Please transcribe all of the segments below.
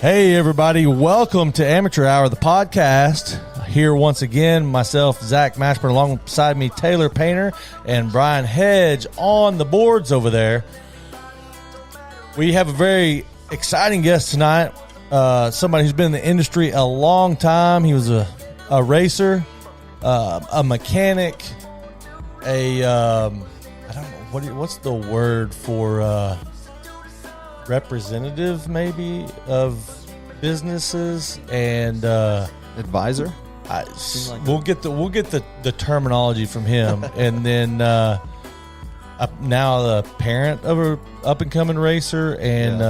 Hey, everybody. Welcome to Amateur Hour, the podcast. Here once again, myself, Zach Mashburn, alongside me, Taylor Painter and Brian Hedge on the boards over there. We have a very exciting guest tonight, somebody who's been in the industry a long time. He was a racer, a mechanic, I don't know, what's the word for representative maybe of businesses and advisor. We'll get the terminology from him, and then now the parent of a up and coming racer, and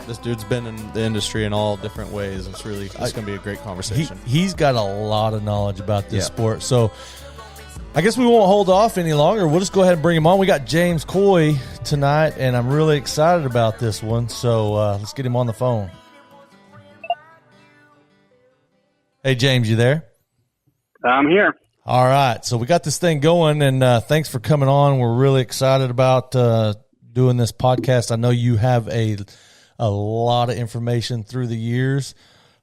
this dude's been in the industry in all different ways. It's going to be a great conversation. He's got a lot of knowledge about this sport, so I guess we won't hold off any longer. We'll just go ahead and bring him on. We got James Coy tonight, and I'm really excited about this one. So let's get him on the phone. Hey, James, you there? I'm here. All right. So we got this thing going, and thanks for coming on. We're really excited about doing this podcast. I know you have a lot of information through the years.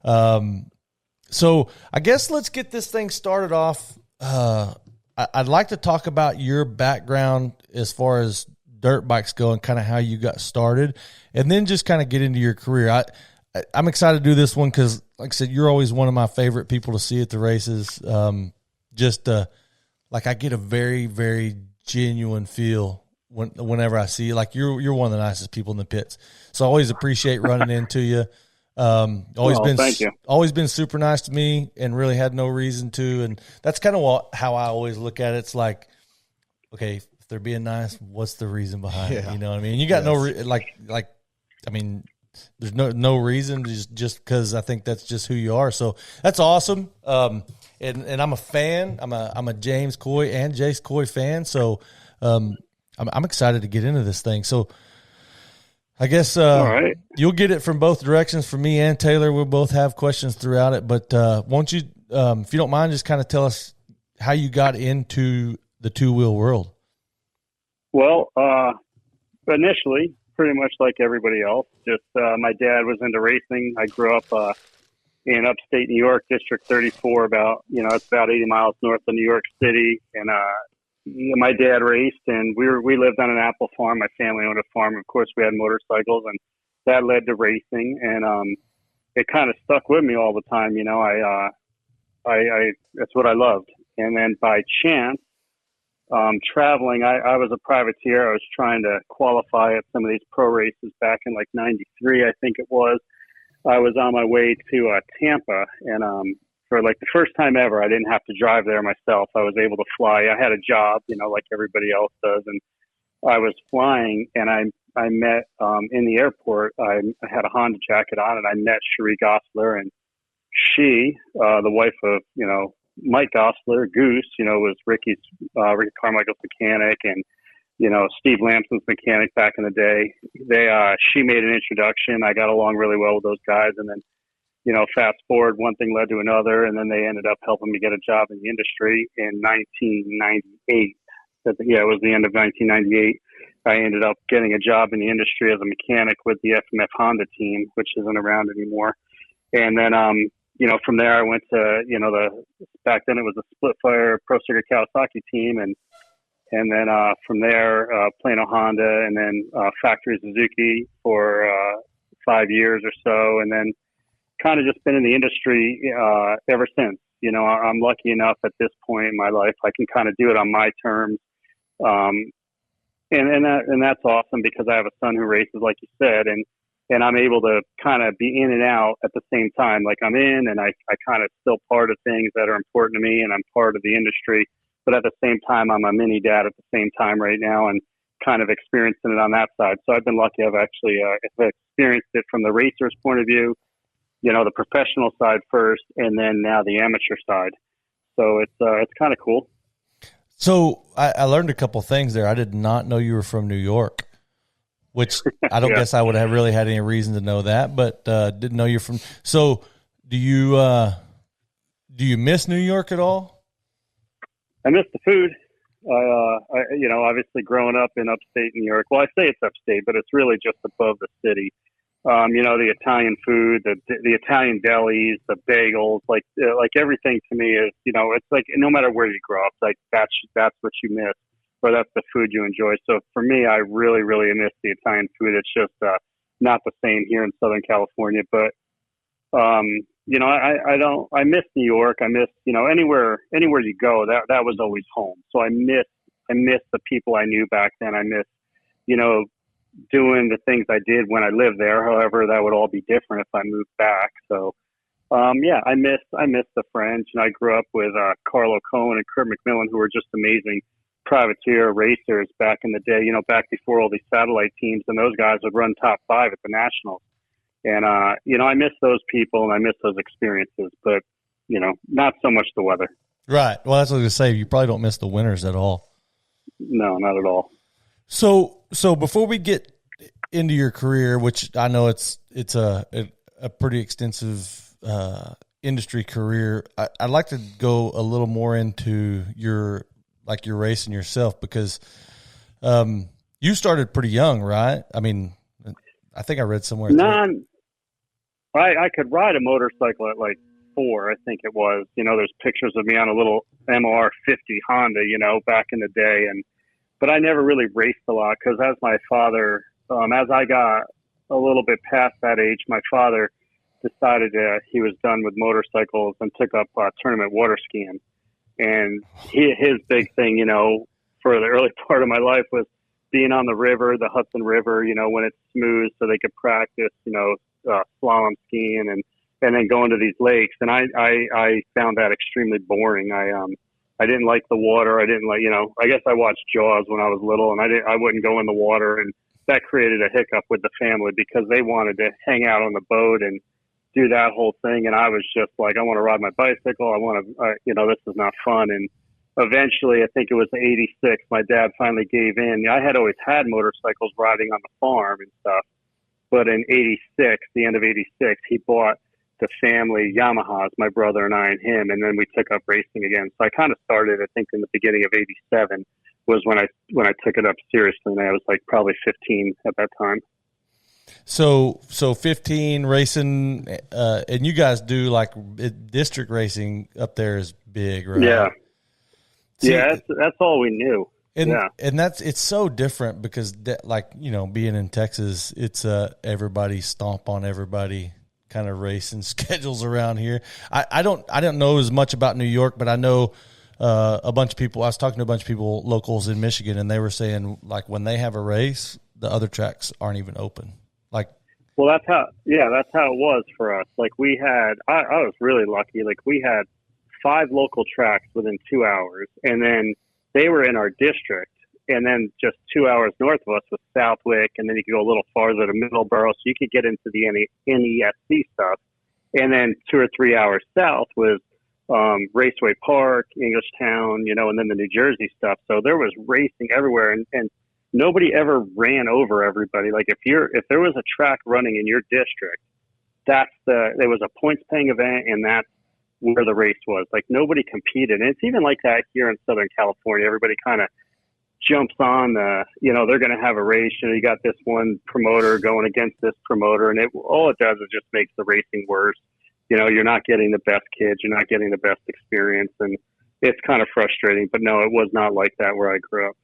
So I guess let's get this thing started off. I'd like to talk about your background as far as dirt bikes go and kind of how you got started, and then just kind of get into your career. I'm excited to do this one because, like I said, you're always one of my favorite people to see at the races. I get a very, very genuine feel whenever I see you. Like you're one of the nicest people in the pits. So I always appreciate running into you. Thank you. Always been super nice to me and really had no reason to. And that's kind of how I always look at it. It's like, okay, if they're being nice, what's the reason behind it? You know what I mean? You got there's no reason, just because I think that's just who you are. So that's awesome. And I'm a fan. I'm a James Coy and Jace Coy fan. So I'm excited to get into this thing. So I guess all right. You'll get it from both directions, from me and Taylor. We'll both have questions throughout it. But won't you, if you don't mind, just kind of tell us how you got into the two-wheel world? Well, initially, pretty much like everybody else, just my dad was into racing. I grew up in upstate New York, District 34, it's about 80 miles north of New York City. And my dad raced, and we lived on an apple farm. My family owned a farm. Of course, we had motorcycles, and that led to racing. And it kind of stuck with me all the time. I that's what I loved. And then by chance, traveling, I was a privateer. I was trying to qualify at some of these pro races back in like 93, I think it was. I was on my way to Tampa, and for like the first time ever, I didn't have to drive there myself. I was able to fly. I had a job, like everybody else does, and I was flying, and I met in the airport. I had a Honda jacket on, and I met Cherie Gosler, and she, the wife of Mike Gosler, Goose, was Ricky Carmichael's mechanic, and Steve Lamson's mechanic back in the day. She made an introduction. I got along really well with those guys, and then fast forward, one thing led to another, and then they ended up helping me get a job in the industry in 1998. It was the end of 1998. I ended up getting a job in the industry as a mechanic with the FMF Honda team, which isn't around anymore. And then from there, I went to, back then it was a split fire Pro Circuit Kawasaki team. And then from there, Plano Honda, and then Factory Suzuki for 5 years or so. And then kind of just been in the industry ever since. I'm lucky enough at this point in my life, I can kind of do it on my terms. And that's awesome because I have a son who races, like you said, and I'm able to kind of be in and out at the same time. Like I'm in, and I kind of still part of things that are important to me, and I'm part of the industry. But at the same time, I'm a mini dad at the same time right now, and kind of experiencing it on that side. So I've been lucky. I've actually experienced it from the racer's point of view, the professional side first, and then now the amateur side. So it's kind of cool. So I learned a couple things there. I did not know you were from New York, which I don't guess I would have really had any reason to know that, but didn't know you're from. So do you miss New York at all? I miss the food. Obviously growing up in upstate New York. Well, I say it's upstate, but it's really just above the city. The Italian food, the Italian delis, the bagels, like everything to me is, it's like no matter where you grow up, like that's what you miss, or that's the food you enjoy. So for me, I really, really miss the Italian food. It's just not the same here in Southern California. But I miss New York. I miss anywhere you go. That was always home. So I miss the people I knew back then. I miss doing the things I did when I lived there. However, that would all be different if I moved back. So, I miss the French, and I grew up with Carlo Cohen and Kurt McMillan, who were just amazing privateer racers back in the day. Back before all these satellite teams, and those guys would run top 5 at the nationals. And I miss those people and I miss those experiences, but not so much the weather. Right. Well, that's what I was going to say. You probably don't miss the winters at all. No, not at all. So before we get into your career, which I know it's a pretty extensive industry career, I'd like to go a little more into your racing yourself, because you started pretty young, right? I mean, I think I read somewhere. I could ride a motorcycle at like 4, I think it was. There's pictures of me on a little MR 50 Honda, back in the day, but I never really raced a lot because as my father, as I got a little bit past that age, my father decided he was done with motorcycles and took up tournament water skiing. And his big thing, for the early part of my life was being on the river, the Hudson River, when it's smooth so they could practice, slalom skiing and then going to these lakes. And I found that extremely boring. I didn't like the water. I didn't like, I guess I watched Jaws when I was little, and I wouldn't go in the water, and that created a hiccup with the family because they wanted to hang out on the boat and do that whole thing. And I was just like, I want to ride my bicycle. I want to, this is not fun. And eventually, I think it was 86, my dad finally gave in. I had always had motorcycles riding on the farm and stuff. But in 86, the end of 86, he bought the family Yamahas, my brother and I and him, and then we took up racing again. So I kind of started, I think, in the beginning of 87 was when I took it up seriously, and I was like probably 15 at that time. So 15 racing, and you guys do like district racing up there is big, right? Yeah. See, that's all we knew. And it's so different because being in Texas, it's everybody stomp on everybody kind of racing schedules around here. I don't know as much about New York, but I know a bunch of people. I was talking to a bunch of people, locals in Michigan, and they were saying like when they have a race, the other tracks aren't even open. Well, that's how it was for us. Like we had, I was really lucky. Like we had 5 local tracks within 2 hours, and then they were in our district. And then just 2 hours north of us was Southwick, and then you could go a little farther to Middleborough, so you could get into the NESC stuff. And then 2 or 3 hours south was Raceway Park, Englishtown, and then the New Jersey stuff. So there was racing everywhere, and nobody ever ran over everybody. Like if there was a track running in your district, there was a points paying event, and that's where the race was. Like nobody competed. And it's even like that here in Southern California. Everybody kind of jumps on they're going to have a race. You got this one promoter going against this promoter, and all it does is just makes the racing worse. You're not getting the best kids. You're not getting the best experience, and it's kind of frustrating. But no, it was not like that where I grew up.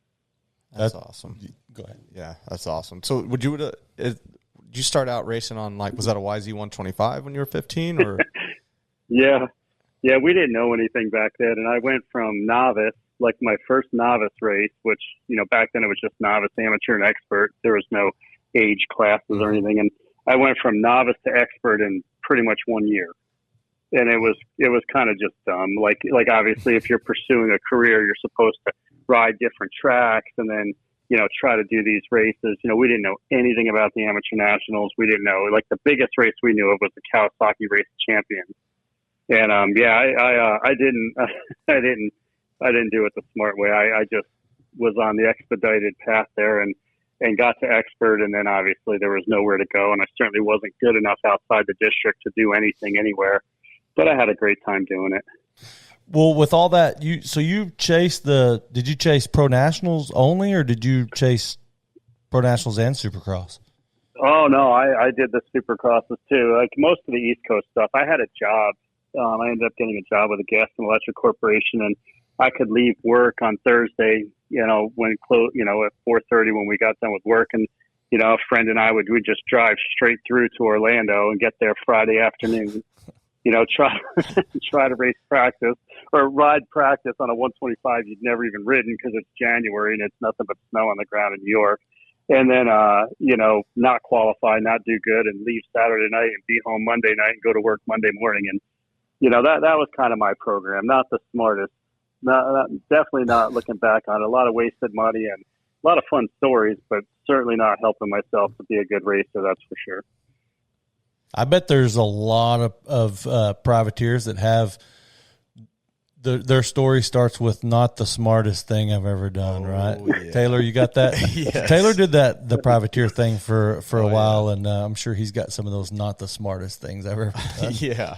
That's awesome. Go ahead. Yeah, that's awesome. So did you start out racing on was that a YZ125 when you were 15 or? Yeah, we didn't know anything back then, and I went from novice. Like my first novice race, which, back then it was just novice, amateur, and expert. There was no age classes or anything. And I went from novice to expert in pretty much 1 year. And it was kind of just dumb. Like obviously if you're pursuing a career, you're supposed to ride different tracks and then, try to do these races. We didn't know anything about the amateur nationals. We didn't know, the biggest race we knew of was the Kawasaki Race Champions. And, I didn't do it the smart way. I just was on the expedited path there and got to expert. And then obviously there was nowhere to go. And I certainly wasn't good enough outside the district to do anything anywhere, but I had a great time doing it. Well, with all that, did you chase pro nationals only, or did you chase pro nationals and Supercross? Oh no, I did the supercrosses too. Like most of the East Coast stuff, I had a job. I ended up getting a job with a gas and electric corporation, and I could leave work on Thursday. When at 4:30 when we got done with work, and a friend and I would just drive straight through to Orlando and get there Friday afternoon. Try to race practice or ride practice on a 125 you'd never even ridden because it's January and it's nothing but snow on the ground in New York. And then, not qualify, not do good, and leave Saturday night and be home Monday night and go to work Monday morning. And, that was kind of my program. Not the smartest. Definitely not looking back on it. A lot of wasted money and a lot of fun stories, but certainly not helping myself to be a good racer, that's for sure. I bet there's a lot of privateers that have their story starts with not the smartest thing I've ever done, right? Yeah. Taylor, you got that? Yes. Taylor did the privateer thing for a while, and I'm sure he's got some of those not the smartest things I've ever done. Yeah,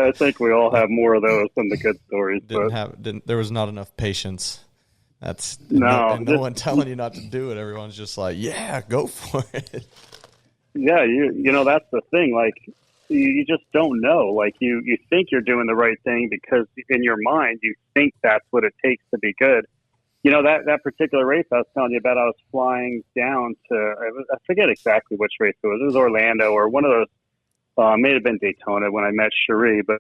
I think we all have more of those than the good stories. There was not enough patience. No one telling you not to do it. Everyone's just like, yeah, go for it. Yeah, that's the thing. Like, you just don't know. Like, you think you're doing the right thing because in your mind you think that's what it takes to be good. That particular race I was telling you about, I was flying down to, I forget exactly which race it was. It was Orlando or one of those, may have been Daytona when I met Cherie, but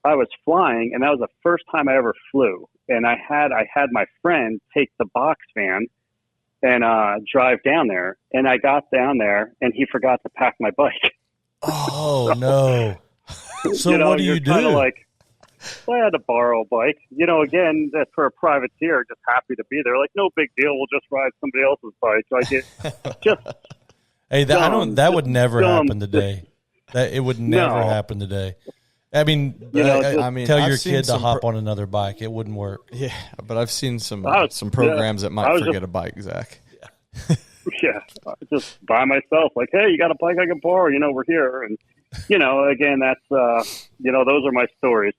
I was flying, and that was the first time I ever flew. And I had my friend take the box van and drive down there. And I got down there, and he forgot to pack my bike. Oh, no. So what do you do? Kind of like, well, I had to borrow a bike. Again, for a privateer, just happy to be there. Like, no big deal. We'll just ride somebody else's bike. Like, hey, that would never happen today. It would never happen today. I mean, tell your kid to hop on another bike. It wouldn't work. Yeah, but I've seen some programs that might forget a bike, Zach. Yeah, just by myself. Like, hey, you got a bike I can borrow? We're here. And, again, that's, those are my stories.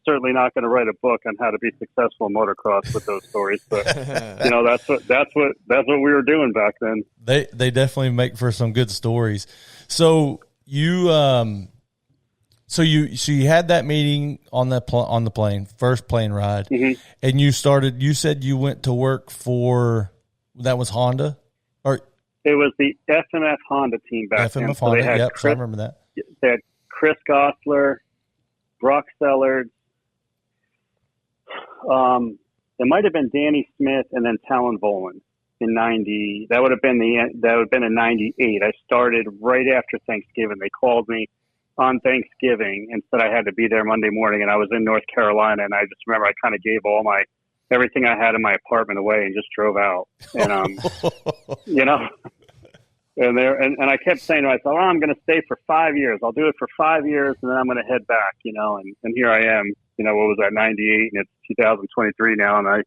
Certainly not going to write a book on how to be successful in motocross with those stories. But, that's what we were doing back then. They definitely make for some good stories. So you had that meeting on the plane, first plane ride, mm-hmm. and you said you went to work for, that was Honda? Or it was the FMF Honda team back then. FMF Honda, so I remember that. They had Chris Gosler, Brock Sellers, it might have been Danny Smith, and then Talon Volan in 90. That would have been in 98. I started right after Thanksgiving. They called me on Thanksgiving and said I had to be there Monday morning, and I was in North Carolina, and I just remember I kind of gave everything I had in my apartment away and just drove out. And, and I kept saying to myself, I'm going to stay for 5 years. I'll do it for 5 years, and then I'm going to head back, and here I am, what was that, 98, and it's 2023 now, and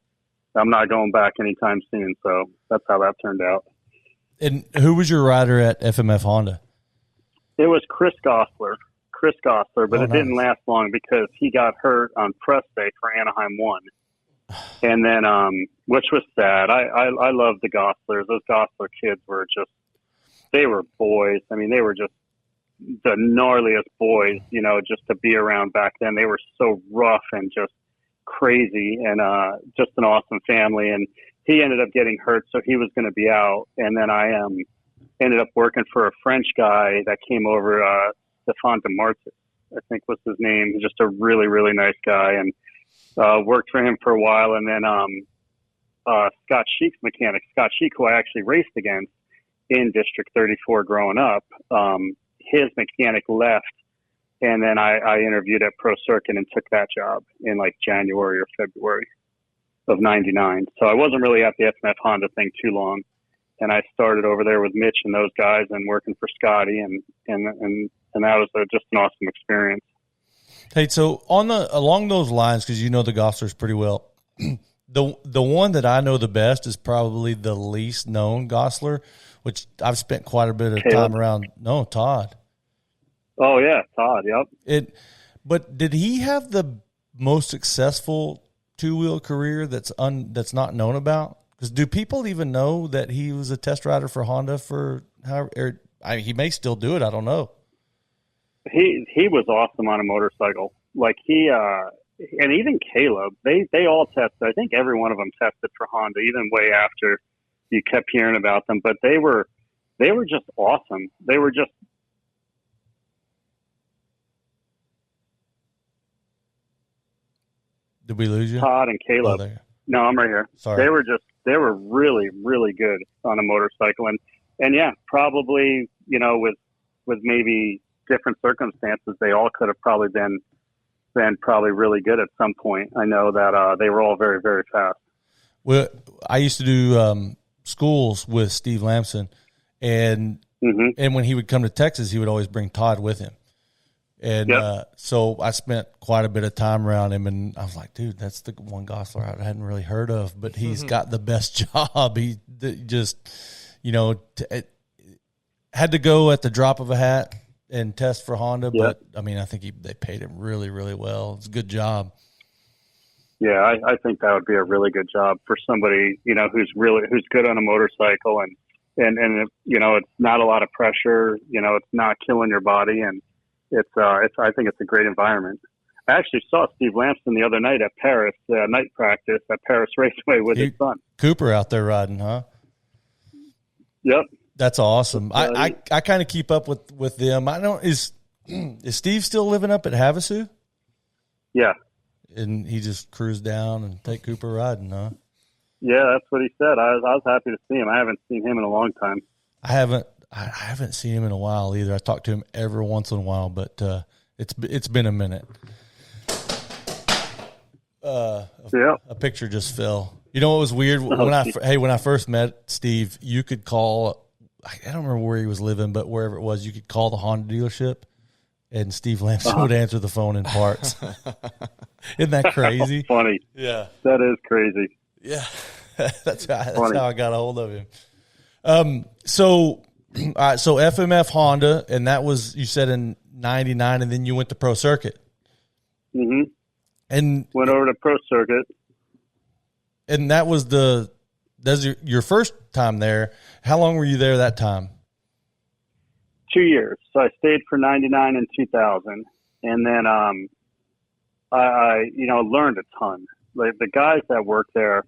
I'm not going back anytime soon. So that's how that turned out. And who was your rider at FMF Honda? It was Chris Gosler, but it didn't last long because he got hurt on press day for Anaheim 1. And then, which was sad. I love the Goslers. Those Gosler kids were they were boys. I mean, they were just the gnarliest boys, just to be around back then. They were so rough and just crazy and just an awesome family. And he ended up getting hurt, so he was going to be out. And then I ended up working for a French guy that came over, Stefan DeMartis, I think was his name. Just a really, really nice guy. And worked for him for a while, and then Scott Sheik's mechanic, Scott Sheik, who I actually raced against in District 34 growing up, his mechanic left, and then I interviewed at Pro Circuit and took that job in like January or February of 99. So I wasn't really at the FMF Honda thing too long, and I started over there with Mitch and those guys and working for Scotty, and that was just an awesome experience. Hey, so along those lines, because you know the Goslers pretty well, the one that I know the best is probably the least known Gosler, which I've spent quite a bit of time around. No, Todd. Oh yeah, Todd. Yep. But did he have the most successful two-wheel career that's not known about? Because do people even know that he was a test rider for Honda for he may still do it. I don't know. He was awesome on a motorcycle. Like and even Caleb, they all tested. I think every one of them tested for Honda, even way after you kept hearing about them. But they were just awesome. They were just. Did we lose you? Todd and Caleb. Oh, no, I'm right here. Sorry. They were really, really good on a motorcycle. And yeah, probably, with maybe different circumstances, they all could have probably been probably really good at some point. I know that they were all very, very fast. Well, I used to do schools with Steve Lamson, and when he would come to Texas, he would always bring Todd with him. And so I spent quite a bit of time around him, and I was like, dude, that's the one Gosler I hadn't really heard of, but he's got the best job. He just, had to go at the drop of a hat and test for Honda, but I mean, I think they paid him really, really well. It's a good job. Yeah, I think that would be a really good job for somebody, who's good on a motorcycle, and it's not a lot of pressure, it's not killing your body, and I think it's a great environment. I actually saw Steve Lamson the other night at Paris, night practice at Paris Raceway with his son. Cooper out there riding, huh? Yep. That's awesome. I kind of keep up with them. I don't is Steve still living up at Havasu? Yeah. And he just cruised down and take Cooper riding, huh? Yeah, that's what he said. I was happy to see him. I haven't seen him in a long time. I haven't seen him in a while either. I talk to him every once in a while, but it's been a minute. A picture just fell. You know what was weird? When I first met Steve, you could call. I don't remember where he was living, but wherever it was, you could call the Honda dealership, and Steve Lamson would answer the phone in parts. Isn't that crazy? Funny. Yeah, that is crazy. Yeah, that's how I got a hold of him. So FMF Honda, and that was, you said, in '99, and then you went to Pro Circuit. Mm-hmm. And went over to Pro Circuit. And that was your first time there. How long were you there that time? 2 years. So I stayed for '99 and 2000, and then I learned a ton. Like the guys that worked there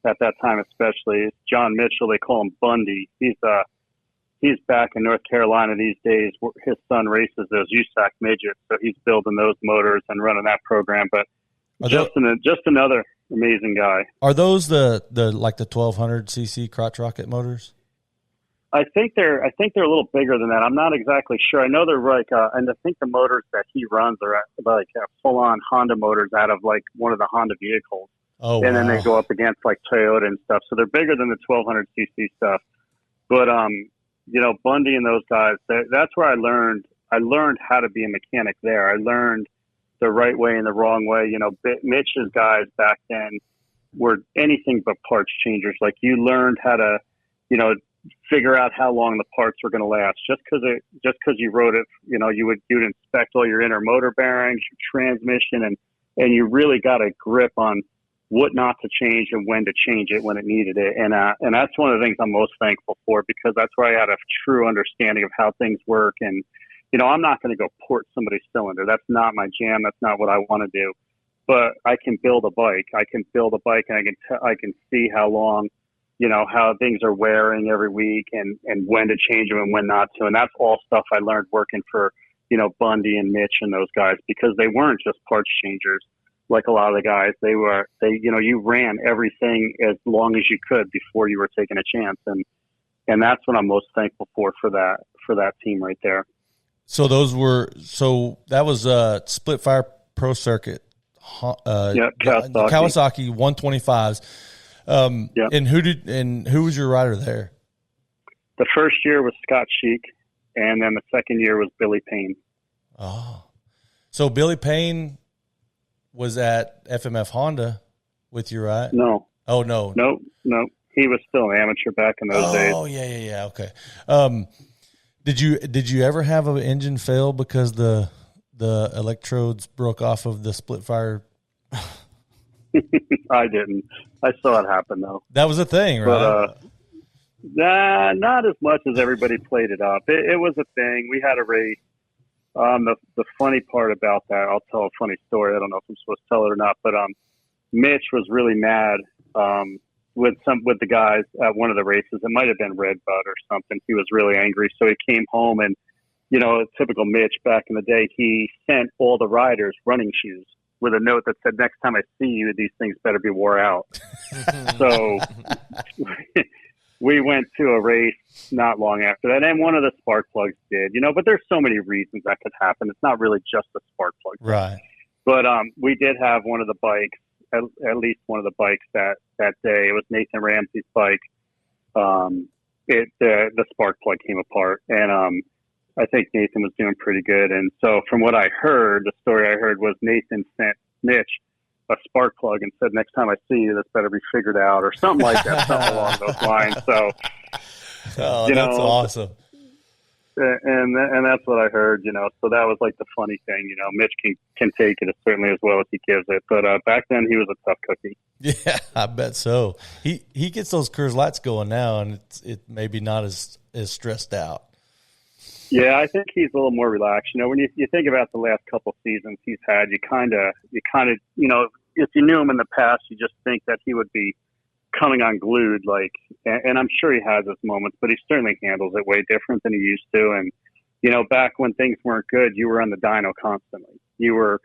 at that time, especially John Mitchell, they call him Bundy. He's back in North Carolina these days. His son races those USAC midgets, so he's building those motors and running that program. But just another amazing guy. Are those the 1200 cc crotch rocket motors? I think they're a little bigger than that. I'm not exactly sure. I know they're and I think the motors that he runs are like full on Honda motors out of like one of the Honda vehicles. Oh, and then they go up against like Toyota and stuff. So they're bigger than the 1200 cc stuff. But Bundy and those guys, that's where I learned how to be a mechanic there. I learned the right way and the wrong way. Mitch's guys back then were anything but parts changers. Like you learned how to, figure out how long the parts were going to last. Just because you wrote it, you would inspect all your inner motor bearings, your transmission, and you really got a grip on what not to change and when to change it when it needed it. And that's one of the things I'm most thankful for, because that's where I had a true understanding of how things work. And, I'm not going to go port somebody's cylinder. That's not my jam. That's not what I want to do. But I can build a bike. And I can see how long, how things are wearing every week and when to change them and when not to. And that's all stuff I learned working for, Bundy and Mitch and those guys, because they weren't just parts changers. Like a lot of the guys, you ran everything as long as you could before you were taking a chance. And that's what I'm most thankful for that team right there. So that was Split Fire Pro Circuit. Kawasaki 125s. And who was your rider there? The first year was Scott Sheik, and then the second year was Billy Payne. Oh. So Billy Payne was at FMF Honda with you, right? No. Oh, no. No. He was still an amateur back in those days. Oh, yeah. Okay. Did you ever have an engine fail because the electrodes broke off of the split fire? I didn't. I saw it happen though. That was a thing, right? Not as much as everybody played it up. It was a thing. We had a race. The funny part about that, I'll tell a funny story. I don't know if I'm supposed to tell it or not, but Mitch was really mad with the guys at one of the races. It might have been Red Bud or something. He was really angry, so he came home and, typical Mitch back in the day, he sent all the riders running shoes with a note that said, "Next time I see you, these things better be wore out." So we went to a race not long after that, and one of the spark plugs did, but there's so many reasons that could happen. It's not really just the spark plug. Right. But we did have one of the bikes, at least one of the bikes that day. It was Nathan Ramsey's bike. The spark plug came apart, and I think Nathan was doing pretty good. And so from what I heard, the story I heard was Nathan sent Mitch a spark plug and said, "Next time I see you, this better be figured out," or something like that, something along those lines. So, that's awesome. And that's what I heard, so that was like the funny thing, Mitch can take it certainly as well as he gives it. But back then he was a tough cookie. Yeah, I bet so. He gets those Coors Lights going now, and it maybe not as stressed out. Yeah, I think he's a little more relaxed. When you think about the last couple seasons he's had, you kind of, if you knew him in the past, you just think that he would be coming unglued, and I'm sure he has his moments, but he certainly handles it way different than he used to. And, back when things weren't good, you were on the dyno constantly. You were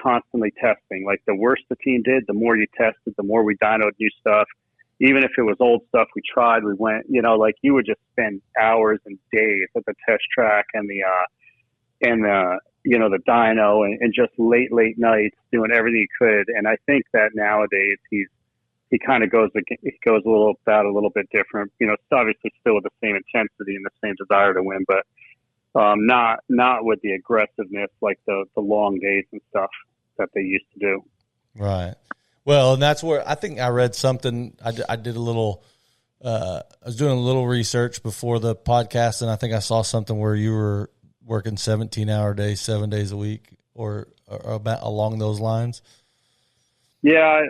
constantly testing. Like, the worse the team did, the more you tested, the more we dynoed new stuff. Even if it was old stuff we tried, we went, you would just spend hours and days at the test track and the dyno and just late nights doing everything he could. And I think that nowadays he kind of goes a little bit different. It's obviously still with the same intensity and the same desire to win, but not with the aggressiveness like the long days and stuff that they used to do. Right. Well, and that's where I think I read something. I did a little. I was doing a little research before the podcast, and I think I saw something where you were working 17-hour days, 7 days a week, or about along those lines. Yeah,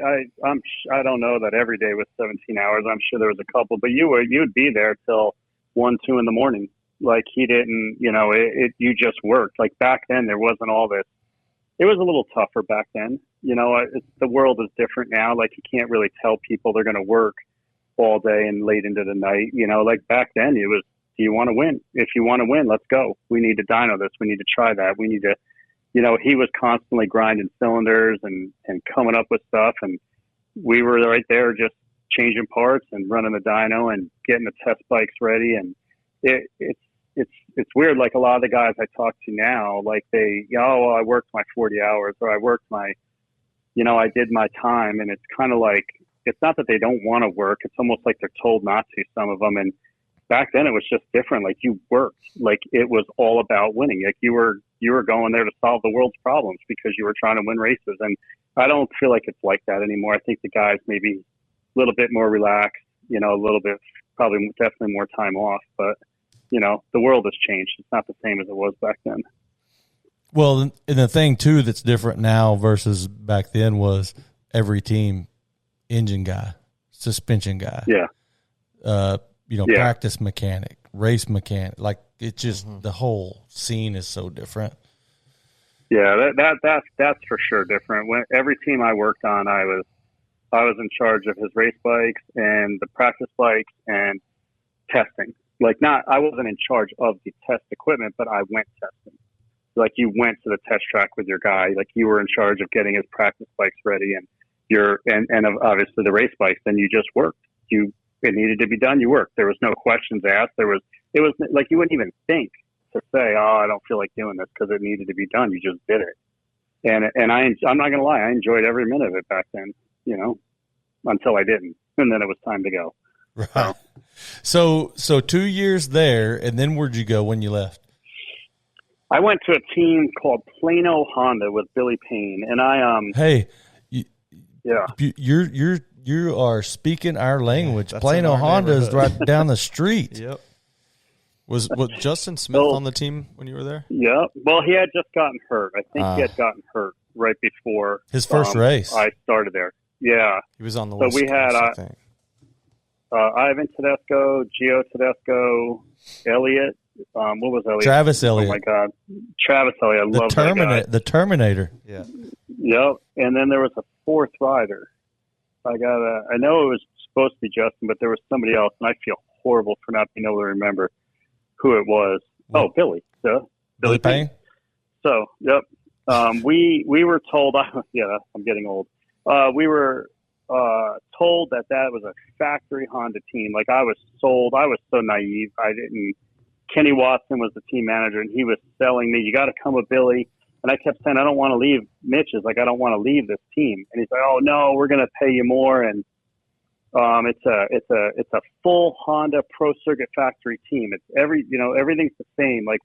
I don't know that every day was 17 hours. I'm sure there was a couple, but you'd be there till 1, 2 in the morning. Like, he didn't, you just worked. Like, back then there wasn't all this. It was a little tougher back then. The world is different now. Like, you can't really tell people they're going to work all day and late into the night. Like, back then it was, do you want to win? If you want to win, let's go. We need to dyno this. We need to try that. We need to, he was constantly grinding cylinders and coming up with stuff. And we were right there just changing parts and running the dyno and getting the test bikes ready. And it's weird. Like, a lot of the guys I talk to now, like, I worked my 40 hours, or I worked my, I did my time. And it's kind of like, it's not that they don't want to work. It's almost like they're told not to, some of them. And back then it was just different. Like, you worked, like, it was all about winning. Like, you were going there to solve the world's problems because you were trying to win races. And I don't feel like it's like that anymore. I think the guys maybe a little bit more relaxed, a little bit, probably definitely more time off, but the world has changed. It's not the same as it was back then. Well, and the thing too that's different now versus back then was every team, engine guy, suspension guy, practice mechanic, race mechanic. Like, it's just the whole scene is so different. Yeah, that's for sure different. When every team I worked on, I was in charge of his race bikes and the practice bikes and testing. Like, I wasn't in charge of the test equipment, but I went testing. Like, you went to the test track with your guy. Like, you were in charge of getting his practice bikes ready and obviously the race bikes. Then you just worked. It needed to be done. You worked. There was no questions asked. It was like, you wouldn't even think to say, "Oh, I don't feel like doing this," because it needed to be done. You just did it. And I'm not going to lie. I enjoyed every minute of it back then, until I didn't. And then it was time to go. Right. So 2 years there, and then where'd you go when you left? I went to a team called Plano Honda with Billy Payne, and you are speaking our language. Plano Honda is right down the street. Yep. Was Justin Smith on the team when you were there? Yeah. Well, he had just gotten hurt. I think he had gotten hurt right before his first race. I started there. Yeah. He was on the so West we had Coast, I think. Ivan Tedesco, Gio Tedesco, Elliott. What was Elliott? Travis Elliott. Oh my God, Travis Elliott. I love that guy. The Terminator. Yeah. Yep. And then there was a fourth rider. I know it was supposed to be Justin, but there was somebody else, and I feel horrible for not being able to remember who it was. What? Oh, Billy. Billy Payne. So, yep. We were told. Yeah, I'm getting old. We were told that was a factory Honda team. Like, I was sold. I was so naive. I didn't. Kenny Watson was the team manager, and he was selling me, "You got to come with Billy." And I kept saying, "I don't want to leave Mitch's. Like, I don't want to leave this team." And he's like, "Oh no, we're going to pay you more." And it's a full Honda Pro Circuit factory team. It's everything's the same. Like,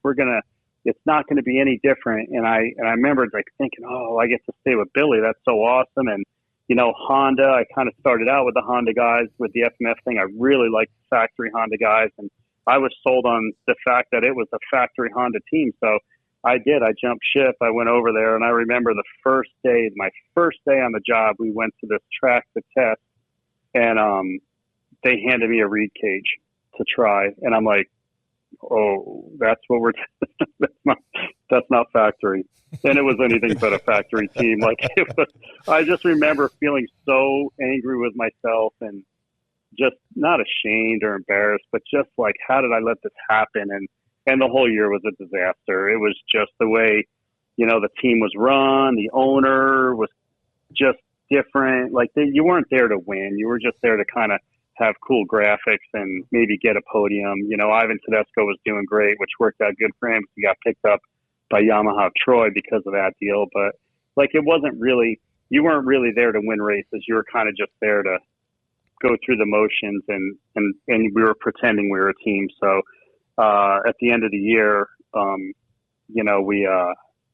it's not going to be any different. And I remember like thinking, "Oh, I get to stay with Billy. That's so awesome." And Honda. I kind of started out with the Honda guys with the FMF thing. I really liked the factory Honda guys, and I was sold on the fact that it was a factory Honda team. So I did. I jumped ship. I went over there, and I remember my first day on the job, we went to this track to test, and they handed me a reed cage to try, and I'm like, "Oh, that's what we're that's not factory." And it was anything but a factory team. Like, I just remember feeling so angry with myself and just not ashamed or embarrassed, but just like, how did I let this happen? And the whole year was a disaster. It was just the way, the team was run. The owner was just different. Like, you weren't there to win. You were just there to kind of have cool graphics and maybe get a podium. Ivan Tedesco was doing great, which worked out good for him. He got picked up by Yamaha Troy because of that deal. But like, you weren't really there to win races. You were kind of just there to go through the motions, and we were pretending we were a team. So at the end of the year, it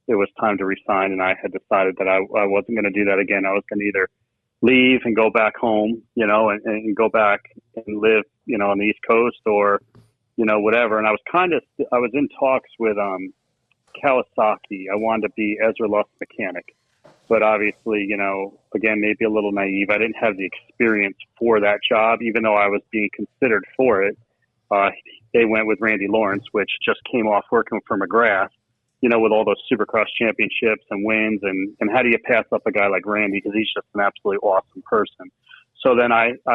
was time to resign, and I had decided that I wasn't going to do that again. I was going to either leave and go back home, and go back and live, on the East Coast, or, whatever. And I was in talks with Kawasaki. I wanted to be Ezra Luft's mechanic. But obviously, again, maybe a little naive. I didn't have the experience for that job, even though I was being considered for it. They went with Randy Lawrence, which just came off working for McGrath, with all those Supercross championships and wins. And how do you pass up a guy like Randy? Because he's just an absolutely awesome person. So then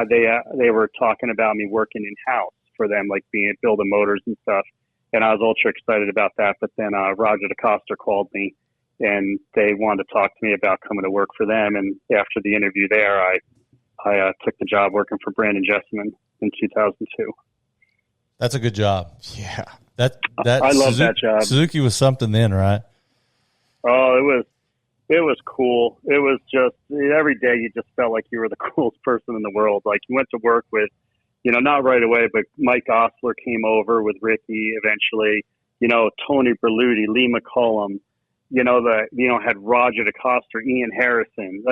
they were talking about me working in-house for them, like building motors and stuff. And I was ultra excited about that. But then Roger DeCoster called me, and they wanted to talk to me about coming to work for them. And after the interview there, I took the job working for Brandon Jesseman in 2002. That's a good job. Yeah. I love that job. Suzuki was something then, right? Oh, it was cool. It was just, every day you just felt like you were the coolest person in the world. Like, you went to work with, not right away, but Mike Osler came over with Ricky eventually, Tony Berluti, Lee McCollum, had Roger DeCoster, Ian Harrison,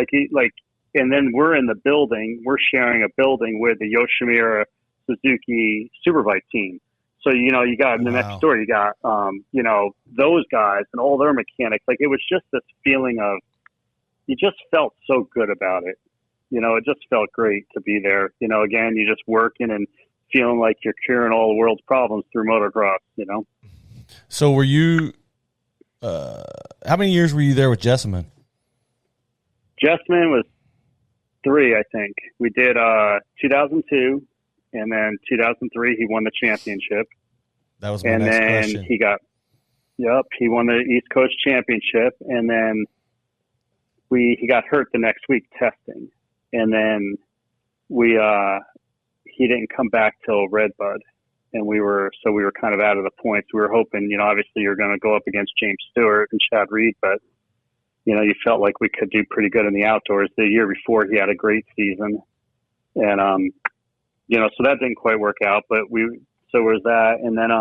and then we're in the building, we're sharing a building with the Yoshimura Suzuki Superbike team. So, you got in the next door, you got, those guys and all their mechanics. Like, it was just this feeling of, you just felt so good about it. It just felt great to be there. Again, you're just working and feeling like you're curing all the world's problems through motocross, So were you, how many years were you there with Jesseman? Jesseman was 3, I think. We did 2002, and then 2003 he won the championship. That was my next question. And then he won the East Coast Championship, and then he got hurt the next week testing, and then he didn't come back till Redbud. And we were kind of out of the points. We were hoping, obviously you're going to go up against James Stewart and Chad Reed, but, you felt like we could do pretty good in the outdoors. The year before, he had a great season. And, so that didn't quite work out, but so was that. And then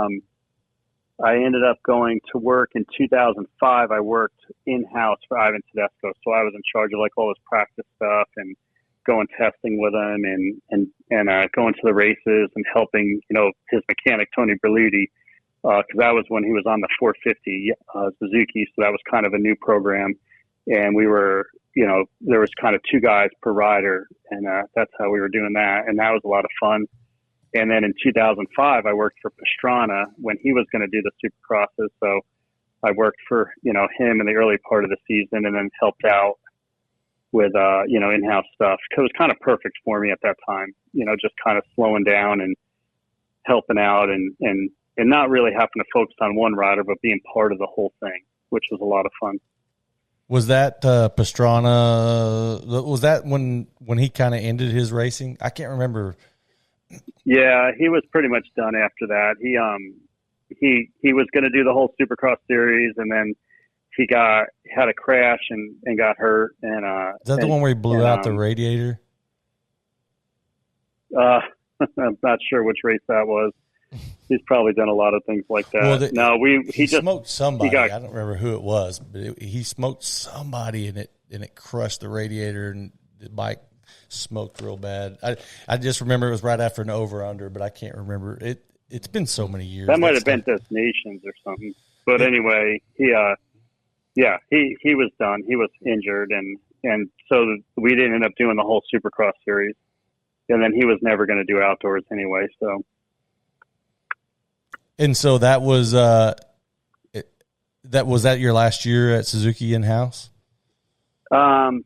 I ended up going to work in 2005. I worked in-house for Ivan Tedesco. So I was in charge of all his practice stuff and going testing with him and going to the races and helping, his mechanic, Tony Berluti, because that was when he was on the 450 Suzuki. So that was kind of a new program. And we were there was kind of 2 guys per rider, and that's how we were doing that. And that was a lot of fun. And then in 2005, I worked for Pastrana when he was going to do the Supercrosses. So I worked for, him in the early part of the season, and then helped out with, in-house stuff. It was kind of perfect for me at that time, just kind of slowing down and helping out and not really having to focus on one rider, but being part of the whole thing, which was a lot of fun. Was that Pastrana? Was that when he kind of ended his racing? I can't remember. Yeah, he was pretty much done after that. He was going to do the whole Supercross series, and then he had a crash and got hurt. And is that the one where he blew out the radiator? I'm not sure which race that was. He's probably done a lot of things like that. Well, he just smoked somebody. I don't remember who it was, but he smoked somebody, and it crushed the radiator, and the bike smoked real bad. I just remember it was right after an over-under, but I can't remember. It's been so many years. That might have been Destinations or something. But anyway, he was done. He was injured, and so we didn't end up doing the whole Supercross series. And then he was never going to do outdoors anyway, so. And so that was that your last year at Suzuki in-house? No,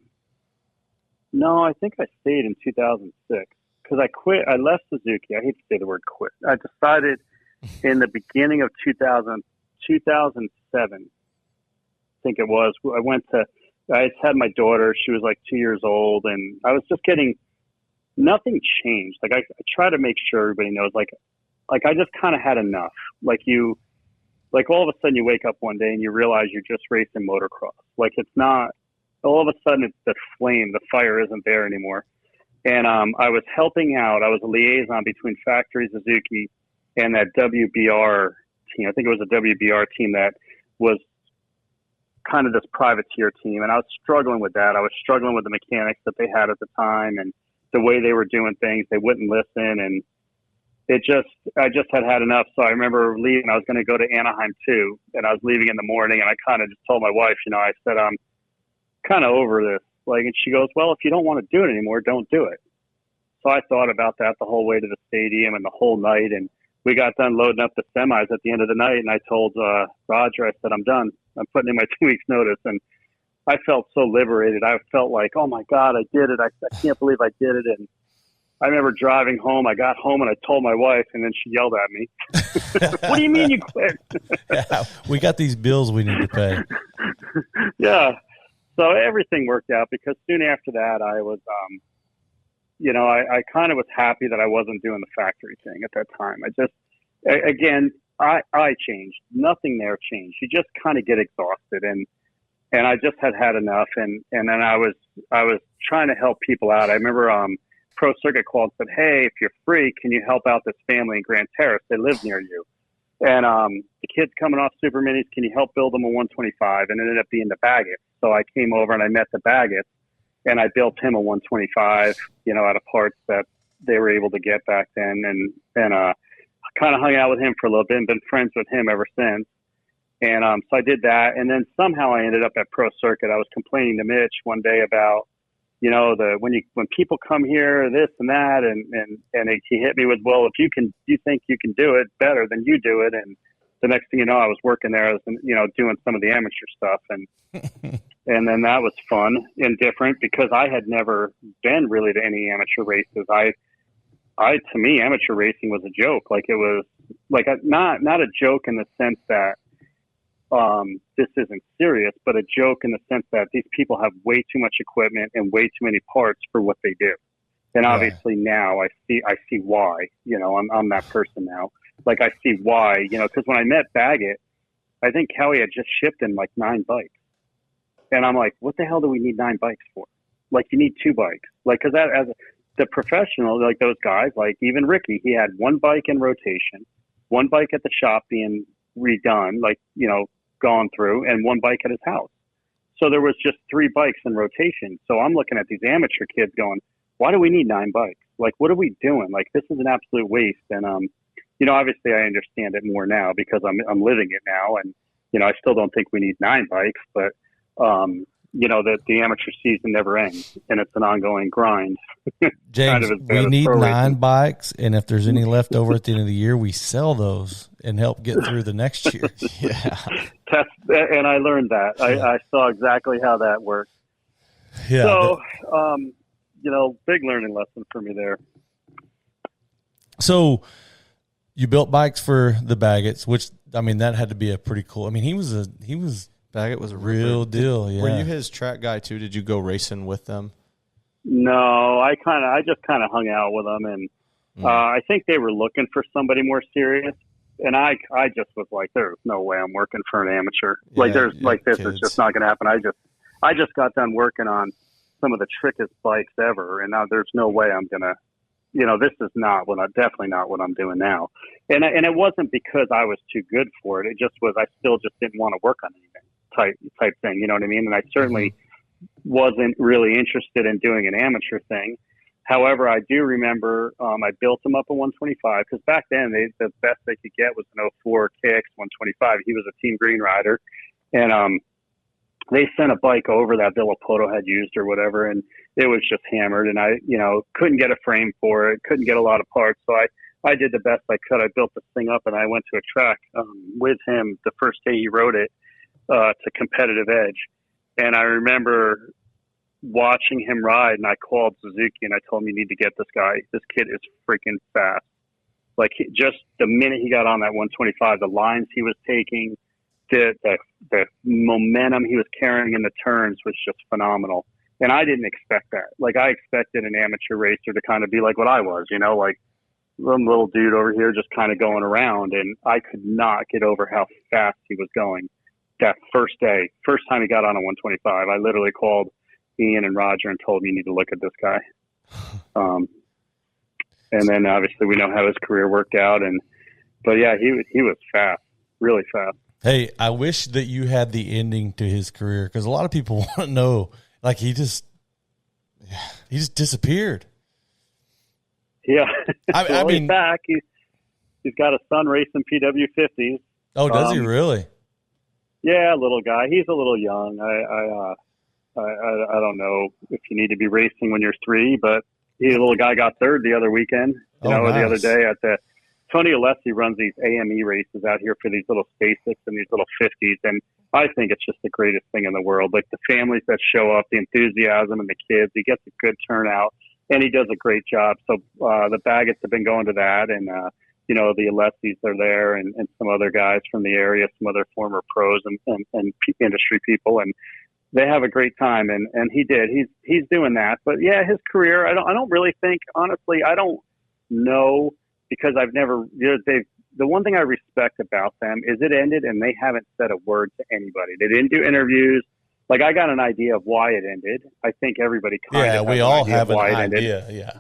I think I stayed in 2006 because I quit. I left Suzuki. I hate to say the word quit. I decided in the beginning of 2007, I think it was. I had my daughter. She was like 2 years old, and I was just nothing changed. Like I try to make sure everybody knows, like I just kind of had enough. Like all of a sudden you wake up one day and you realize you're just racing motocross. Like it's not, all of a sudden it's the flame, the fire isn't there anymore. And I was helping out. I was a liaison between Factory Suzuki and that WBR team. I think it was a WBR team that was kind of this privateer team. And I was struggling with that. I was struggling with the mechanics that they had at the time and the way they were doing things. They wouldn't listen. And I just had enough. So I remember leaving. I was going to go to Anaheim too. And I was leaving in the morning, and I kind of just told my wife, I said, I'm kind of over this. And she goes, well, if you don't want to do it anymore, don't do it. So I thought about that the whole way to the stadium and the whole night. And we got done loading up the semis at the end of the night. And I told Roger, I said, I'm done. I'm putting in my 2 weeks notice. And I felt so liberated. I felt like, oh my God, I did it. I can't believe I did it. And I remember driving home. I got home and I told my wife, and then she yelled at me. What do you mean you quit? Yeah, we got these bills we need to pay. Yeah. So everything worked out because soon after that, I was, I kind of was happy that I wasn't doing the factory thing at that time. I changed. Nothing there changed. You just kind of get exhausted, and I just had enough. And then I was trying to help people out. I remember, Pro Circuit called and said, hey, if you're free, can you help out this family in Grand Terrace? They live near you. And the kids coming off Super Minis, can you help build them a 125? And it ended up being the Baggett. So I came over and I met the Baggett, and I built him a 125, out of parts that they were able to get back then. And kind of hung out with him for a little bit and been friends with him ever since. And so I did that. And then somehow I ended up at Pro Circuit. I was complaining to Mitch one day about, when people come here, this and that, and he hit me with, well, if you think you can do it better, then you do it. And the next thing you know, I was working there, doing some of the amateur stuff, and and then that was fun and different because I had never been really to any amateur races. To me, amateur racing was a joke. Like it was like not a joke in the sense that this isn't serious, but a joke in the sense that these people have way too much equipment and way too many parts for what they do. And obviously now I see why, I'm that person now. Like I see why, cause when I met Baggett, I think Kelly had just shipped in like 9 bikes. And I'm like, what the hell do we need 9 bikes for? Like you need 2 bikes. Like, cause that as the professional, like those guys, like even Ricky, he had 1 bike in rotation, 1 bike at the shop being redone, like, gone through, and 1 bike at his house. So there was just 3 bikes in rotation. So I'm looking at these amateur kids going, why do we need 9 bikes? Like, what are we doing? Like, this is an absolute waste. And, obviously I understand it more now because I'm living it now. And, I still don't think we need 9 bikes, but, that the amateur season never ends and it's an ongoing grind. James, we need 9 bikes, and if there's any left over at the end of the year, we sell those and help get through the next year. Yeah. And I learned that. I saw exactly how that works. Yeah. So, big learning lesson for me there. So you built bikes for the Baggetts, which, I mean, that had to be a pretty cool. I mean, he was Baggett was a real deal. Yeah. Were you his track guy too? Did you go racing with them? No, I just kind of hung out with them, and I think they were looking for somebody more serious. And I just was like, there's no way I'm working for an amateur. This is just not going to happen. I just got done working on some of the trickiest bikes ever, and now there's no way I'm gonna. This is definitely not what I'm doing now. And it wasn't because I was too good for it. It just was I still just didn't want to work on anything type thing. You know what I mean? And I certainly wasn't really interested in doing an amateur thing. However, I do remember I built him up a 125 because back then the best they could get was an 04 KX 125. He was a Team Green rider, and they sent a bike over that Villapoto had used or whatever, and it was just hammered. And I, couldn't get a frame for it, couldn't get a lot of parts. So I did the best I could. I built this thing up, and I went to a track with him the first day he rode it to Competitive Edge. And I remember watching him ride, and I called Suzuki, and I told him, you need to get this guy. This kid is freaking fast. Like, just the minute he got on that 125, the lines he was taking, the momentum he was carrying in the turns was just phenomenal. And I didn't expect that. Like, I expected an amateur racer to kind of be like what I was, like some little dude over here just kind of going around. And I could not get over how fast he was going that first day. First time he got on a 125, I literally called Ian and Roger and told them, you need to look at this guy. And then obviously we know how his career worked out. But yeah, he was fast, really fast. Hey, I wish that you had the ending to his career, because a lot of people want to know, like, he just disappeared. Yeah. I mean, he's back. He's got a son racing PW50s. Oh, does he really? Yeah, little guy. He's a little young. I don't know if you need to be racing when you're 3, but a little guy got third the other weekend. Nice. The other day at the Tony Alessi runs these AME races out here for these little SpaceX and these little 50s, and I think it's just the greatest thing in the world. Like, the families that show up, the enthusiasm, and the kids. He gets a good turnout, and he does a great job. So the Baggetts have been going to that, and the Alessis are there, and some other guys from the area, some other former pros and industry people, and they have a great time. And he did. He's doing that. But yeah, his career, I don't really think, honestly, I don't know. Because I've never, the one thing I respect about them is it ended and they haven't said a word to anybody. They didn't do interviews. Like, I got an idea of why it ended. I think everybody kind of we all have an idea. Yeah.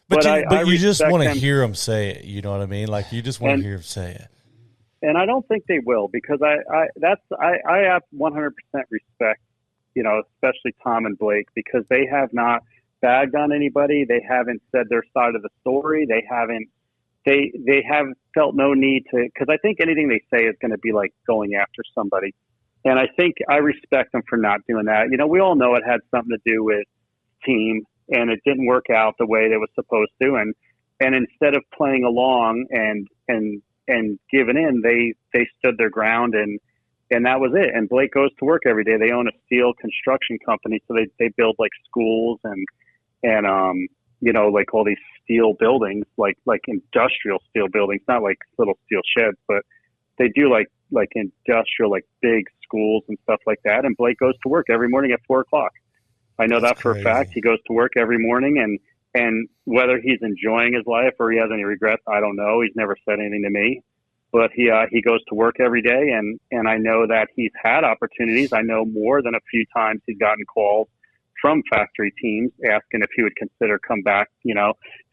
But you just want to hear them say it. You know what I mean? Like, you just want to hear them say it. And I don't think they will, because I have 100% respect, especially Tom and Blake, because they have not bagged on anybody. They haven't said their side of the story. They haven't. They have felt no need to, because I think anything they say is going to be like going after somebody. And I think I respect them for not doing that. We all know it had something to do with team, and it didn't work out the way they was supposed to. And instead of playing along and giving in, they stood their ground, and that was it. And Blake goes to work every day. They own a steel construction company, so they build like schools and like all these steel buildings, like industrial steel buildings, not like little steel sheds, but they do like industrial, like big schools and stuff like that. And Blake goes to work every morning at 4:00. I know that for a fact. He goes to work every morning, and whether he's enjoying his life or he has any regrets, I don't know. He's never said anything to me, but he goes to work every day. And I know that he's had opportunities. I know more than a few times he's gotten calls from factory teams asking if he would consider come back,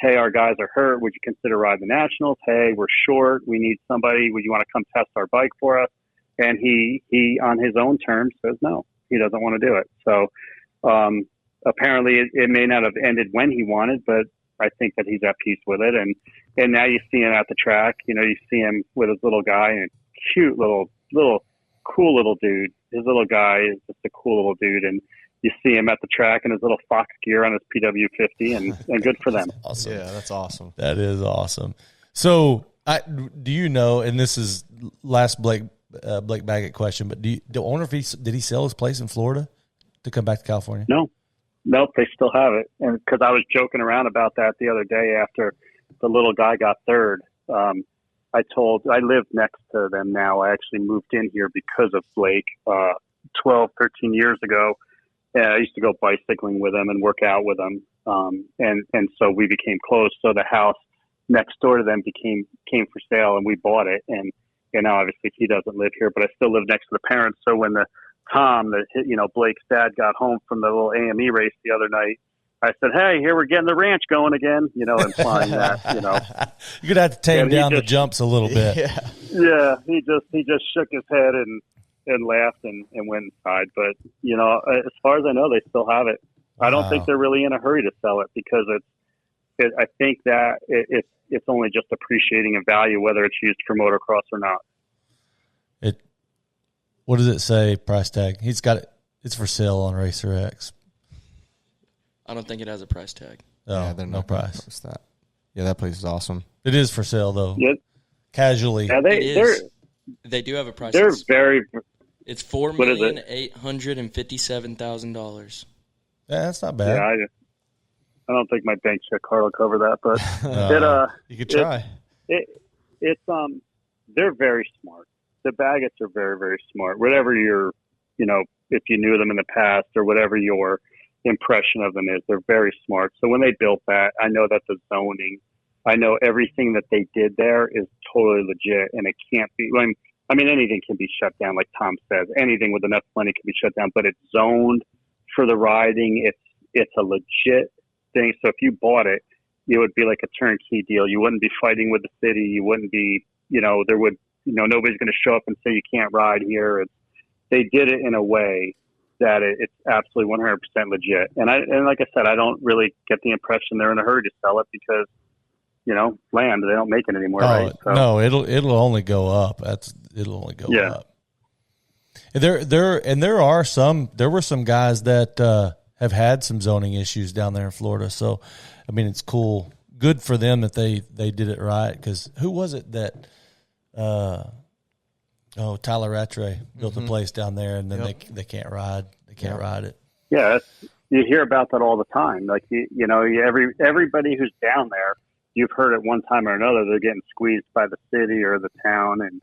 hey, our guys are hurt. Would you consider riding the nationals? Hey, we're short. We need somebody. Would you want to come test our bike for us? And he on his own terms says no, he doesn't want to do it. So apparently it may not have ended when he wanted, but I think that he's at peace with it. And now you see him at the track, you see him with his little guy, and cute little cool little dude. his little guy is just a cool little dude, and you see him at the track in his little Fox gear on his PW50, and good for them. Awesome. Yeah, that's awesome. That is awesome. So, do you know? And this is last Blake Baggett question, but I wonder if did he sell his place in Florida to come back to California? No, nope, they still have it. And because I was joking around about that the other day after the little guy got third. I live next to them now. I actually moved in here because of Blake 12, 13 years ago. I used to go bicycling with him and work out with him. And so we became close. So the house next door to them came for sale, and we bought it. And now obviously he doesn't live here, but I still live next to the parents. So when Blake's dad got home from the little AME race the other night, I said, "Hey, here we're getting the ranch going again," implying that, You're gonna have to tame down the jumps a little bit. Yeah, he just shook his head and laughed and went inside. But as far as I know, they still have it. I don't think they're really in a hurry to sell it because I think that it's only just appreciating in value whether it's used for motocross or not. What does it say? Price tag? He's got it. It's for sale on Racer X. I don't think it has a price tag. Oh, Yeah, they're no not price. That. Yeah, that place is awesome. It is for sale though. Yeah. Casually. Yeah, They do have a price. they're very. It's $4,857,000. Yeah, that's not bad. Yeah, I don't think my bank check card will cover that, but You could try. it's they're very smart. The Baggetts are very, very smart. Whatever if you knew them in the past or whatever your impression of them is, they're very smart. So when they built that, I know that the zoning, I know everything that they did there is totally legit, and it can't be. I mean, anything can be shut down, like Tom says. Anything with enough money can be shut down, but it's zoned for the riding. It's a legit thing. So if you bought it, it would be like a turnkey deal. You wouldn't be fighting with the city. You wouldn't be, there would, nobody's going to show up and say you can't ride here. They did it in a way that it's absolutely 100% legit. And like I said, I don't really get the impression they're in a hurry to sell it because, land, they don't make it anymore, right? So, no, it'll only go up. It'll only go up. There were some guys that have had some zoning issues down there in Florida. So, I mean, it's cool. Good for them that they did it right. Because who was it that Tyler Rattray built a place down there, and then they can't ride. They can't ride it. Yeah, you hear about that all the time. Like everybody who's down there, you've heard at one time or another they're getting squeezed by the city or the town, and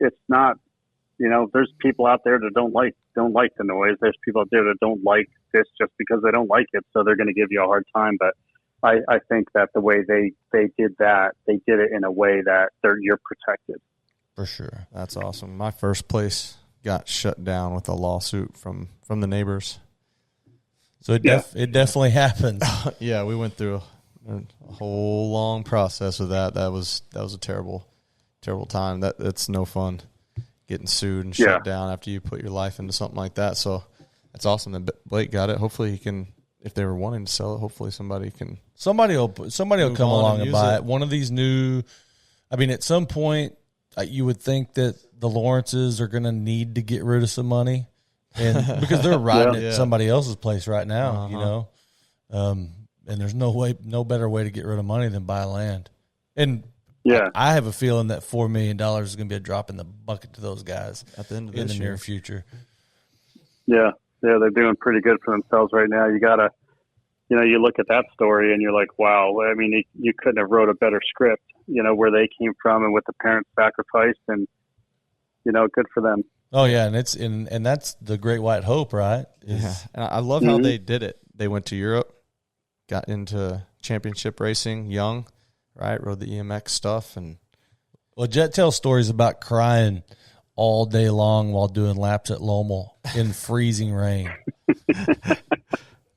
it's not. There's people out there that don't like the noise. There's people out there that don't like this just because they don't like it, so they're going to give you a hard time. But I think that the way they did that, they did it in a way that you're protected. For sure. That's awesome. My first place got shut down with a lawsuit from the neighbors. So it definitely happened. Yeah, we went through a whole long process with that. That was a terrible time. That's no fun, getting sued and shut down after you put your life into something like that. So that's awesome that Blake got it. Hopefully he can. If they were wanting to sell it, hopefully somebody will come along and buy it. One of these new, I mean, at some point, you would think that the Lawrences are going to need to get rid of some money, and because they're riding at somebody else's place right now, and there's no better way to get rid of money than buy land. And I have a feeling that $4 million is going to be a drop in the bucket to those guys at the end of in the near future. Yeah. Yeah, they're doing pretty good for themselves right now. You gotta, you look at that story and you're like, wow. I mean, you couldn't have wrote a better script. Where they came from and what the parents sacrificed, and good for them. Oh yeah, and that's the Great White Hope, right? Yeah, and I love how they did it. They went to Europe, got into championship racing young, right? Rode the EMX stuff, and Jet tells stories about crying all day long while doing laps at Lommel in freezing rain.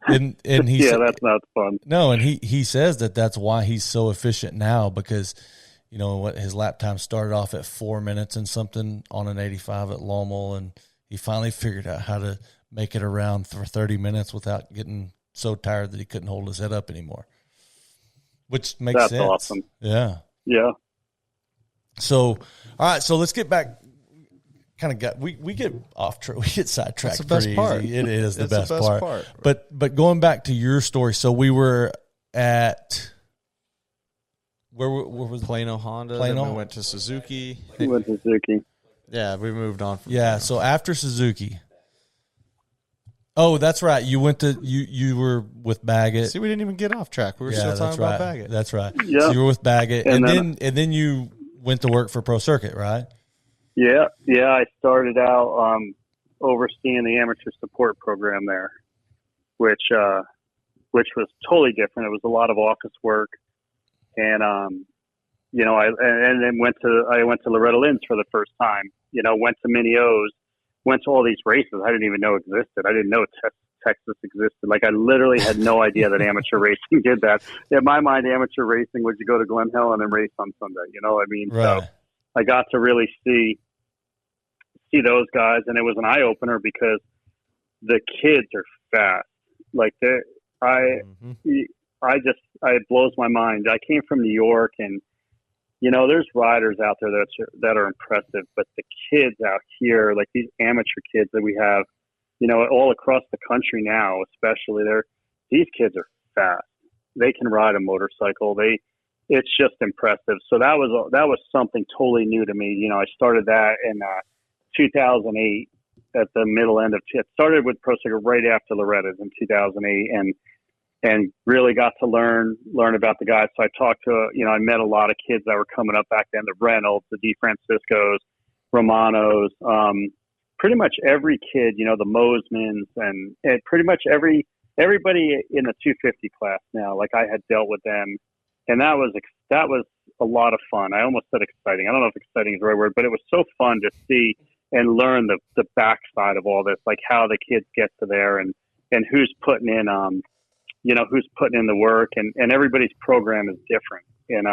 and he that's not fun. No, and he says that's why he's so efficient now, because what his lap time started off at 4 minutes and something on an 85 at Lommel, and he finally figured out how to make it around for 30 minutes without getting so tired that he couldn't hold his head up anymore. Which makes sense. That's awesome. Yeah. Yeah. So, all right, so let's get back. kind of got we get off track, we get sidetracked. That's the best pretty part. easy. It is the best, the best part. But going back to your story, so we were at where was Plano Honda. Plano? Then we went to Suzuki. We went to Suzuki. Yeah, we moved on. From Yeah, so after Suzuki. Oh, that's right. You went to you were with Baggett. See, we didn't even get off track. We were still talking about Baggett. That's right. Yeah. So you were with Baggett, and then you went to work for Pro Circuit, right? Yeah. I started out overseeing the amateur support program there, which was totally different. It was a lot of office work, and I went to Loretta Lynn's for the first time. Went to Mini O's. Went to all these races I didn't even know existed. I didn't know Texas existed. Like, I literally had no idea that amateur racing did that. In my mind, amateur racing was you go to Glen Helen and race on Sunday. You know what I mean? Right. So I got to really see those guys, and it was an eye opener because the kids are fast. Like, it blows my mind. I came from New York, and there's riders out there that are impressive, but the kids out here, like these amateur kids that we have, all across the country now, especially, these kids are fast. They can ride a motorcycle. It's just impressive. So that was something totally new to me. I started that in 2008 at the middle end of it. Started with Pro Circuit right after Loretta's in 2008, and really got to learn about the guys. So I talked to, I met a lot of kids that were coming up back then, the Reynolds, the DeFranciscos, Romanos, pretty much every kid, the Mosmans, and pretty much everybody in the 250 class now. Like, I had dealt with them, and that was a lot of fun. I almost said exciting. I don't know if exciting is the right word, but it was so fun to see and learn the backside of all this, like how the kids get to there and who's putting in, who's putting in the work, and everybody's program is different. And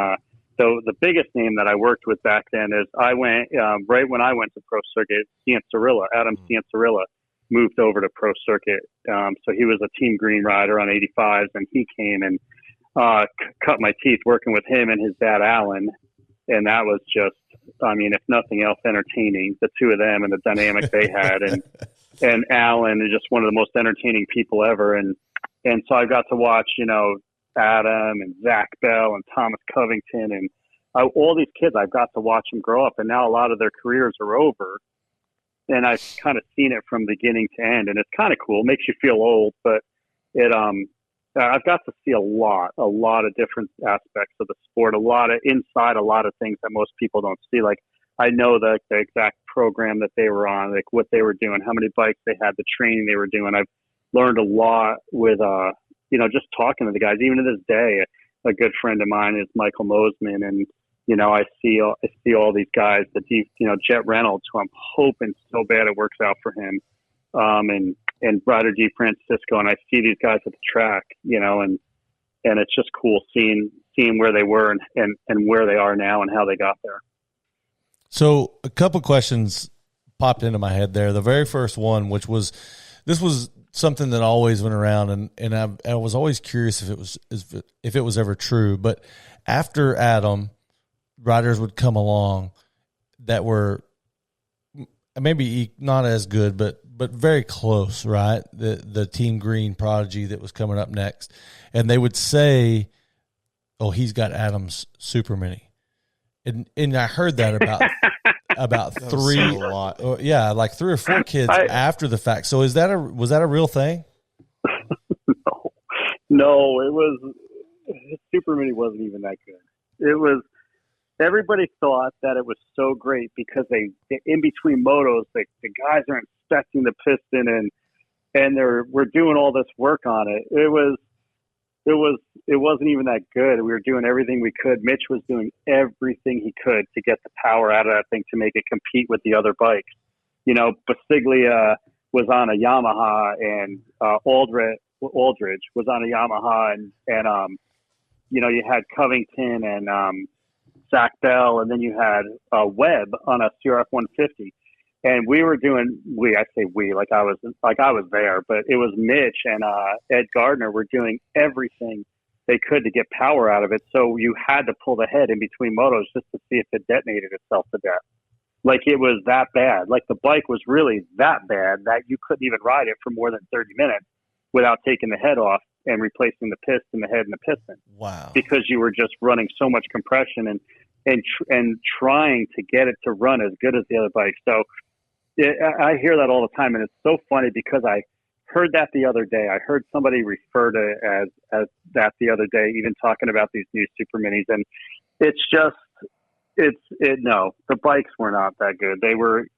so the biggest name that I worked with back then is I went, right when I went to Pro Circuit, Adam Cianciarilla moved over to Pro Circuit. So he was a Team Green rider on 85s, and he came and cut my teeth working with him and his dad, Alan. And that was just, if nothing else, entertaining, the two of them and the dynamic they had. And Alan is just one of the most entertaining people ever. And so I got to watch, Adam and Zach Bell and Thomas Covington and all these kids. I've got to watch them grow up, and now a lot of their careers are over. And I've kind of seen it from beginning to end, and it's kind of cool. It makes you feel old, but I've got to see a lot of different aspects of the sport, a lot of things that most people don't see. Like, I know the exact program that they were on, like what they were doing, how many bikes they had, the training they were doing. I've learned a lot with, just talking to the guys. Even to this day, a good friend of mine is Michael Mosman, and I see all these guys. Jet Reynolds, who I'm hoping so bad it works out for him, and Ryder DeFrancisco, and I see these guys at the track, and it's just cool seeing where they were and where they are now and how they got there. So a couple questions popped into my head there. The very first one, this was something that always went around, and I was always curious if it was ever true. But after Adam, riders would come along that were maybe not as good, but very close, right? The Team Green prodigy that was coming up next, and they would say, "Oh, he's got Adam's Super Mini," and I heard that about three, like 3 or 4 kids after the fact. So was that a real thing? No, it was. Super Mini wasn't even that good. It was. Everybody thought that it was so great because they in between motos, the guys are inspecting the piston and we're doing all this work on it. It wasn't even that good. We were doing everything we could. Mitch was doing everything he could to get the power out of that thing to make it compete with the other bikes. Bassiglia was on a Yamaha, and Aldridge was on a Yamaha, and you had Covington and Zach Bell, and then you had Webb on a CRF 150. And we were doing, I say we, like I was there, but it was Mitch and Ed Gardner were doing everything they could to get power out of it. So you had to pull the head in between motos just to see if it detonated itself to death. Like it was that bad. Like the bike was really that bad that you couldn't even ride it for more than 30 minutes without taking the head off and replacing the piston, the head, and the piston. Wow. Because you were just running so much compression and trying to get it to run as good as the other bike. So I hear that all the time, and it's so funny because I heard that the other day. I heard somebody refer to it as that the other day, even talking about these new super minis, and it's just no, the bikes were not that good.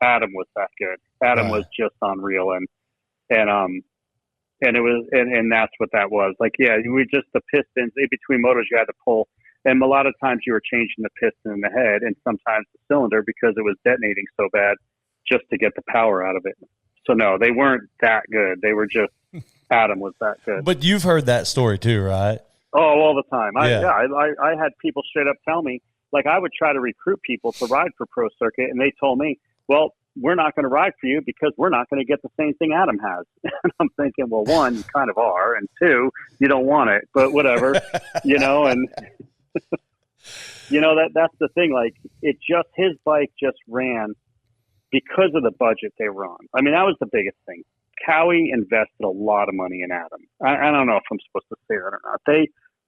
Adam was that good. Adam was just unreal, and it was, and that's what that was. Like, yeah, you were just the pistons in between motors you had to pull, and a lot of times you were changing the piston in the head and sometimes the cylinder because it was detonating so bad just to get the power out of it. So no, they weren't that good. They were just Adam was that good. But you've heard that story too, right? Oh, all the time. I had people straight up tell me, like, I would try to recruit people to ride for Pro Circuit, and they told me, well, we're not going to ride for you because we're not going to get the same thing Adam has. And I'm thinking, well, one, you kind of are, and two, you don't want it, but whatever, and that's the thing. Like, his bike just ran because of the budget they were on. I mean, that was the biggest thing. Cowie invested a lot of money in Adam. I don't know if I'm supposed to say that or not.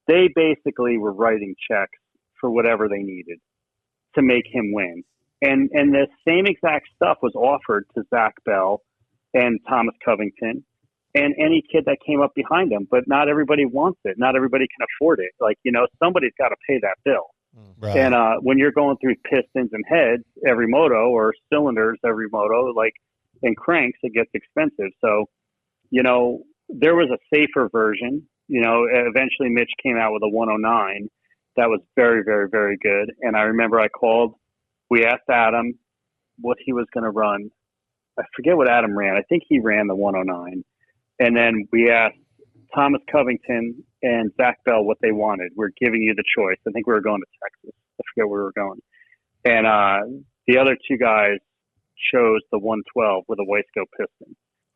They basically were writing checks for whatever they needed to make him win. And the same exact stuff was offered to Zach Bell and Thomas Covington and any kid that came up behind them, but not everybody wants it. Not everybody can afford it. Like, somebody's got to pay that bill. Right. And when you're going through pistons and heads every moto or cylinders every moto, and cranks, it gets expensive. So, there was a safer version. Eventually Mitch came out with a 109 that was very, very, very good. And I remember we asked Adam what he was going to run. I forget what Adam ran. I think he ran the 109. And then we asked Thomas Covington and Zach Bell what they wanted. We're giving you the choice. I think we were going to Texas. I forget where we were going. And the other two guys chose the 112 with a Weisco piston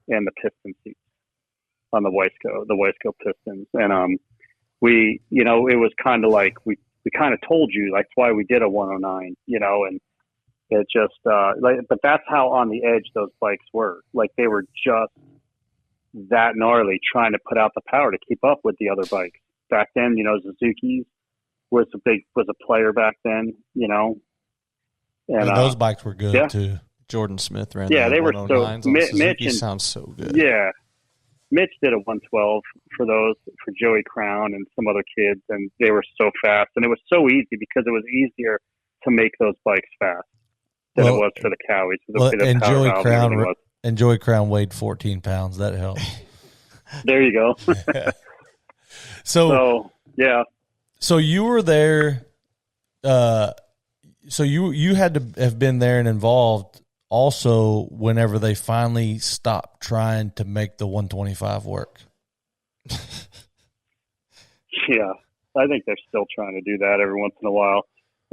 and the piston seats on the Weisco pistons. And it was kind of like we kind of told you, that's why we did a 109, and it just but that's how on the edge those bikes were. Like, they were just that gnarly, trying to put out the power to keep up with the other bikes. Back then, Suzuki was a player back then, and those bikes were good too. Jordan Smith ran. Yeah, they were so. Mitch sounds so good. Yeah, Mitch did a 112 for Joey Crown and some other kids, and they were so fast, and it was so easy because it was easier to make those bikes fast than it was for the Cowies. And Joey Crown weighed 14 pounds. That helped. There you go. So yeah. So you were there. So you had to have been there and involved also whenever they finally stopped trying to make the 125 work. Yeah, I think they're still trying to do that every once in a while.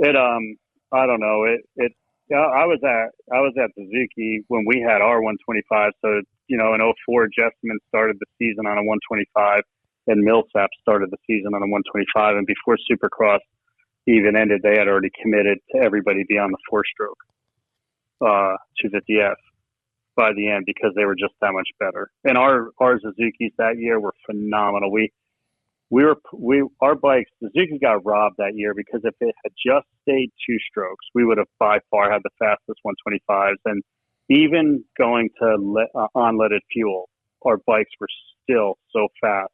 I don't know. I was at Suzuki when we had our 125. So, in 04, Jessamine started the season on a 125 and Millsap started the season on a 125. And before Supercross even ended, they had already committed to everybody be on the 4-stroke 250F by the end because they were just that much better. And our Suzukis that year were phenomenal. Our bikes, Suzuki got robbed that year because if it had just stayed 2-strokes, we would have by far had the fastest 125s. And even going to unleaded fuel, our bikes were still so fast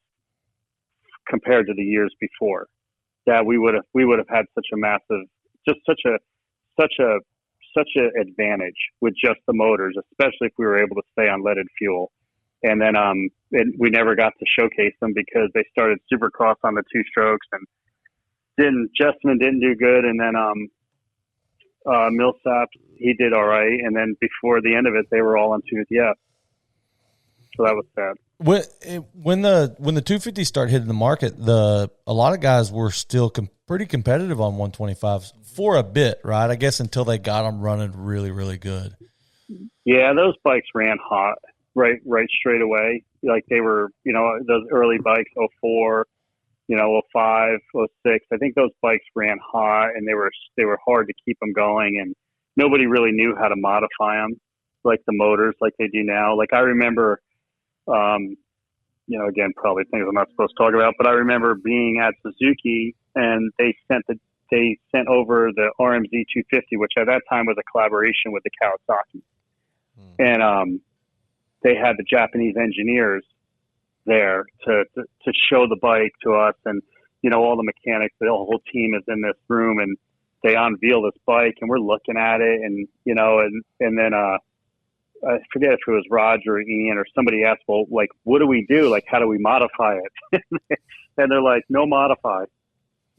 compared to the years before that we would have had such a massive, just such a advantage with just the motors, especially if we were able to stay on leaded fuel. And then we never got to showcase them because they started Supercross on the 2-strokes and Jessamine didn't do good. And then Millsap, he did all right. And then before the end of it, they were all on 250F. So that was sad. When the 250 started hitting the market, a lot of guys were still pretty competitive on 125s for a bit, right? I guess until they got them running really, really good. Yeah, those bikes ran hot right straight away. Like they were, those early bikes, 04, 05, 06. I think those bikes ran hot and they were hard to keep them going. nobody really knew how to modify them, like the motors, like they do now. Like I remember, again, probably things I'm not supposed to talk about, but I remember being at Suzuki and they sent over the RMZ 250, which at that time was a collaboration with the Kawasaki. And they had the Japanese engineers there to show the bike to us. And, all the mechanics, the whole team is in this room and they unveil this bike and we're looking at it. And, and then I forget if it was Roger or Ian or somebody asked, well, like, what do we do? Like, how do we modify it? And they're like, no modify.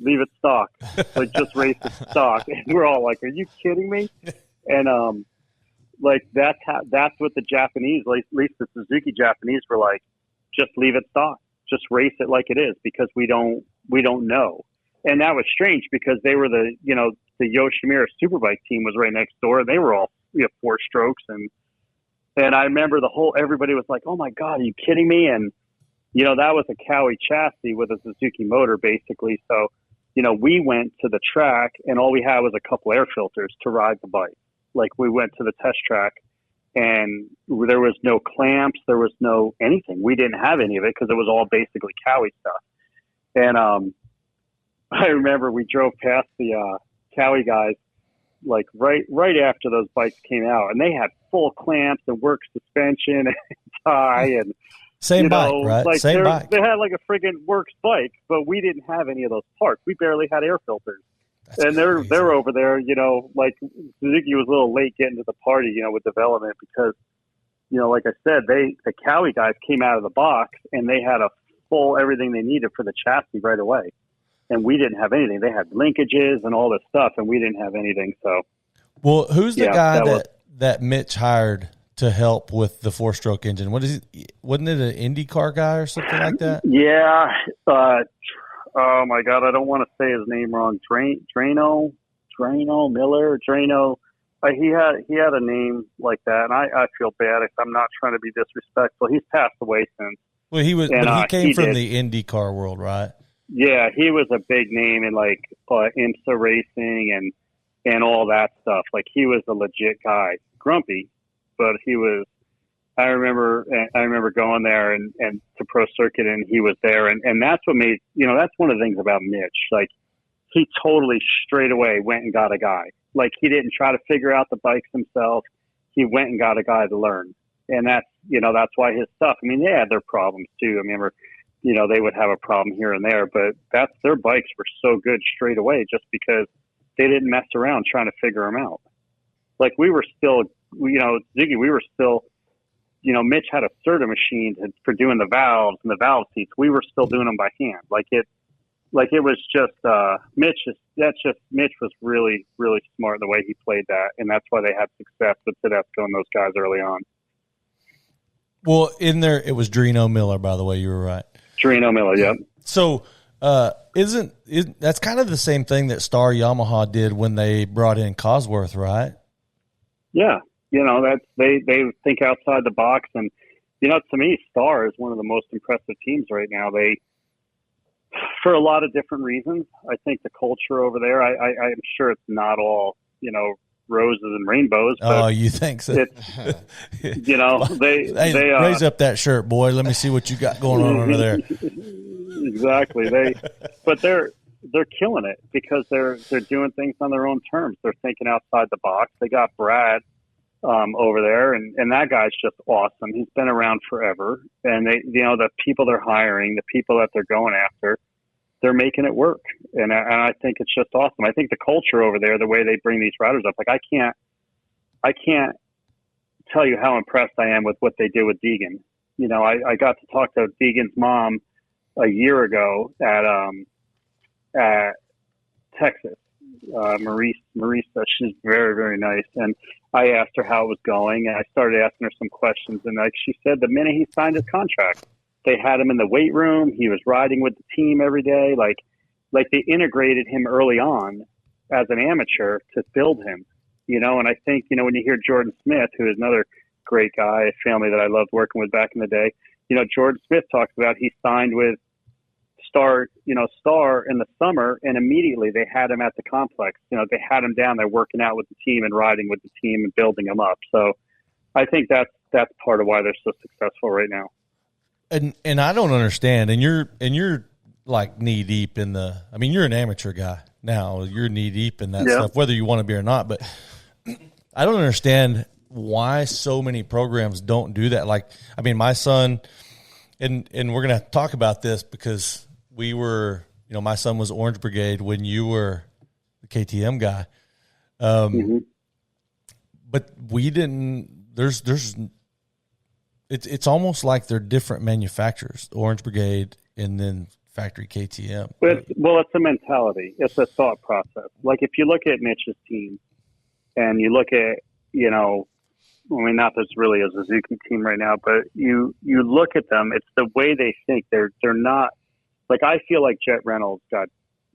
Leave it stock. Like, just race it stock. And we're all like, are you kidding me? And, that's what the Japanese, like, at least the Suzuki Japanese were like, just leave it stock. Just race it like it is because we don't know. And that was strange because they were the Yoshimura Superbike team was right next door. They were all 4 strokes. And I remember everybody was like, oh my God, are you kidding me? And, that was a Cowie chassis with a Suzuki motor basically. So, we went to the track and all we had was a couple air filters to ride the bike. Like we went to the test track and there was no clamps. There was no anything. We didn't have any of it because it was all basically Cowie stuff. And I remember we drove past the Cowie guys like right after those bikes came out, and they had full clamps and work suspension and tie and same bike, right? Like same bike. They had like a friggin' works bike, but we didn't have any of those parts. We barely had air filters. And they're over there, like Suzuki was a little late getting to the party, with development because, like I said, the Cowie guys came out of the box and they had a full everything they needed for the chassis right away. And we didn't have anything. They had linkages and all this stuff, and we didn't have anything. So, well, who's the guy that Mitch hired to help with the 4-stroke engine? What is it? Wasn't it an IndyCar guy or something like that? Yeah. Oh my God, I don't want to say his name wrong. Drano Miller. He had a name like that, and I feel bad if I'm not trying to be disrespectful. He's passed away since. Well, he was, but he came from the IndyCar world, right? Yeah, he was a big name in like IMSA racing and all that stuff. Like he was a legit guy, grumpy, but he was. I remember going there and to Pro Circuit, and he was there, and that's what made that's one of the things about Mitch. Like he totally straight away went and got a guy. Like he didn't try to figure out the bikes himself. He went and got a guy to learn, and that's why his stuff. I mean, they had their problems too. I remember, they would have a problem here and there, but their bikes were so good straight away just because they didn't mess around trying to figure them out. Like we were still, Ziggy, we were still. Mitch had a Serta machine for doing the valves and the valve seats. We were still doing them by hand. It was just Mitch was really, really smart in the way he played that, and that's why they had success with Tedesco and those guys early on. Well, in there it was Drano Miller, by the way. You were right. Drano Miller, yep. So that's kind of the same thing that Star Yamaha did when they brought in Cosworth, right? Yeah. That's they think outside the box, and to me, Star is one of the most impressive teams right now. They, for a lot of different reasons, I think the culture over there. I'm sure it's not all roses and rainbows. But you think so? They raise up that shirt, boy. Let me see what you got going on over there. Exactly. They're killing it because they're doing things on their own terms. They're thinking outside the box. They got Brad over there, and that guy's just awesome. He's been around forever, and they, the people they're hiring, the people that they're going after, they're making it work. And I think it's just awesome. I think the culture over there, the way they bring these riders up, like I can't tell you how impressed I am with what they did with Deegan. I got to talk to Deegan's mom a year ago at Texas. Marisa, she's very, very nice. And I asked her how it was going, and I started asking her some questions. And she said the minute he signed his contract, they had him in the weight room. He was riding with the team every day. Like they integrated him early on as an amateur to build him, and I think, when you hear Jordan Smith, who is another great guy, a family that I loved working with back in the day, Jordan Smith talks about he signed with start in the summer, and immediately they had him at the complex. They had him down there working out with the team and riding with the team and building him up. So I think that's part of why they're so successful right now. And I don't understand. And you're like knee deep in you're an amateur guy now. You're knee deep in that stuff, whether you want to be or not. But I don't understand why so many programs don't do that. Like, my son, and we're going to talk about this because we were, my son was Orange Brigade when you were the KTM guy. But we didn't, it's almost like they're different manufacturers, Orange Brigade and then Factory KTM. Well, it's a mentality. It's a thought process. Like if you look at Mitch's team and you look at, not there's really a Suzuki team right now, but you look at them, it's the way they think. They're not, like, I feel like Jet Reynolds got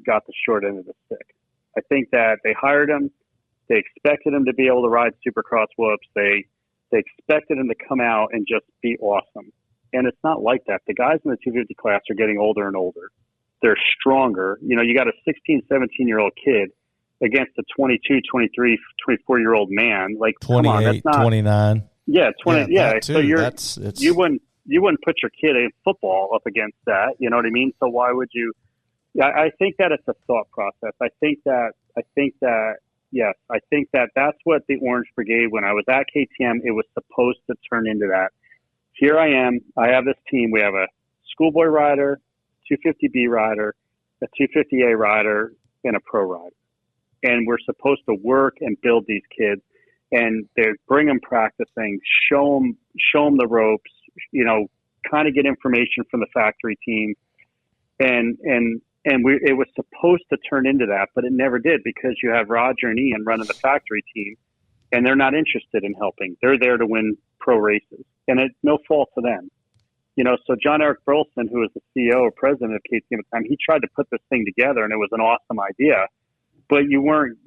the short end of the stick. I think that they hired him. They expected him to be able to ride Supercross whoops. They expected him to come out and just be awesome. And it's not like that. The guys in the 250 class are getting older and older. They're stronger. You got a 16, 17-year-old kid against a 22, 23, 24-year-old man. Like, 28, come on, that's not 29. Yeah, 20. Yeah, so you wouldn't put your kid in football up against that. You know what I mean? So why would you? I think that it's a thought process. I think that that's what the Orange Brigade, when I was at KTM, it was supposed to turn into that. Here I am. I have this team. We have a schoolboy rider, 250B rider, a 250A rider, and a pro rider. And we're supposed to work and build these kids, and they bring them practicing, show them the ropes, kind of get information from the factory team, and it was supposed to turn into that, but it never did because you have Roger and Ian running the factory team, and they're not interested in helping. They're there to win pro races, and it's no fault to them. So John Eric Burleson, who was the CEO or president of KTM at the time, he tried to put this thing together, and it was an awesome idea. But you weren't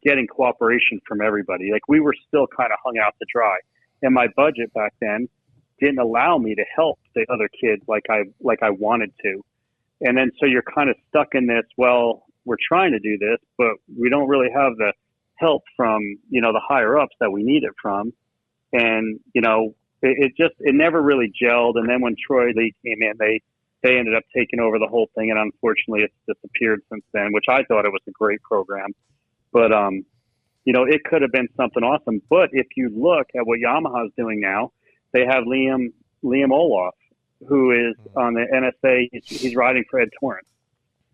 getting cooperation from everybody. Like, we were still kind of hung out to dry, and my budget back then didn't allow me to help the other kids like I wanted to. And then so you're kind of stuck in this. Well, we're trying to do this, but we don't really have the help from the higher ups that we need it from, and it never really gelled. And then when Troy Lee came in, they ended up taking over the whole thing, and unfortunately it's disappeared since then, which I thought it was a great program. But, it could have been something awesome. But if you look at what Yamaha's doing now, they have Liam Olaf, who is on the NSA. He's riding for Ed Torrance.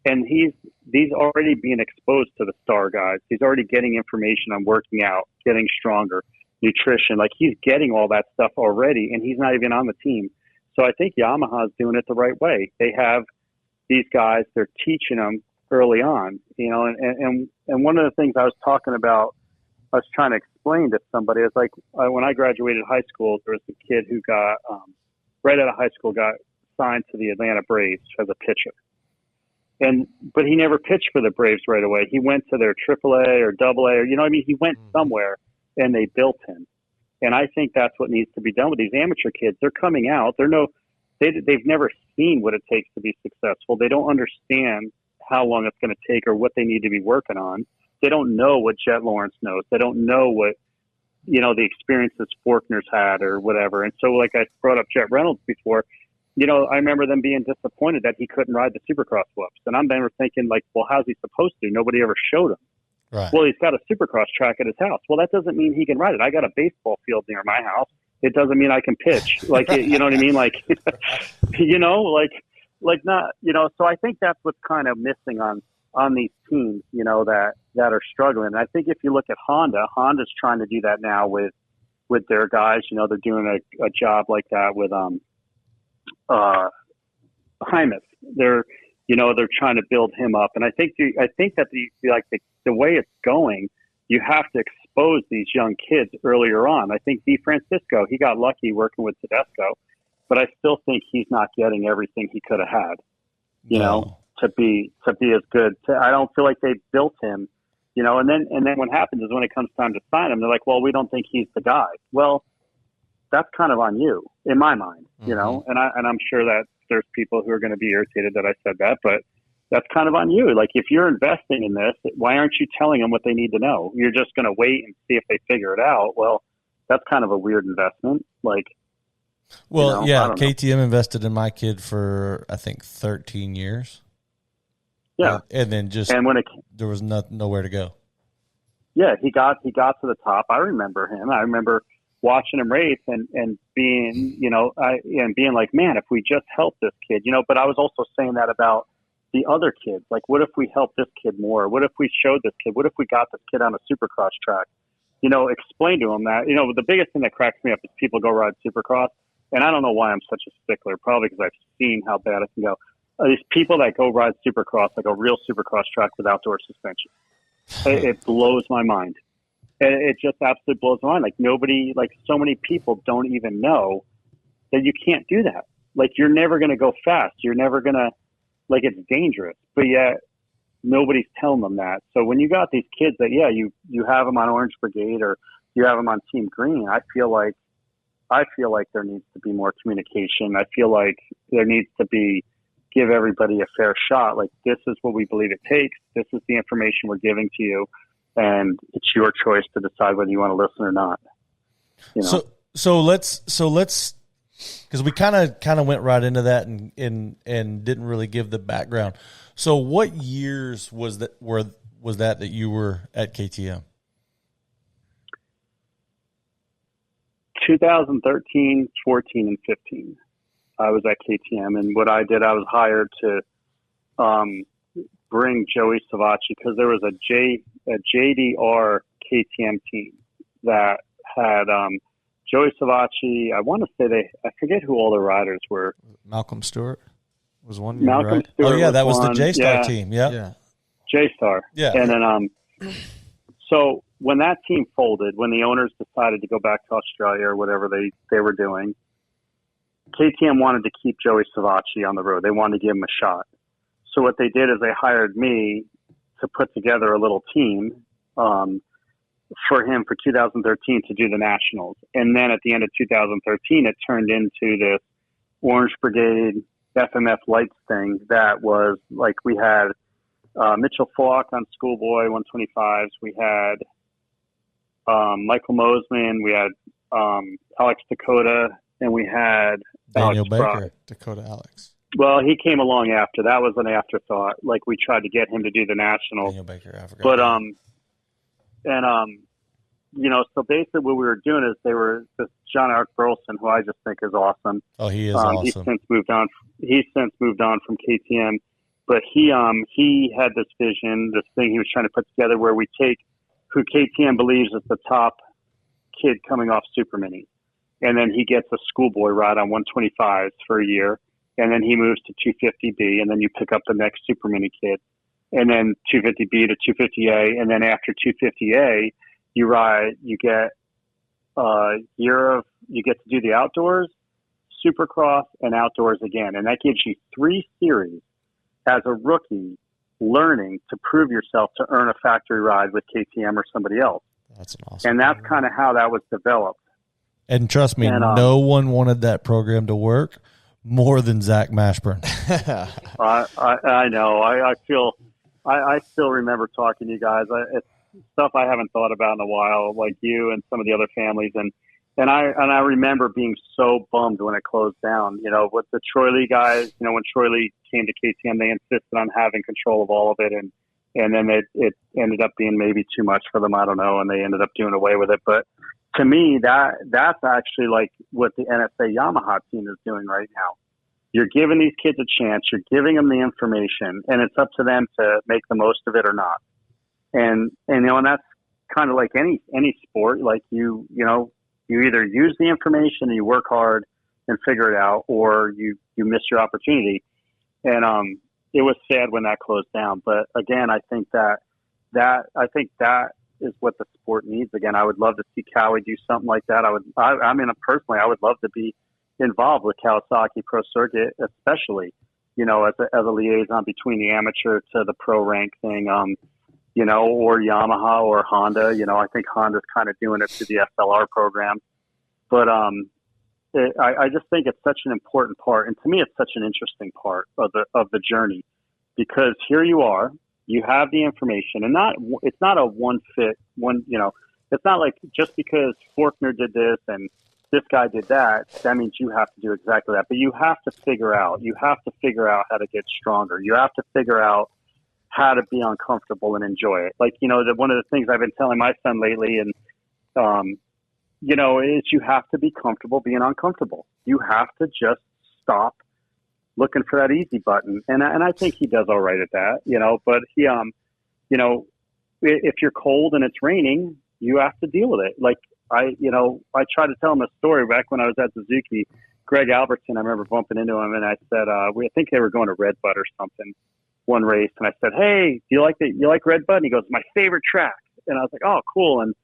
And he's already being exposed to the star guys. He's already getting information on working out, getting stronger, nutrition. Like, he's getting all that stuff already, and he's not even on the team. So I think Yamaha's doing it the right way. They have these guys, they're teaching them early on, and one of the things I was talking about, I was trying to explain to somebody, is like, when I graduated high school, there was a kid who got, right out of high school, got signed to the Atlanta Braves as a pitcher. But he never pitched for the Braves right away. He went to their AAA or AA, or, he went somewhere and they built him. And I think that's what needs to be done with these amateur kids. They're coming out. They've never seen what it takes to be successful. They don't understand how long it's going to take or what they need to be working on. They don't know what Jet Lawrence knows. They don't know what, the experiences Faulkner's had or whatever. And so, like I brought up Jet Reynolds before, I remember them being disappointed that he couldn't ride the Supercross whoops. And I'm then thinking, like, well, how's he supposed to? Nobody ever showed him. Right. Well, he's got a Supercross track at his house. Well, that doesn't mean he can ride it. I got a baseball field near my house. It doesn't mean I can pitch. Like, you know what I mean? Like, not, so I think that's what's kind of missing on these teams, that are struggling. And I think if you look at Honda's trying to do that now with their guys. They're doing a job like that with Hymus. They're trying to build him up. And I think that the way it's going, you have to expose these young kids earlier on. I think DeFrancisco, he got lucky working with Tedesco, but I still think he's not getting everything he could have had, to be as good. I don't feel like they built him, and then what happens is when it comes time to sign him, they're like, well, we don't think he's the guy. Well, that's kind of on you in my mind, and I'm sure that there's people who are going to be irritated that I said that, but that's kind of on you. Like, if you're investing in this, why aren't you telling them what they need to know? You're just going to wait and see if they figure it out. Well, that's kind of a weird investment. Like, well, yeah, KTM invested in my kid for, I think, 13 years. Yeah. And then there was nowhere to go. Yeah, he got to the top. I remember him. I remember watching him race and being, and being like, man, if we just help this kid, but I was also saying that about the other kids. Like, what if we helped this kid more? What if we showed this kid? What if we got this kid on a supercross track? Explain to him that, the biggest thing that cracks me up is people go ride supercross. And I don't know why I'm such a stickler, probably because I've seen how bad it can go. These people that go ride supercross, like a real supercross track with outdoor suspension. It blows my mind. It just absolutely blows my mind. Like, nobody, like, so many people don't even know that you can't do that. Like, you're never going to go fast. You're never going to, like, it's dangerous. But yet, nobody's telling them that. So when you got these kids that, you have them on Orange Brigade or you have them on Team Green, I feel like there needs to be more communication. I feel like there needs to be, give everybody a fair shot. Like, this is what we believe it takes. This is the information we're giving to you, and it's your choice to decide whether you want to listen or not. So let's because we kind of went right into that and didn't really give the background. So what years was that you were at KTM? 2013, 14, and 15. I was at KTM, and what I did, I was hired to bring Joey Savacci, because there was a JDR KTM team that had Joey Savacci. I want to say I forget who all the riders were. Malcolm Stewart was one. Malcolm right? Stewart. Oh yeah, that was one. the J-Star team. Yeah. J-Star. Yeah. And then so when that team folded, when the owners decided to go back to Australia or whatever they were doing, KTM wanted to keep Joey Savacci on the road. They wanted to give him a shot. So what they did is they hired me to put together a little team for him for 2013 to do the Nationals. And then at the end of 2013, it turned into this Orange Brigade FMF Lights thing that was like, we had Mitchell Falk on Schoolboy 125s. We had Michael Mosman. We had Alex Dakota. And we had Daniel Alex Baker. Brock. Dakota Alex. Well, he came along after. That was an afterthought. Like, we tried to get him to do the Nationals. Daniel Baker, I forgot. But, so basically what we were doing is this John-Eric Burleson, who I just think is awesome. Oh, he is awesome. He's since moved on from KTM. But he had this vision, this thing he was trying to put together where we take who KTM believes is the top kid coming off Super Mini. And then he gets a Schoolboy ride on 125s for a year. And then he moves to 250B. And then you pick up the next Super Mini kid. And then 250B to 250A. And then after 250A, you get to do the outdoors, Supercross, and outdoors again. And that gives you 3 series as a rookie learning to prove yourself to earn a factory ride with KTM or somebody else. That's awesome. And that's kind of how that was developed. And trust me, no one wanted that program to work more than Zach Mashburn. I know. I still remember talking to you guys. It's stuff I haven't thought about in a while, like you and some of the other families. And I remember being so bummed when it closed down. With the Troy Lee guys, when Troy Lee came to KTM, they insisted on having control of all of it. And then it ended up being maybe too much for them. I don't know. And they ended up doing away with it. But to me, that's actually like what the NSA Yamaha team is doing right now. You're giving these kids a chance. You're giving them the information, and it's up to them to make the most of it or not. And that's kind of like any sport. Like you either use the information and you work hard and figure it out, or you miss your opportunity. And it was sad when that closed down. But again, I think that is what the sport needs. Again, I would love to see Cowie do something like that. Personally, I would love to be involved with Kawasaki Pro Circuit, especially, as a liaison between the amateur to the pro rank thing, or Yamaha or Honda. I think Honda's kind of doing it through the SLR program. But I just think it's such an important part, and to me, it's such an interesting part of the journey, because here you are, you have the information, and it's not a one fit one. It's not like just because Forkner did this and this guy did that, that means you have to do exactly that. But you have to figure out how to get stronger. You have to figure out how to be uncomfortable and enjoy it. Like, one of the things I've been telling my son lately, and is you have to be comfortable being uncomfortable. You have to just stop looking for that easy button. And I think he does all right at that, but he, if you're cold and it's raining, you have to deal with it. Like I tried to tell him a story back when I was at Suzuki. Greg Albertson, I remember bumping into him, and I said, I think they were going to Red Bud or something one race. And I said, "Hey, do you like Red Bud?" And he goes, "My favorite track." And I was like, "Oh, cool." And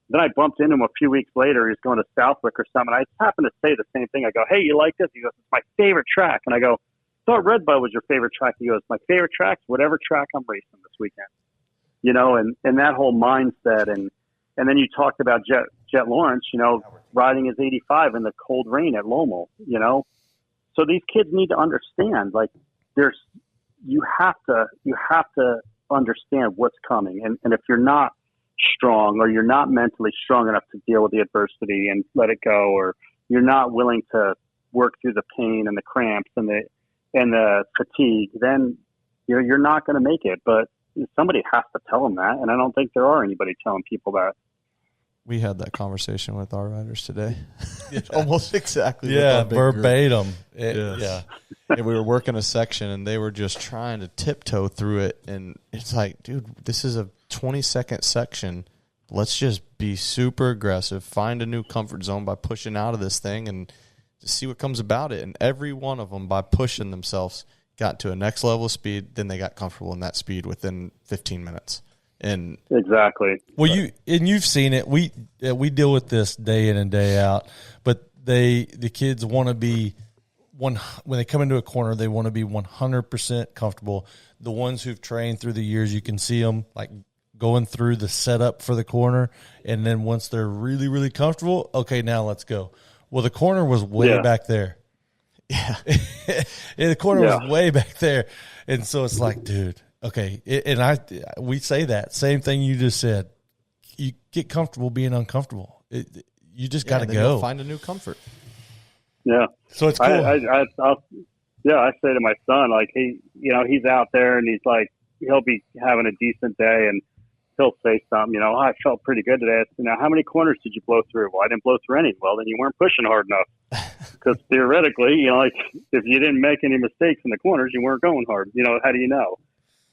then I bumped into him a few weeks later. He was going to Southwick or something. I happened to say the same thing. I go, "Hey, you like this?" He goes, "It's my favorite track." And I go, "I thought Red Bud was your favorite track." He goes, "My favorite track's whatever track I'm racing this weekend." And that whole mindset. And then you talked about Jet Lawrence, riding his 85 in the cold rain at Lommel, So these kids need to understand, like, you have to understand what's coming. And if you're not strong, or you're not mentally strong enough to deal with the adversity and let it go, or you're not willing to work through the pain and the cramps and the fatigue, then you're not going to make it. But somebody has to tell them that, and I don't think there are anybody telling people that. We had that conversation with our riders today. Almost exactly. Yeah, verbatim. Yeah. And we were working a section, and they were just trying to tiptoe through it. And it's like, dude, this is a 20-second section. Let's just be super aggressive, find a new comfort zone by pushing out of this thing, and just see what comes about it. And every one of them, by pushing themselves, got to a next level of speed. Then they got comfortable in that speed within 15 minutes. And exactly. Well, you've seen it. We deal with this day in and day out. But the kids want to be when they come into a corner, they want to be 100% comfortable. The ones who've trained through the years, you can see them like going through the setup for the corner, and then once they're really, really comfortable, okay, now let's go. Well, the corner was way back there. Yeah, the corner was way back there, and so it's like, dude. Okay, we say that same thing you just said. You get comfortable being uncomfortable. You just got to go find a new comfort. Yeah, so it's cool. I say to my son, like, he's out there and he's like, he'll be having a decent day and he'll say something, I felt pretty good today. I said, "Now, how many corners did you blow through?" "Well, I didn't blow through any." "Well, then you weren't pushing hard enough." Because theoretically, like, if you didn't make any mistakes in the corners, you weren't going hard. How do you know?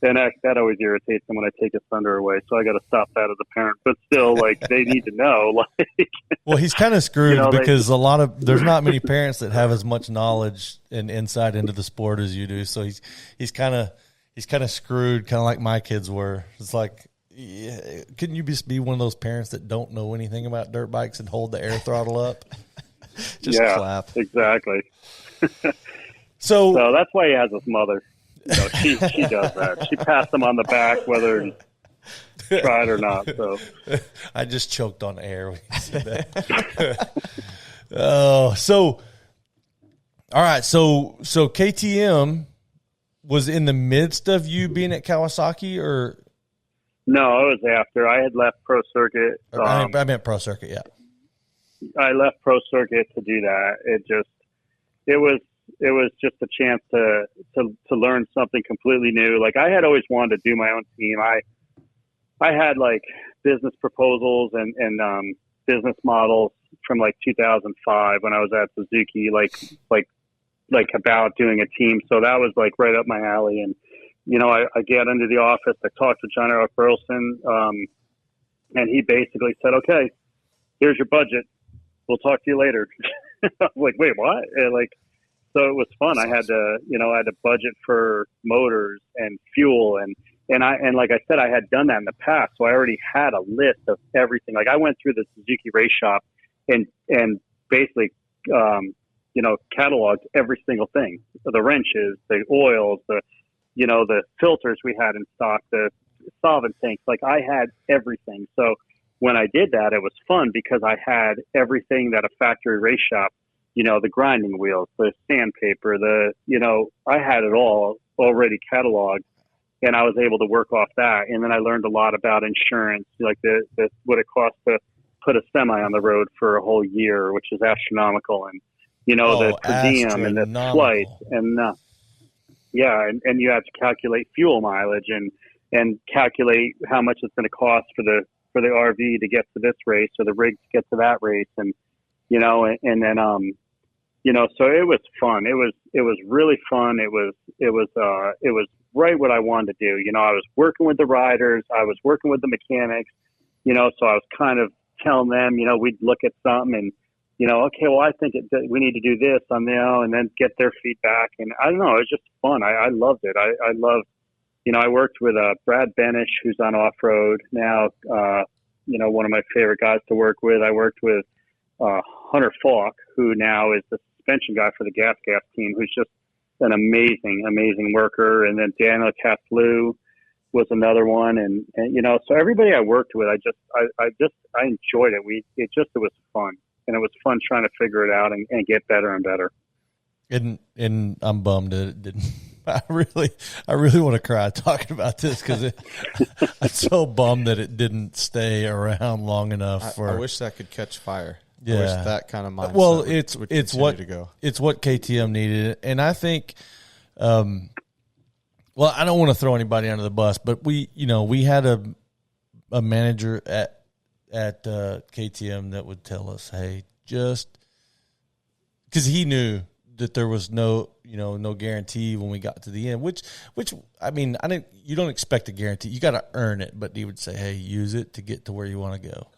And that always irritates them when I take his thunder away. So I got to stop that as a parent. But still, like, they need to know. Like, well, he's kind of screwed because there's not many parents that have as much knowledge and insight into the sport as you do. So he's kind of screwed, kind of like my kids were. It's like, couldn't you just be one of those parents that don't know anything about dirt bikes and hold the air throttle up? Just clap. Exactly. So that's why he has his mother. She does that. She passed him on the back, whether he tried or not. So I just choked on air when you said that. Oh, so all right. So KTM was in the midst of you being at Kawasaki, or no? It was after I had left Pro Circuit. I meant Pro Circuit. Yeah, I left Pro Circuit to do that. It was just a chance to learn something completely new. Like, I had always wanted to do my own team. I had like business proposals and business models from like 2005 when I was at Suzuki, like about doing a team. So that was like right up my alley. And, I get into the office, I talked to John Eric Burleson, and he basically said, "Okay, here's your budget. We'll talk to you later." I'm like, "Wait, what?" So it was fun. I had to budget for motors and fuel and like I said, I had done that in the past. So I already had a list of everything. Like, I went through the Suzuki race shop and basically, cataloged every single thing, the wrenches, the oils, the filters we had in stock, the solvent tanks. Like, I had everything. So when I did that, it was fun because I had everything that a factory race shop the grinding wheels, the sandpaper, I had it all already cataloged, and I was able to work off that. And then I learned a lot about insurance, like what it costs to put a semi on the road for a whole year, which is astronomical. And, the per diem and the flights and, and you have to calculate fuel mileage and calculate how much it's going to cost for the RV to get to this race or the rig to get to that race. And, and then, so it was fun. It was really fun. It was right what I wanted to do. I was working with the riders. I was working with the mechanics, so I was kind of telling them, we'd look at something and, okay, well, I think we need to do this and then get their feedback. And I don't know, it was just fun. I loved it. I loved, I worked with Brad Benish, who's on off-road now, one of my favorite guys to work with. I worked with Hunter Falk, who now is the suspension guy for the Gas team, who's just an amazing worker. And then Daniel Taslou was another one. And so everybody I worked with, I enjoyed it. It was fun. And it was fun trying to figure it out and get better and better. And I'm bummed that it didn't. I really want to cry talking about this because I'm so bummed that it didn't stay around long enough. I wish that could catch fire. Yeah, I wish that kind of mindset. Well, would it's what to go. It's what KTM needed, and I think. Well, I don't want to throw anybody under the bus, but we had a manager at KTM that would tell us, hey, just because he knew that there was no guarantee when we got to the end, which I mean, you don't expect a guarantee. You got to earn it, but he would say, hey, use it to get to where you want to go.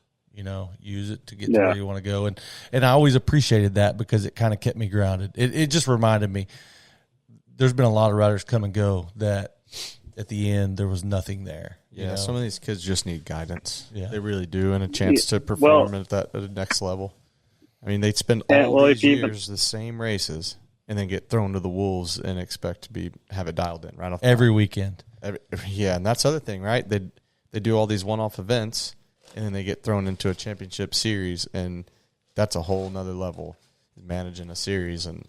Use it to get to where you want to go. And I always appreciated that because it kind of kept me grounded. It just reminded me there's been a lot of riders come and go that at the end there was nothing there. Yeah, some of these kids just need guidance. Yeah. They really do, and a chance to perform at the next level. I mean, they'd spend all these years the same races and then get thrown to the wolves and expect to have it dialed in right off every weekend. And that's the other thing, right? They do all these one-off events, and then they get thrown into a championship series, and that's a whole nother level, managing a series. And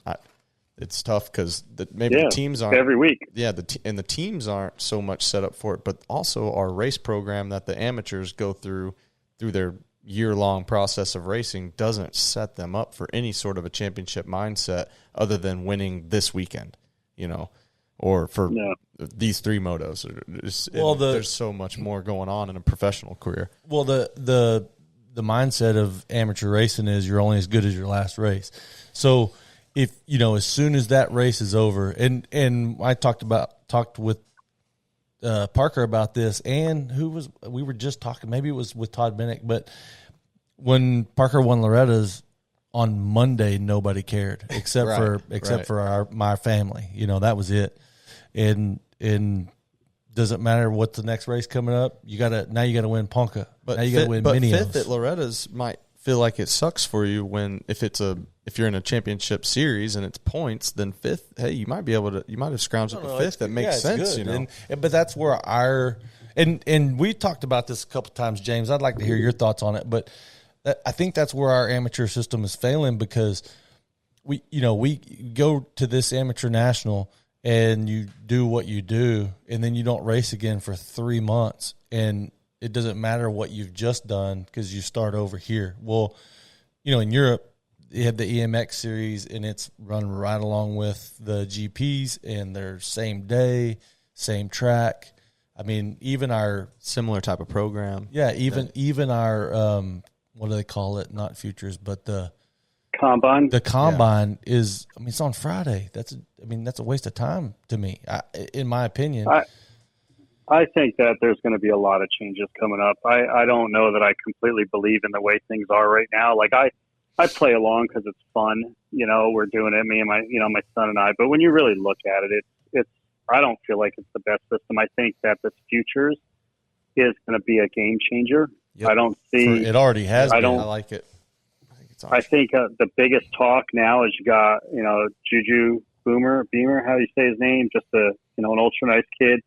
it's tough because the teams aren't every week. Yeah, the teams aren't so much set up for it, but also our race program that the amateurs go through their year-long process of racing doesn't set them up for any sort of a championship mindset other than winning this weekend, or for these three motos. There's so much more going on in a professional career. Well, the mindset of amateur racing is you're only as good as your last race. So if, as soon as that race is over, and I talked with Parker about this, and we were just talking, maybe it was with Todd Bennett, but when Parker won Loretta's on Monday, nobody cared except for my family. That was it. And doesn't matter what the next race coming up. You gotta win Ponca. But now you gotta win Minios. Fifth at Loretta's might feel like it sucks for you if you're in a championship series and it's points, then fifth, hey, you might have scrounged up a fifth. That makes sense, good. But that's where and we talked about this a couple times, James. I'd like to hear your thoughts on it, but I think that's where our amateur system is failing because we go to this amateur national and you do what you do, and then you don't race again for 3 months, and it doesn't matter what you've just done because you start over here. Well, in Europe, you have the EMX series, and it's run right along with the GPs, and they're same day, same track. I mean, even our similar type of program. Yeah, even our what do they call it? Not futures, but the combine. The combine is. I mean, it's on Friday. That's a waste of time to me, in my opinion. I think that there's going to be a lot of changes coming up. I don't know that I completely believe in the way things are right now. Like I play along because it's fun. We're doing it, me and my son and I. But when you really look at it, it's. I don't feel like it's the best system. I think that the futures is going to be a game changer. Yep. I don't see. It already has. I like it. I think the biggest talk now is you got Juju Beamer. How do you say his name? Just an ultra nice kid.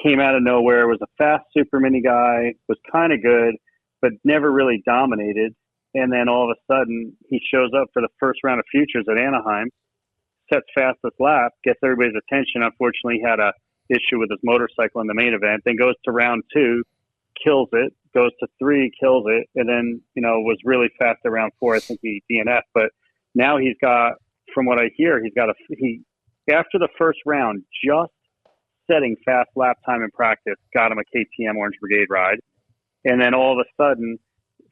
Came out of nowhere. Was a fast super mini guy. Was kind of good, but never really dominated. and then all of a sudden he shows up for the first round of futures at Anaheim, sets fastest lap, gets everybody's attention. Unfortunately, he had a issue with his motorcycle in the main event, then goes to round 2, kills it, goes to 3, kills it, and then, was really fast at round 4. I think he DNF, but now he's got, from what I hear, after the first round, just setting fast lap time in practice, got him a KTM Orange Brigade ride. And then all of a sudden,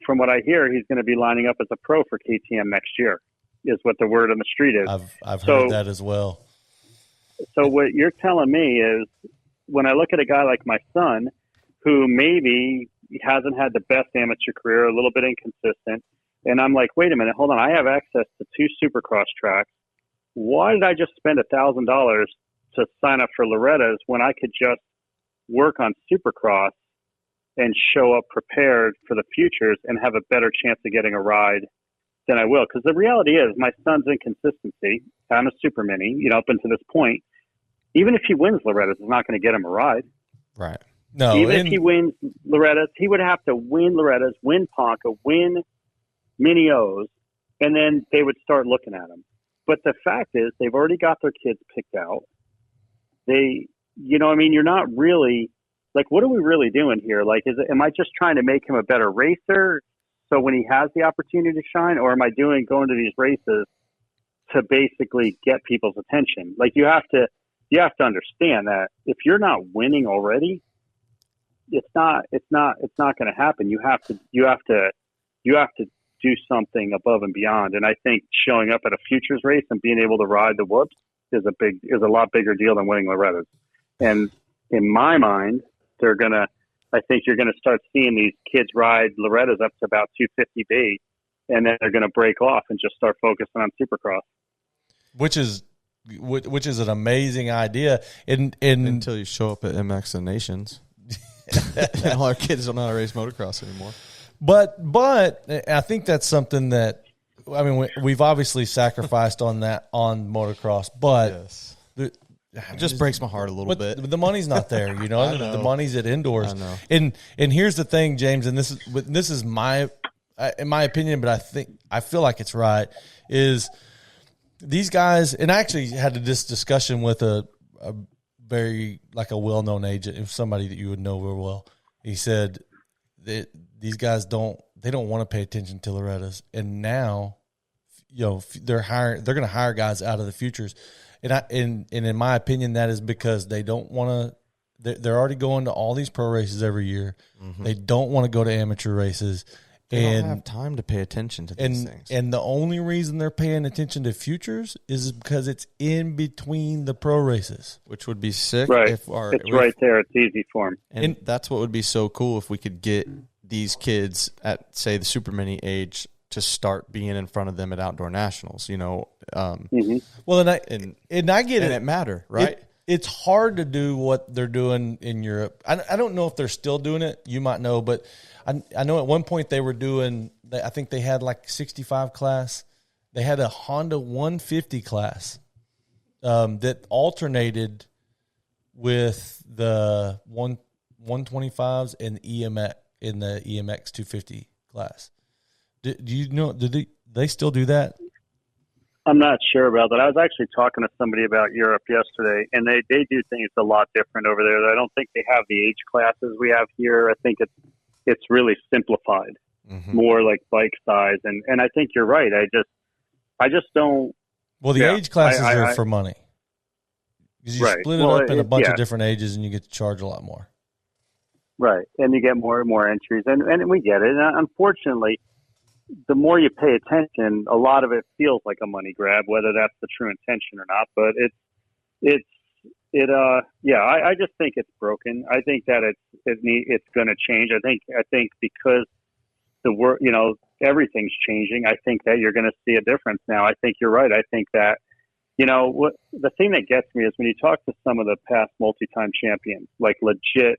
from what I hear, he's going to be lining up as a pro for KTM next year, is what the word on the street is. I've heard that as well. So what you're telling me is, when I look at a guy like my son, who maybe hasn't had the best amateur career, a little bit inconsistent, and I'm like, wait a minute, hold on, I have access to 2 Supercross tracks. Why did I just spend $1,000 to sign up for Loretta's when I could just work on Supercross and show up prepared for the futures and have a better chance of getting a ride than I will? Because the reality is, my son's inconsistency, I'm a super mini, up until this point, even if he wins Loretta's, it's not going to get him a ride. Right. No. Even if he wins Loretta's, he would have to win Loretta's, win Ponca, win Mini O's, and then they would start looking at him. But the fact is, they've already got their kids picked out. You're not really, like, what are we really doing here? Like, am I just trying to make him a better racer so when he has the opportunity to shine, or am I going to these races to basically get people's attention? Like, you have to understand that if you're not winning already, it's not going to happen. You have to do something above and beyond. And I think showing up at a futures race and being able to ride the whoops is a lot bigger deal than winning Loretta's. And in my mind, I think you're gonna start seeing these kids ride Loretta's up to about 250B, and then they're gonna break off and just start focusing on Supercross. Which is an amazing idea. And until you show up at MX and Nations, and all our kids don't know how to race motocross anymore. But I think that's something that, I mean, we've obviously sacrificed on motocross, but yes. It just breaks my heart a little bit. The money's not there, The money's at indoors. I know. And here's the thing, James, and this is my in my opinion, but I feel like it's right, is these guys, and I actually had this discussion with a very, like, a well-known agent, somebody that you would know real well. He said that these guys don't want to pay attention to Loretta's, and now, they're going to hire guys out of the futures. And in my opinion, that is because they don't want to. They're already going to all these pro races every year. Mm-hmm. They don't want to go to amateur races. They don't have time to pay attention to these things. And the only reason they're paying attention to futures is because it's in between the pro races, which would be sick. Right, it's right there. It's easy for them. And that's what would be so cool if we could get these kids at, say, the super mini age to start being in front of them at outdoor nationals, Mm-hmm. Well, and I get it. And it matter, right? It's hard to do what they're doing in Europe. I don't know if they're still doing it. You might know, but I know at one point they were doing, I think they had like 65 class. They had a Honda 150 class that alternated with the 125s and EMX in the EMX 250 class. Do you know? Do they still do that? I'm not sure about that. I was actually talking to somebody about Europe yesterday, and they do things a lot different over there. I don't think they have the age classes we have here. I think it's really simplified, more like bike size, and I think you're right. I just don't. Well, the age classes are for money. Because you split it up in a bunch of different ages, and you get to charge a lot more. Right, and you get more and more entries, and we get it. And unfortunately, the more you pay attention, a lot of it feels like a money grab, whether that's the true intention or not. But I just think it's broken. I think that it's going to change. I think because the world, everything's changing. I think that you're going to see a difference now. I think you're right. I think that, what the thing that gets me is when you talk to some of the past multi-time champions, like legit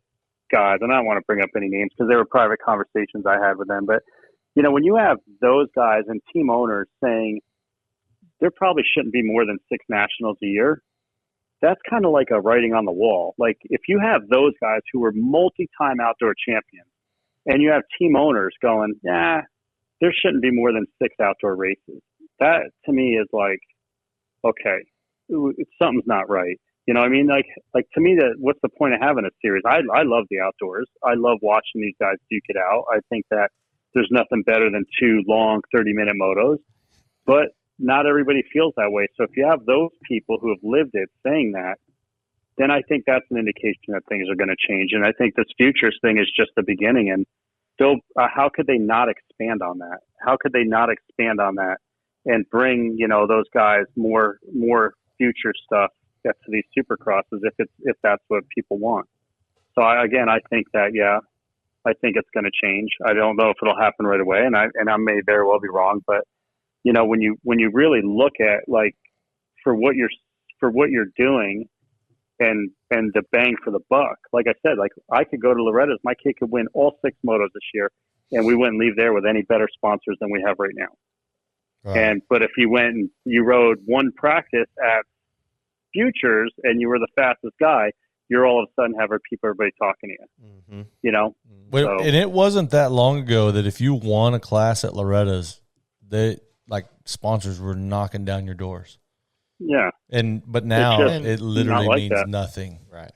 guys, and I don't want to bring up any names because they were private conversations I had with them, but when you have those guys and team owners saying there probably shouldn't be more than 6 nationals a year, that's kind of like a writing on the wall. Like, if you have those guys who are multi-time outdoor champions and you have team owners going, they're there shouldn't be more than 6 outdoor races. That to me is like, okay, something's not right. You know what I mean? Like to me, what's the point of having a series? I love the outdoors. I love watching these guys duke it out. I think that there's nothing better than 2 long 30-minute motos, but not everybody feels that way. So if you have those people who have lived it saying that, then I think that's an indication that things are going to change. And I think this futures thing is just the beginning. And still, how could they not expand on that? How could they not expand on that and bring, you know, those guys more future stuff to these supercrosses if that's what people want? So I think that, yeah, I think it's going to change. I don't know if it'll happen right away, and I may very well be wrong, but you know, when you really look at like for what you're doing and the bang for the buck, like I said, like I could go to Loretta's, my kid could win all 6 motos this year, and we wouldn't leave there with any better sponsors than we have right now. Right. But if you went and you rode one practice at Futures and you were the fastest guy, you're all of a sudden everybody talking to you. Mm-hmm. You know, so, and it wasn't that long ago that if you won a class at Loretta's, like sponsors were knocking down your doors. Yeah. But now it literally means nothing. Right.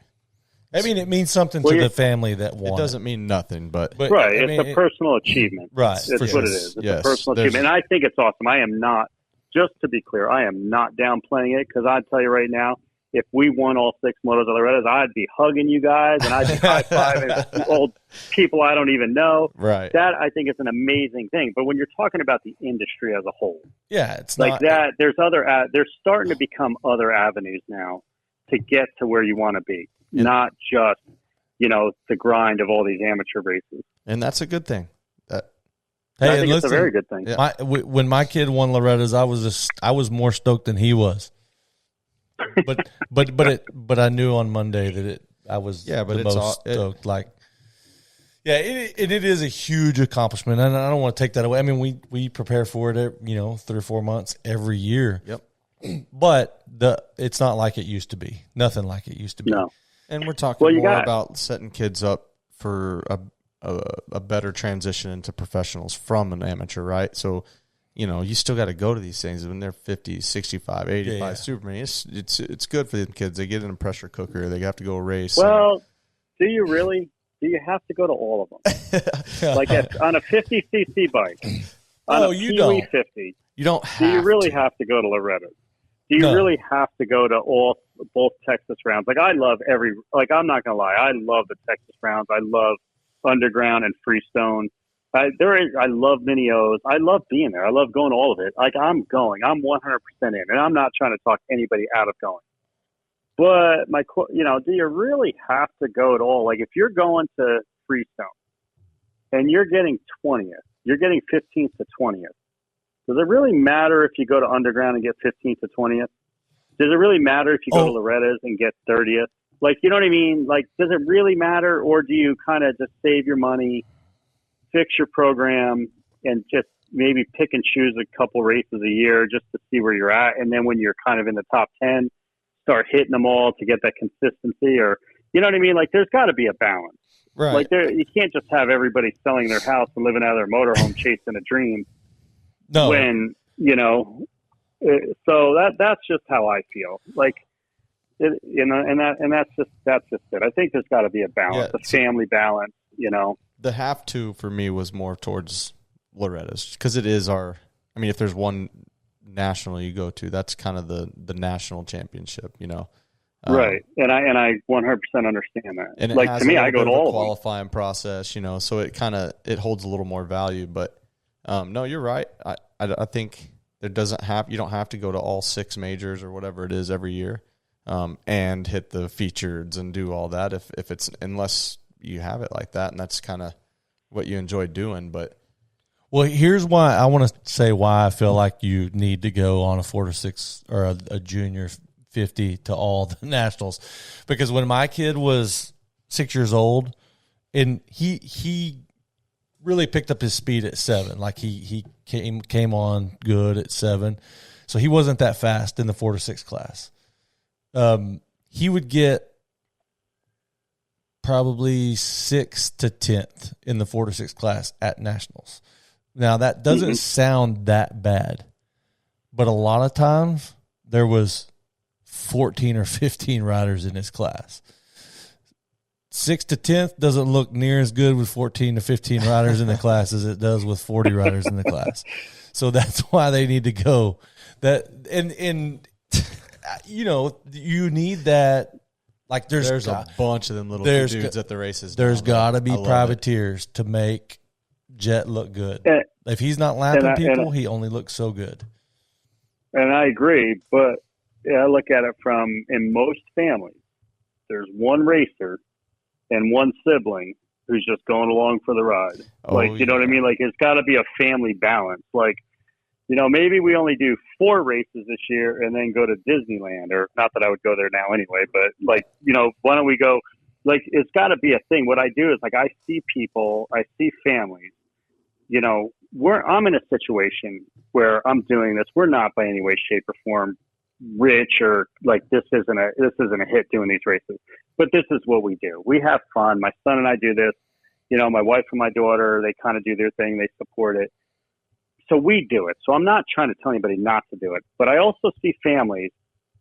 I mean, it means something to the family that won. It doesn't mean nothing, but right. It's a personal achievement. Right. That's what it is. It's a personal achievement. And I think it's awesome. I am not, just to be clear, I am not downplaying it, because I'd tell you right now, if we won all 6 motos at Loretta's, I'd be hugging you guys and I'd be high-fiving old people I don't even know. Right. That, I think, is an amazing thing. But when you're talking about the industry as a whole, yeah, it's like not, that. There's starting to become other avenues now to get to where you want to be, not just, you know, the grind of all these amateur races. And that's a good thing. I think it's a very good thing. Yeah. When my kid won Loretta's, I was more stoked than he was. But I knew on Monday that I was the most stoked. It is a huge accomplishment, and I don't want to take that away. I mean, we prepare for it, 3 or 4 months every year. Yep. But it's not like it used to be. Nothing like it used to be. No. And we're talking more about setting kids up for a better transition into professionals from an amateur, right? So, you know, you still got to go to these things when they're 50, 65, 85 Superman. It's good for them kids. They get in a pressure cooker. They have to go race. Well, do you really? Do you have to go to all of them? Like on a 50cc bike, on a Kiwi 50, you don't have do you really have to go to Loretta? Do you really have to go to both Texas rounds? Like I'm not going to lie. I love the Texas rounds. I love Underground and Freestone. I love Mini-O's. I love being there. I love going to all of it. Like I'm going. I'm 100% in, and I'm not trying to talk anybody out of going. But do you really have to go to all? Like if you're going to Freestone and you're getting 20th, you're getting 15th to 20th. Does it really matter if you go to Underground and get 15th to 20th? Does it really matter if you go to Loretta's and get 30th? Like, you know what I mean? Like, does it really matter, or do you kind of just save your money, fix your program, and just maybe pick and choose a couple races a year just to see where you're at? And then when you're kind of in the top 10, start hitting them all to get that consistency, or, you know what I mean? Like, there's got to be a balance. Right. Like, you can't just have everybody selling their house and living out of their motorhome chasing a dream. No. When, so that's just how I feel. Like, and that's just it. I think there's got to be a balance, a family balance, The have to for me was more towards Loretta's, because it is if there's one national you go to, that's kind of the national championship, right. And I 100% understand that. And like, to me, I go to all of them. Qualifying process, so it holds a little more value. But no, you're right. I think you don't have to go to all 6 majors or whatever it is every year, and hit the features and do all that if it's, unless you have it like that, and that's kind of what you enjoy doing. But here's why I want to say why I feel like you need to go on a 4 to 6 or a junior 50 to all the nationals, because when my kid was 6 years old, and he really picked up his speed at 7, like he came on good at 7, so he wasn't that fast in the 4 to 6 class. He would get probably 6th to 10th in the 4 to 6 class at nationals. Now, that doesn't sound that bad, but a lot of times there was 14 or 15 riders in his class. 6th to 10th doesn't look near as good with 14 to 15 riders in the class as it does with 40 riders in the class. So that's why they need to go. That and you know, you need that. Like there's a bunch of them little dudes at the races. There's got to be privateers to make Jet look good. If he's not lapping people, he only looks so good. And I agree, but I look at it from, in most families, there's one racer and one sibling who's just going along for the ride. You know what I mean? Like, it's got to be a family balance. Like, you know, maybe we only do 4 races this year and then go to Disneyland, or not that I would go there now anyway, but like, you know, why don't we go? Like, it's got to be a thing. What I do is, like, I see people, I see families, you know, I'm in a situation where I'm doing this. We're not by any way, shape, or form rich, or like this isn't a hit doing these races, but this is what we do. We have fun. My son and I do this. You know, my wife and my daughter, they kind of do their thing. They support it. So we do it. So I'm not trying to tell anybody not to do it, but I also see families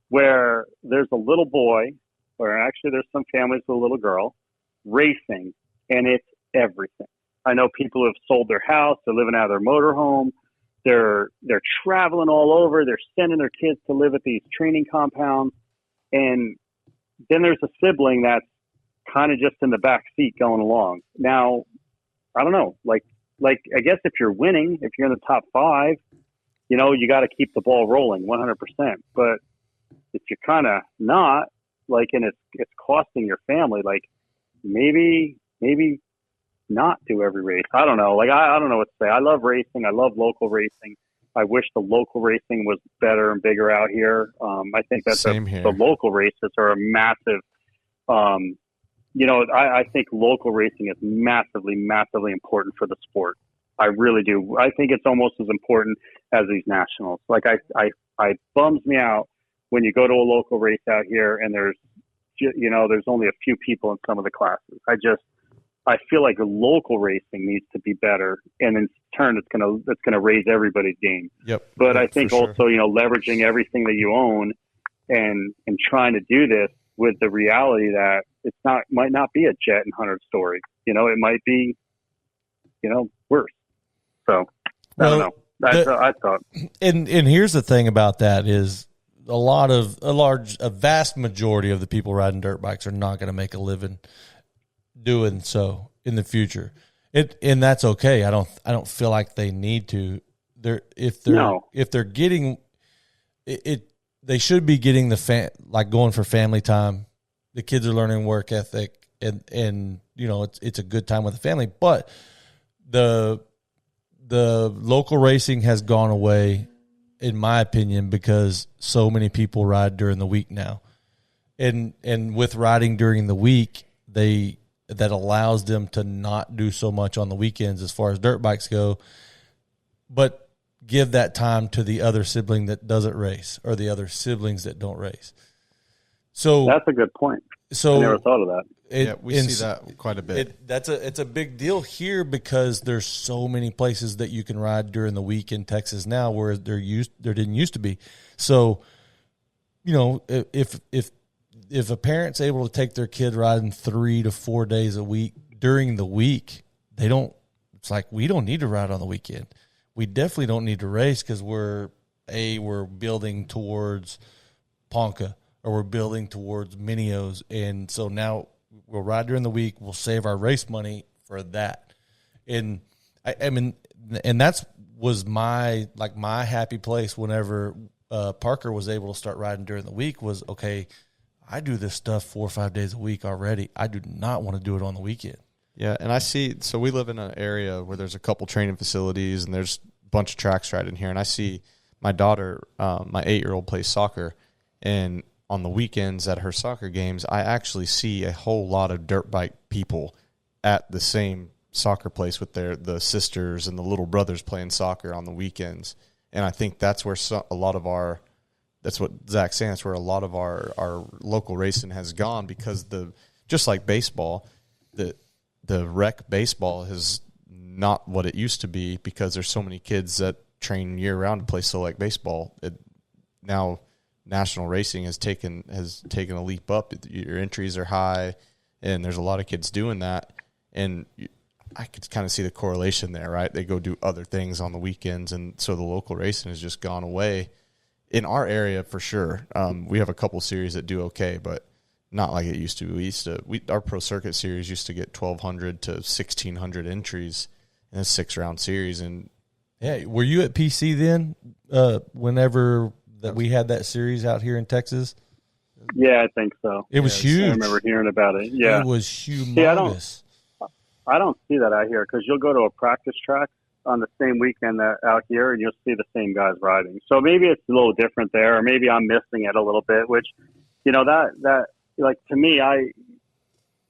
where there's a little boy, or actually there's some families with a little girl racing, and it's everything. I know people who have sold their house. They're living out of their motorhome. They're traveling all over. They're sending their kids to live at these training compounds. And then there's a sibling that's kind of just in the back seat going along. Now, I don't know, like I guess if you're winning, if you're in the top 5, you know, you got to keep the ball rolling 100%. But if you're kind of not, like, and it's costing your family, like maybe not do every race. I don't know. Like, I don't know what to say. I love racing. I love local racing. I wish the local racing was better and bigger out here. I think that the local races are a massive, you know, I think local racing is massively, massively important for the sport. I really do. I think it's almost as important as these nationals. Like, I bums me out when you go to a local race out here and there's only a few people in some of the classes. I feel like local racing needs to be better, and in turn, it's gonna raise everybody's game. Yep. But I think also, you know, leveraging everything that you own and trying to do this with the reality that might not be a Jet and Hunter story. You know, it might be, you know, worse. So I don't know. I thought. And here's the thing about that is a vast majority of the people riding dirt bikes are not going to make a living doing so in the future. And that's okay. I don't feel like they need to. If they're getting it, they should be getting like going for family time. The kids are learning work ethic, and you know, it's a good time with the family. But the local racing has gone away, in my opinion, because so many people ride during the week now, and with riding during the week, that allows them to not do so much on the weekends as far as dirt bikes go, but give that time to the other sibling that doesn't race, or the other siblings that don't race. So that's a good point. So I never thought of Yeah, that. we see that quite a bit. It's a big deal here because there's so many places that you can ride during the week in Texas now where there didn't used to be. So, you know, if a parent's able to take their kid riding 3 to 4 days a week during the week, it's like, we don't need to ride on the weekend. We definitely don't need to race because we're building towards Ponca, or we're building towards Minios. And so now we'll ride during the week. We'll save our race money for that. And I mean, and that's was my happy place whenever Parker was able to start riding during the week was, okay, I do this stuff 4 or 5 days a week already. I do not want to do it on the weekend. Yeah, and I see, so we live in an area where there's a couple training facilities and there's a bunch of tracks right in here. And I see my daughter, my 8-year-old, plays soccer. And on the weekends at her soccer games, I actually see a whole lot of dirt bike people at the same soccer place with the sisters and the little brothers playing soccer on the weekends. And I think that's where that's what Zach's saying, that's where a lot of our local racing has gone, because just like baseball, the rec baseball has not what it used to be because there's so many kids that train year round to play select baseball. Now national racing has taken a leap up. Your entries are high, and there's a lot of kids doing that. And I could kind of see the correlation there, right? They go do other things on the weekends, and so the local racing has just gone away. In our area, for sure, we have a couple series that do okay, but not like it used to. Our Pro Circuit series used to get 1,200 to 1,600 entries in a 6-round series. And yeah, were you at PC then? Whenever that we had that series out here in Texas. Yeah, I think so. It was huge. I remember hearing about it. Yeah, it was humongous. See, I don't see that out here because you'll go to a practice track on the same weekend out here, and you'll see the same guys riding. So maybe it's a little different there, or maybe I'm missing it a little bit. Which, that like to me,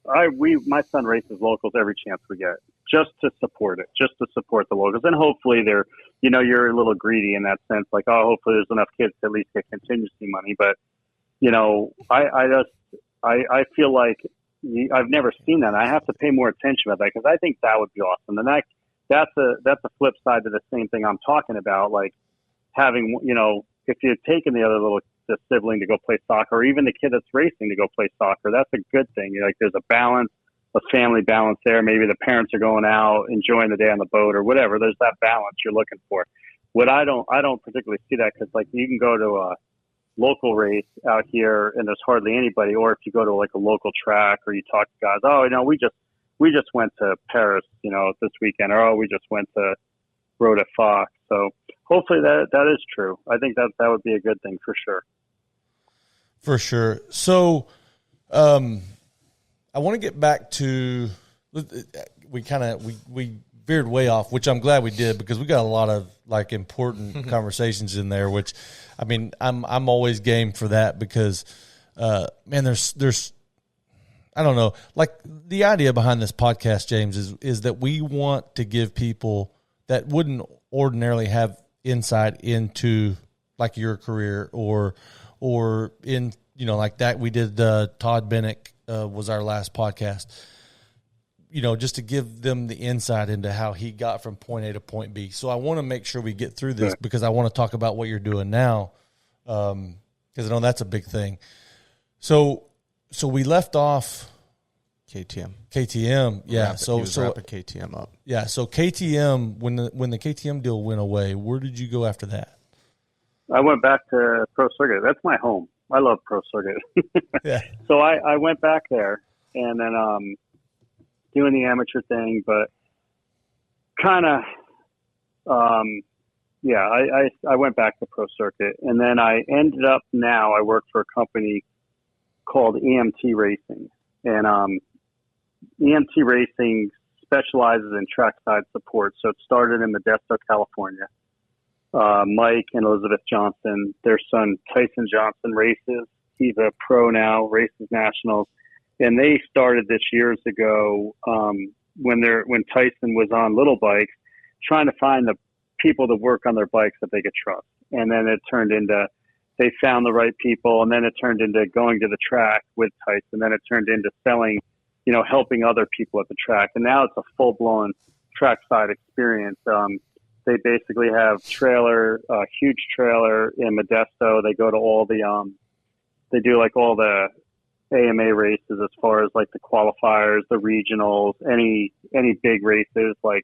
my son races locals every chance we get, just to support it, just to support the locals, and hopefully they're, you're a little greedy in that sense, like, oh, hopefully there's enough kids to at least get contingency money. But I feel like I've never seen that. I have to pay more attention about that because I think that would be awesome. And that's a flip side to the same thing I'm talking about, like having, if you're taking the sibling to go play soccer, or even the kid that's racing to go play soccer, that's a good thing. Like there's a balance, a family balance there. Maybe the parents are going out, enjoying the day on the boat or whatever. There's that balance you're looking for. What I don't particularly see that, because like you can go to a local race out here and there's hardly anybody, or if you go to like a local track or you talk to guys, we just went to Paris, this weekend, or we just went to Road at Fox. So hopefully that is true. I think that would be a good thing for sure. For sure. So I want to get back to, we veered way off, which I'm glad we did because we got a lot of like important conversations in there, which I mean, I'm always game for that because man, there's I don't know, like the idea behind this podcast, James, is that we want to give people that wouldn't ordinarily have insight into like your career or in, like that we did, Todd Bennett was our last podcast, just to give them the insight into how he got from point A to point B. So I want to make sure we get through this because I want to talk about what you're doing now. Because I know that's a big thing. So we left off KTM. Yeah. So wrapping KTM up. Yeah. So KTM, when the KTM deal went away, where did you go after that? I went back to Pro Circuit. That's my home. I love Pro Circuit. Yeah. So I went back there and then doing the amateur thing, but kind of I went back to Pro Circuit, and then I ended up I work for a company called EMT Racing, and EMT Racing specializes in trackside support. So it started in Modesto, California. Mike and Elizabeth Johnson, their son Tyson Johnson races. He's a pro now, races nationals, and they started this years ago when Tyson was on little bikes, trying to find the people to work on their bikes that they could trust. And then it turned into, they found the right people, and then it turned into going to the track with Tyson. Then it turned into selling, helping other people at the track. And now it's a full-blown trackside experience. They basically have huge trailer in Modesto. They go to all the, they do like all the AMA races as far as like the qualifiers, the regionals, any big races, like,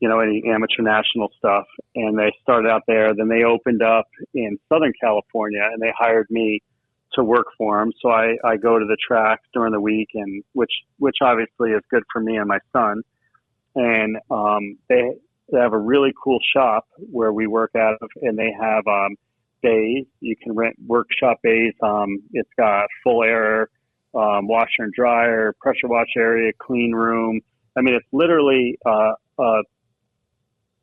any amateur national stuff. And they started out there. Then they opened up in Southern California, and they hired me to work for them. So I go to the track during the week, and which obviously is good for me and my son. And they have a really cool shop where we work out of, and they have bays. You can rent workshop bays. It's got full air, washer and dryer, pressure wash area, clean room. I mean, it's literally a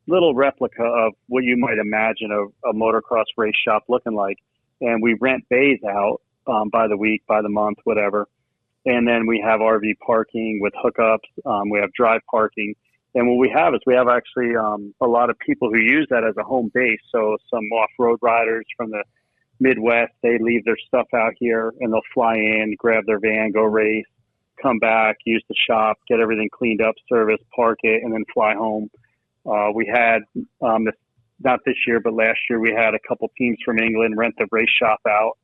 little replica of what you might imagine a motocross race shop looking like. And we rent bays out by the week, by the month, whatever. And then we have RV parking with hookups. We have drive parking. And what we have is we have actually a lot of people who use that as a home base. So some off-road riders from the Midwest, they leave their stuff out here and they'll fly in, grab their van, go race, come back, use the shop, get everything cleaned up, service, park it, and then fly home. We had, not this year, but last year we had a couple teams from England rent the race shop out.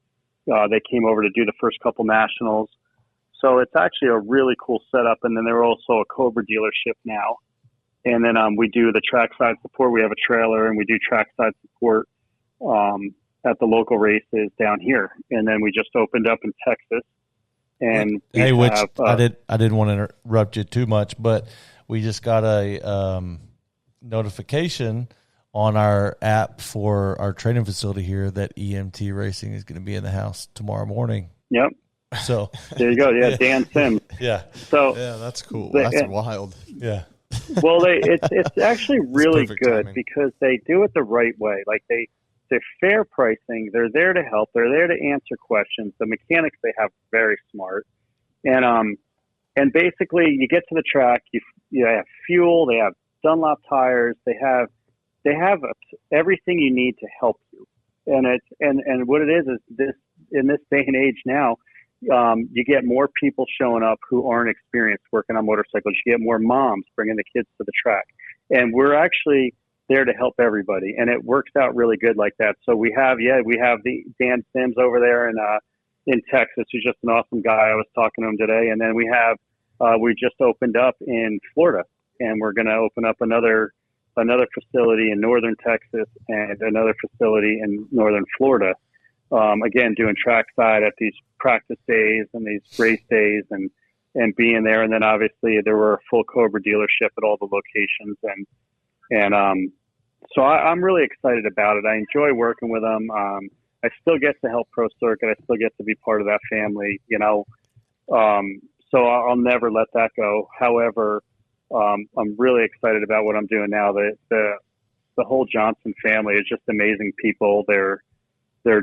They came over to do the first couple nationals. So it's actually a really cool setup. And then they're also a Cobra dealership now. And then we do the trackside support. We have a trailer, and we do trackside support at the local races down here. And then we just opened up in Texas. And hey, which I didn't want to interrupt you too much, but we just got a notification on our app for our training facility here that EMT Racing is going to be in the house tomorrow morning. Yep. So there you go. Yeah, Dan Sims. Yeah. So yeah, that's cool. That's wild. Yeah. Well, it's actually really good timing. because they do it the right way. Like they're fair pricing. They're there to help. They're there to answer questions. The mechanics they have very smart, and basically you get to the track. You have fuel. They have Dunlop tires. They have everything you need to help you. And what it is this in this day and age now. You get more people showing up who aren't experienced working on motorcycles. You get more moms bringing the kids to the track, and we're actually there to help everybody. And it works out really good like that. So we have the Dan Sims over there in Texas, who's just an awesome guy. I was talking to him today. And then we just opened up in Florida, and we're going to open up another facility in northern Texas and another facility in northern Florida. Again, doing trackside at these practice days and these race days and being there. And then obviously there were a full Cobra dealership at all the locations. So I'm really excited about it. I enjoy working with them. I still get to help Pro Circuit. I still get to be part of that family, so I'll never let that go. However, I'm really excited about what I'm doing now. The whole Johnson family is just amazing people. They're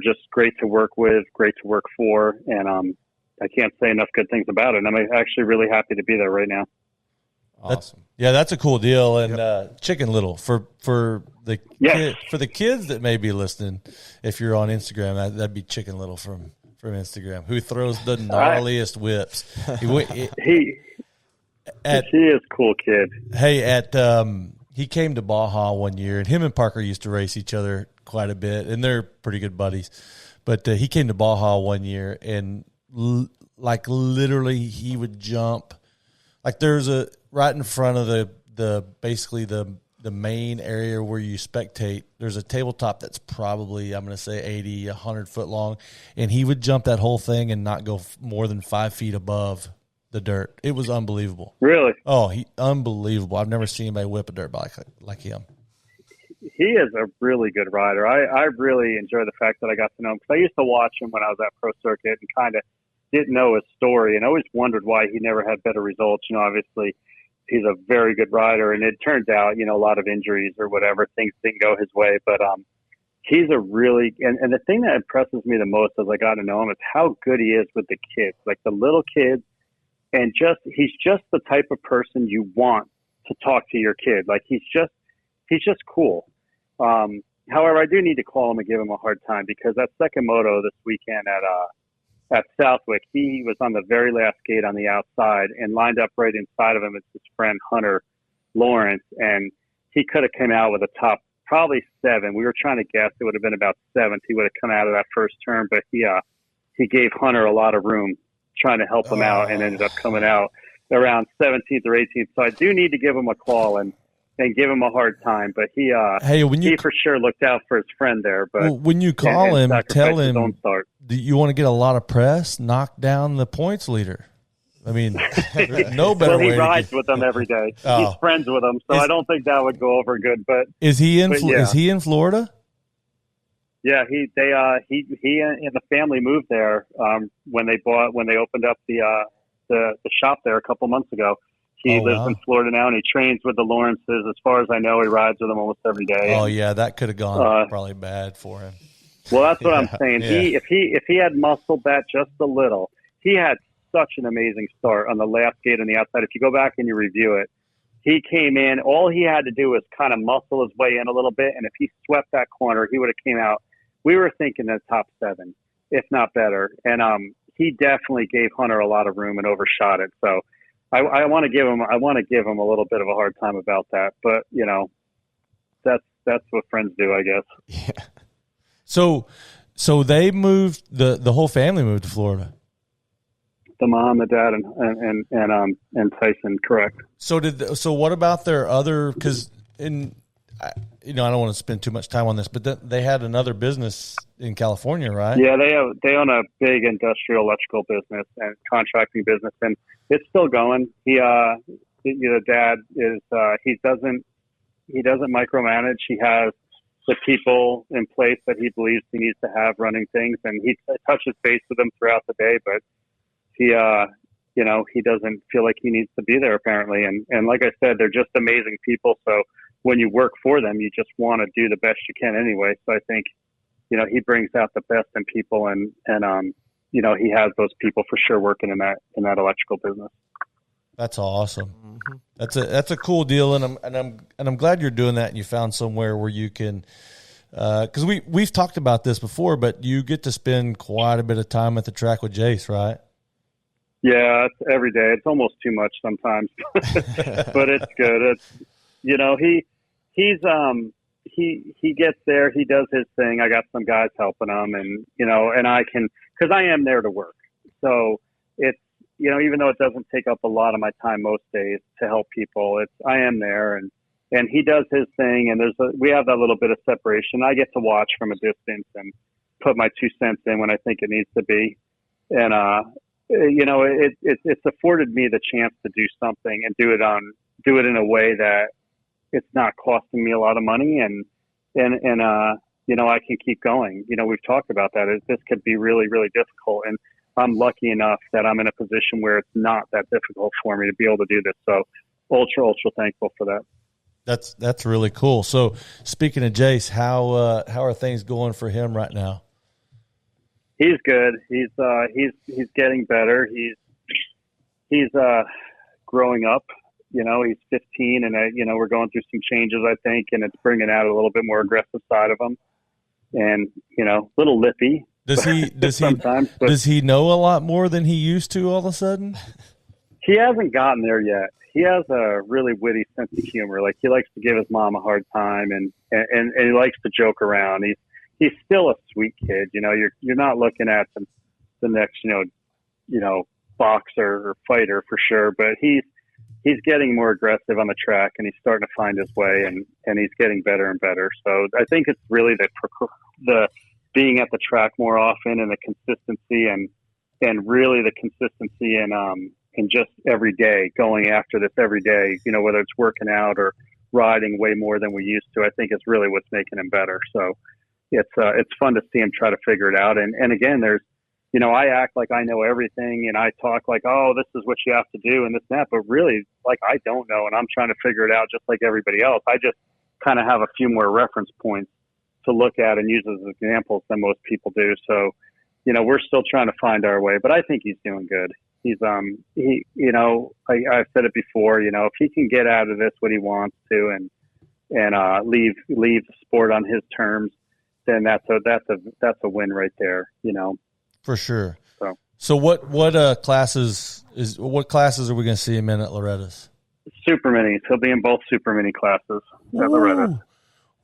just great to work with, great to work for, and I can't say enough good things about it. And I'm actually really happy to be there right now. Awesome. That's a cool deal. And Chicken Little for the for the kids that may be listening, if you're on Instagram, that'd be Chicken Little from Instagram, who throws the gnarliest whips. He is a cool kid. Hey, he came to Baja one year, and him and Parker used to race each other quite a bit, and they're pretty good buddies. But he came to Baja one year, and literally he would jump. Like there's right in front of the basically the main area where you spectate, there's a tabletop that's probably, I'm going to say 80, 100 foot long, and he would jump that whole thing and not go more than 5 feet above the dirt. It was unbelievable. Really? Oh, unbelievable. I've never seen anybody whip a dirt bike like him. He is a really good rider. I really enjoy the fact that I got to know him, because I used to watch him when I was at Pro Circuit and kind of didn't know his story, and I always wondered why he never had better results. Obviously he's a very good rider, and it turns out, a lot of injuries or whatever, things didn't go his way, but he's a really, and the thing that impresses me the most as I got to know him is how good he is with the kids, like the little kids, and he's just the type of person you want to talk to your kid. Like he's just cool. However, I do need to call him and give him a hard time, because that second moto this weekend at Southwick, he was on the very last gate on the outside, and lined up right inside of him is his friend Hunter Lawrence, and he could have come out with a top probably 7. We were trying to guess it would have been about 7th. He would have come out of that first turn, but he gave Hunter a lot of room trying to help him out, and ended up coming out around 17th or 18th. So I do need to give him a call and give him a hard time, but he for sure looked out for his friend there. But when you call him, tell him you want to get a lot of press, knock down the points leader. I mean, no better way. Well, he rides with them every day. He's friends with them, so I don't think that would go over good. But is he in? Is he in Florida? Yeah, he and the family moved there when they opened up the shop there a couple months ago. He lives in Florida now, and he trains with the Lawrences. As far as I know, he rides with them almost every day. Oh, yeah, that could have gone probably bad for him. Well, that's what I'm saying. Yeah. If he had muscled that just a little, he had such an amazing start on the last gate on the outside. If you go back and you review it, he came in. All he had to do was kind of muscle his way in a little bit, and if he swept that corner, he would have came out. We were thinking the top 7, if not better. And he definitely gave Hunter a lot of room and overshot it. So I want to give him a little bit of a hard time about that. But that's what friends do, I guess. Yeah. So they moved, the whole family moved to Florida. The mom, the dad, and Tyson, correct. So what about their other? Because I don't want to spend too much time on this, but they had another business in California, right? Yeah, they own a big industrial electrical business and contracting business, and it's still going. The dad is he doesn't micromanage. He has the people in place that he believes he needs to have running things, and he touches base with them throughout the day, but he doesn't feel like he needs to be there apparently. And like I said, they're just amazing people. So when you work for them, you just want to do the best you can anyway. So I think, he brings out the best in people, and he has those people for sure working in that electrical business. That's awesome. Mm-hmm. That's a cool deal, and I'm glad you're doing that, and you found somewhere where you can. Because we've talked about this before, but you get to spend quite a bit of time at the track with Jace, right? Yeah, it's every day. It's almost too much sometimes, but it's good. He gets there. He does his thing. I got some guys helping him, and I can, because I am there to work. So it's, even though it doesn't take up a lot of my time most days to help people, I am there, and he does his thing, and we have that little bit of separation. I get to watch from a distance and put my 2 cents in when I think it needs to be, and it's afforded me the chance to do something and do it in a way that it's not costing me a lot of money, and I can keep going. We've talked about that. This could be really, really difficult, and I'm lucky enough that I'm in a position where it's not that difficult for me to be able to do this. So ultra, ultra thankful for that. That's really cool. So speaking of Jace, how are things going for him right now? He's good. He's getting better. He's growing up. He's 15, and we're going through some changes, I think, and it's bringing out a little bit more aggressive side of him, and a little lippy. Does he know a lot more than he used to all of a sudden? He hasn't gotten there yet. He has a really witty sense of humor. Like, he likes to give his mom a hard time, and he likes to joke around. He's still a sweet kid. You're not looking at the next, boxer or fighter for sure, but he's getting more aggressive on the track, and he's starting to find his way, and he's getting better and better. So I think it's really the being at the track more often, and the consistency, and really the consistency in just every day, going after this every day, whether it's working out or riding way more than we used to, I think is really what's making him better. So it's fun to see him try to figure it out. And again, there's, I act like I know everything, and I talk like, oh, this is what you have to do and this and that, but really, like, I don't know, and I'm trying to figure it out just like everybody else. I just kind of have a few more reference points to look at and use as examples than most people do. So, we're still trying to find our way, but I think he's doing good. He's, I've said it before, if he can get out of this what he wants to, and leave the sport on his terms, then that's a win right there, For sure. So what classes are we going to see him in at Loretta's? Super minis. He'll be in both super mini classes at Loretta's.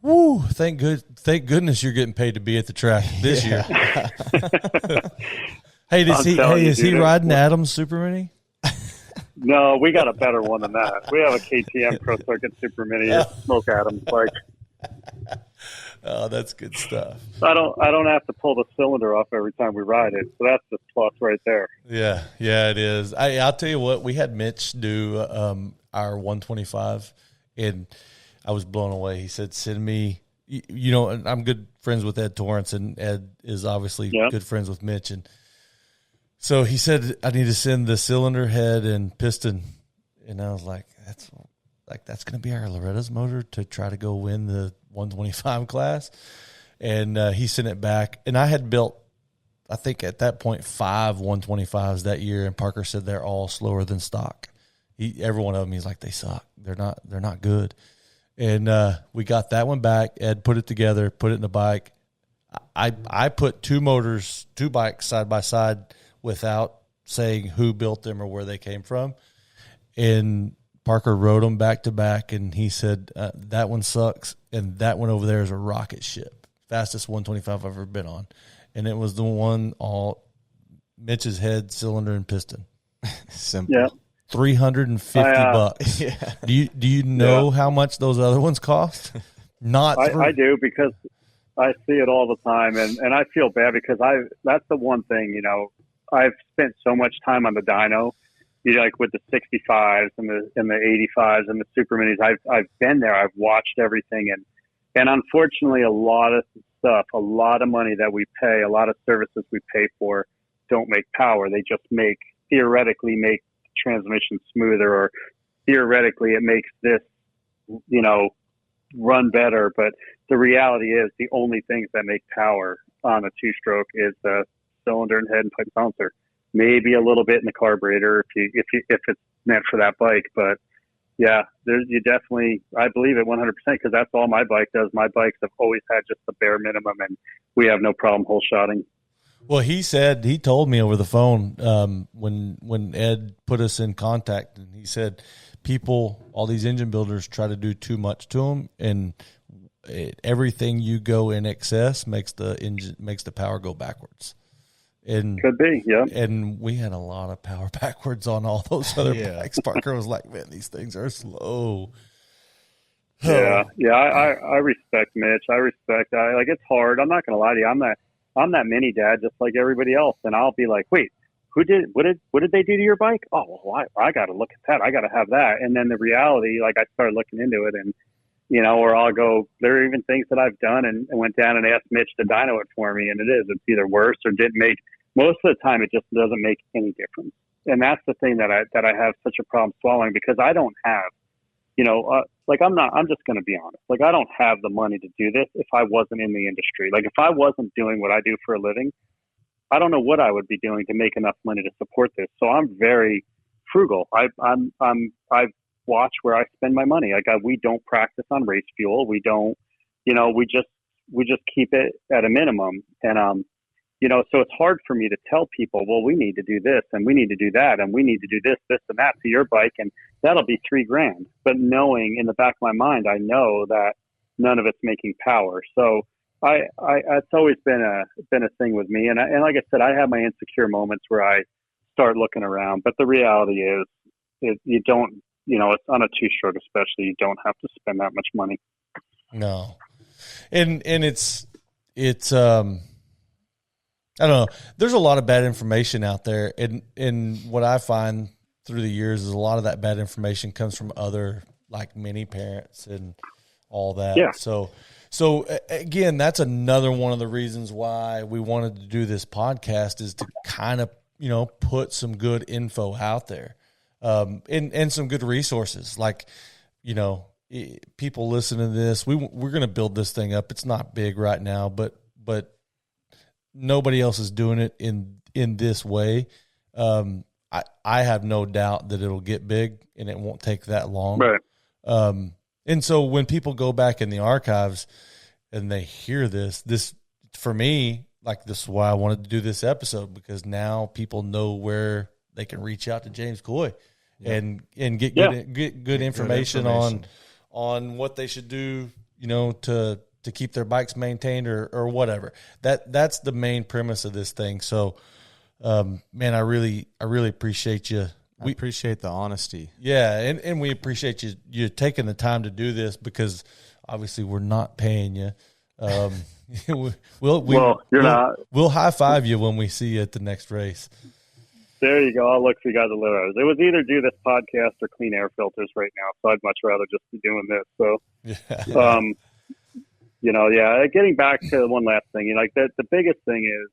Woo! Thank goodness you're getting paid to be at the track this year. Hey, is he riding Adam's super mini? No, we got a better one than that. We have a KTM Pro Circuit Super Mini at Smoke Adams bike. Oh, that's good stuff. I don't have to pull the cylinder off every time we ride it, so that's the plus right there. Yeah, it is. I'll tell you what, we had Mitch do our 125, and I was blown away. He said, "Send me." And I'm good friends with Ed Torrance, and Ed is obviously good friends with Mitch, and so he said, "I need to send the cylinder head and piston," and I was like, "That's going to be our Loretta's motor to try to go win the 125 class," and he sent it back. And I had built, I think at that point, 5 125s that year, and Parker said they're all slower than stock. Every one of them, he's like, they suck. They're not good. And we got that one back. Ed put it together, put it in the bike. I put two bikes side by side without saying who built them or where they came from. And Parker rode them back to back, and he said, that one sucks, and that one over there is a rocket ship. Fastest 125 I've ever been on. And it was the one all Mitch's head, cylinder, and piston. Simple. Yeah. $350. Yeah. Do you know how much those other ones cost? I do, because I see it all the time, and I feel bad because that's the one thing, I've spent so much time on the dyno, like with the 65s and the 85s and the super minis. I've been there. I've watched everything, and unfortunately, a lot of stuff, a lot of money that we pay, a lot of services we pay for, don't make power. They just theoretically make transmission smoother, or theoretically it makes this, run better. But the reality is the only things that make power on a two-stroke is the cylinder and head and pipe bouncer. Maybe a little bit in the carburetor if it's meant for that bike. But yeah, you definitely, I believe it 100%, because that's all my bike does. My bikes have always had just the bare minimum, and we have no problem hole shotting. Well, he told me over the phone when Ed put us in contact, and he said all these engine builders try to do too much to them, and everything you go in excess makes the power go backwards. And could be, yeah. And we had a lot of power backwards on all those other bikes. Parker was like, "Man, these things are slow." Yeah. I respect Mitch. Like, it's hard. I'm not gonna lie to you. I'm that mini dad, just like everybody else, and I'll be like, "Wait, what did they do to your bike? Oh, well, I got to look at that. I got to have that." And then the reality, like, I started looking into it, and or I'll go. There are even things that I've done and went down and asked Mitch to dyno it for me, and it's either worse or didn't make. Most of the time, it just doesn't make any difference. And that's the thing that I have such a problem swallowing, because I don't have, I'm just going to be honest. Like, I don't have the money to do this if I wasn't in the industry. Like, if I wasn't doing what I do for a living, I don't know what I would be doing to make enough money to support this. So I'm very frugal. I watch where I spend my money. Like, we don't practice on race fuel. We don't, we just keep it at a minimum. And, so it's hard for me to tell people, well, we need to do this and we need to do that and we need to do this and that to your bike, and that'll be $3,000. But knowing in the back of my mind, I know that none of it's making power. So it's always been a thing with me. And like I said, I have my insecure moments where I start looking around. But the reality is, you don't, it's on a two-stroke especially, you don't have to spend that much money. No, and it's I don't know. There's a lot of bad information out there, and what I find through the years is a lot of that bad information comes from other, like, mini parents and all that. Yeah. So again, that's another one of the reasons why we wanted to do this podcast, is to kind of put some good info out there, and some good resources. Like, people listening to this, we're going to build this thing up. It's not big right now, but nobody else is doing it in this way. I have no doubt that it'll get big, and it won't take that long. Right. And so when people go back in the archives and they hear this for me, like, this is why I wanted to do this episode, because now people know where they can reach out to James Coy and get good information on what they should do, to keep their bikes maintained or whatever. That's the main premise of this thing. So, man, I really appreciate you. We appreciate the honesty. Yeah. And we appreciate you taking the time to do this, because obviously we're not paying you. We'll high five you when we see you at the next race. There you go. I'll look for you guys to live hours. It was either do this podcast or clean air filters right now. So I'd much rather just be doing this. So, getting back to one last thing, the biggest thing is,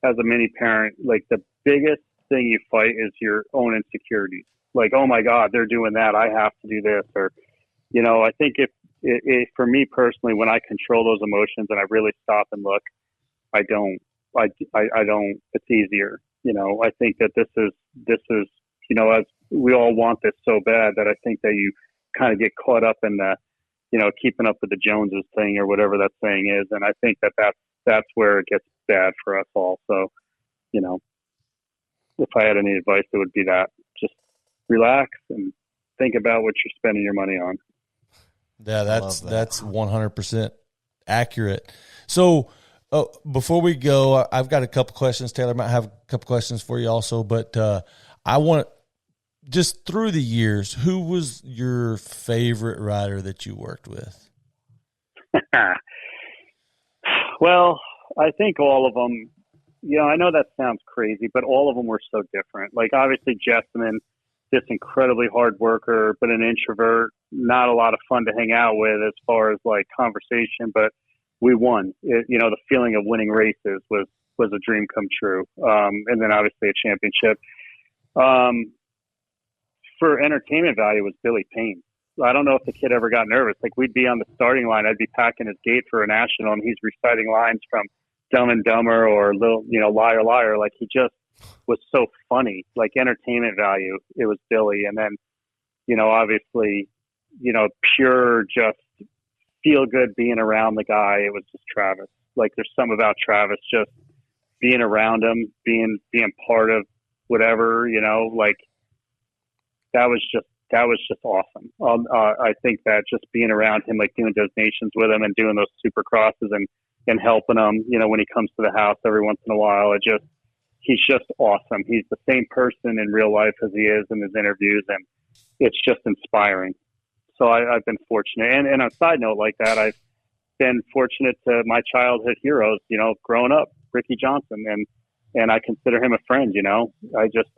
as a mini parent, like, the biggest thing you fight is your own insecurities. Like, oh my God, they're doing that, I have to do this. Or, I think if for me personally, when I control those emotions and I really stop and look, I don't, it's easier. I think that this is, as we all want this so bad, that I think that you kind of get caught up in the, keeping up with the Joneses thing, or whatever that saying is. And I think that's where it gets bad for us all. So, if I had any advice, it would be that. Just relax and think about what you're spending your money on. Yeah, that's 100% accurate. So before we go, I've got a couple questions. Taylor might have a couple questions for you also, but I want just through the years, who was your favorite rider that you worked with? Well, I think all of them, I know that sounds crazy, but all of them were so different. Like obviously Jessamine, this incredibly hard worker, but an introvert, not a lot of fun to hang out with as far as like conversation, but we won. The feeling of winning races was a dream come true. And then obviously a championship. For entertainment value was Billy Payne. I don't know if the kid ever got nervous. Like we'd be on the starting line. I'd be packing his gate for a national and he's reciting lines from Dumb and Dumber or Little, Liar, Liar. Like he just was so funny, like entertainment value. It was Billy. And then, obviously, pure just feel good being around the guy. It was just Travis. Like there's something about Travis, just being around him, being part of whatever, like that was just awesome. I think that just being around him, like doing donations with him and doing those super crosses and helping him, when he comes to the house every once in a while, he's just awesome. He's the same person in real life as he is in his interviews, and it's just inspiring. So I've been fortunate. And on a side note like that, I've been fortunate to my childhood heroes, growing up, Ricky Johnson, and I consider him a friend,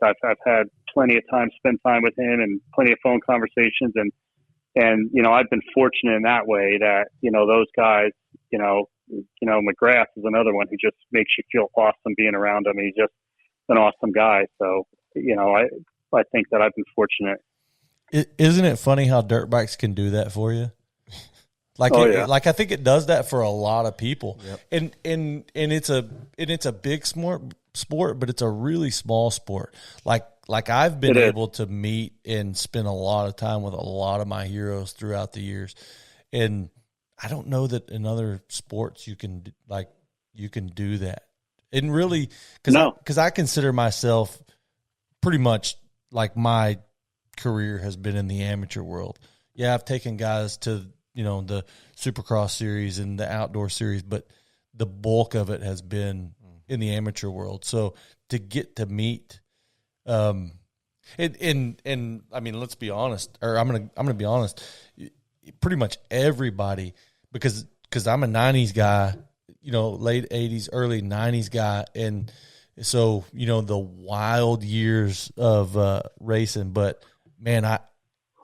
I've had plenty of time, spend time with him and plenty of phone conversations. And I've been fortunate in that way that, those guys, McGrath is another one who just makes you feel awesome being around him. He's just an awesome guy. So, I think that I've been fortunate. Isn't it funny how dirt bikes can do that for you? Like, like I think it does that for a lot of people. Yep. And it's a big sport, but it's a really small sport. Like I've been able to meet and spend a lot of time with a lot of my heroes throughout the years. And I don't know that in other sports you can do that. And really, because I consider myself pretty much like my career has been in the amateur world. Yeah, I've taken guys to, the Supercross series and the outdoor series, but the bulk of it has been in the amateur world. So to get to meet, and I mean, let's be honest, or I'm gonna be honest, pretty much everybody, because I'm a 90s guy, late 80s, early 90s guy. And so, the wild years of racing, but man,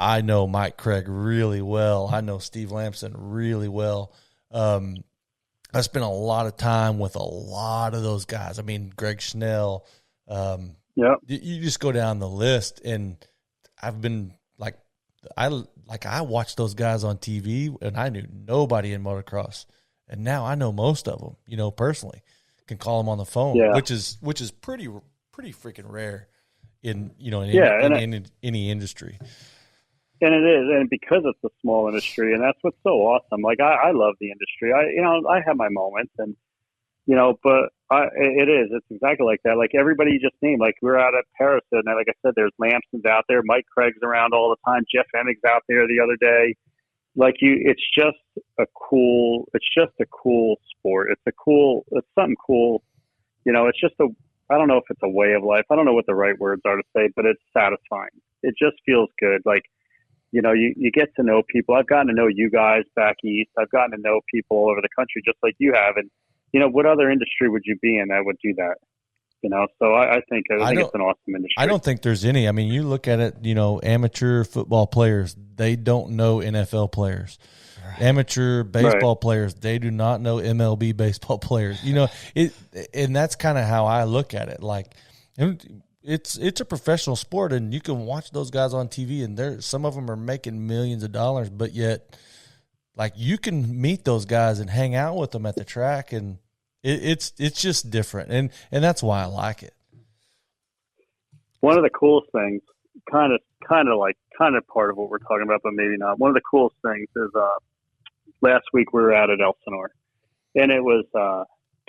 I know Mike Craig really well. I know Steve Lamson really well. I spent a lot of time with a lot of those guys. I mean, Greg Schnell. You just go down the list, and I've been I watched those guys on TV, and I knew nobody in motocross, and now I know most of them. Personally, can call them on the phone, which is pretty freaking rare in any industry. And it is, and because it's a small industry, and that's what's so awesome. Like I love the industry. I have my moments, and but it's exactly like that. Like everybody you just named, like we're out at Paris, and like I said, there's Lampson's out there, Mike Craig's around all the time, Jeff Emmig's out there the other day. It's just a cool sport. It's something cool. It's just I don't know if it's a way of life. I don't know what the right words are to say, but it's satisfying. It just feels good. Like, you get to know people. I've gotten to know you guys back east. I've gotten to know people all over the country just like you have. And, what other industry would you be in that would do that? So I think it's an awesome industry. I don't think there's any. I mean, you look at it, amateur football players, they don't know NFL players. Right. Amateur baseball players, they do not know MLB baseball players. And that's kind of how I look at it. Like, it's a professional sport, and you can watch those guys on TV, and some of them are making millions of dollars, but yet, like, you can meet those guys and hang out with them at the track, and it's just different, and that's why I like it. One of the coolest things, kind of part of what we're talking about, but maybe not. One of the coolest things is last week we were out at Elsinore, and it was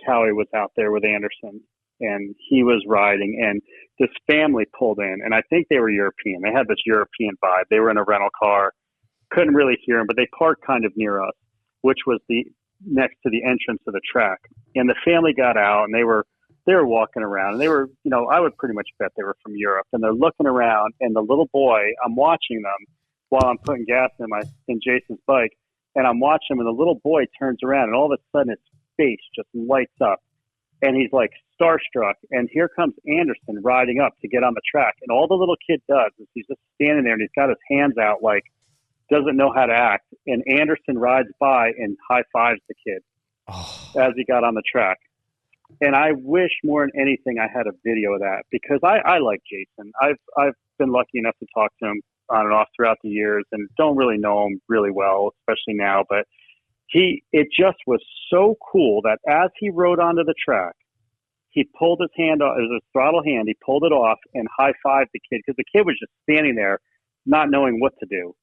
Cowie was out there with Anderson. and he was riding, and this family pulled in, and I think they were European. They had this European vibe. They were in a rental car, couldn't really hear them, but they parked kind of near us, which was next to the entrance of the track. And the family got out, and they were walking around, and they were, I would pretty much bet they were from Europe, and they're looking around, and the little boy, I'm watching them while I'm putting gas in Jason's bike, and I'm watching him, and the little boy turns around, and all of a sudden his face just lights up, and he's like starstruck, and here comes Anderson riding up to get on the track, and all the little kid does is he's just standing there, and he's got his hands out like doesn't know how to act, and Anderson rides by and high-fives the kid as he got on the track. And I wish more than anything I had a video of that, because I like Jason. I've been lucky enough to talk to him on and off throughout the years, and don't really know him really well, especially now, but it just was so cool that as he rode onto the track, he pulled his hand off, it was a throttle hand, he pulled it off and high-fived the kid, because the kid was just standing there not knowing what to do.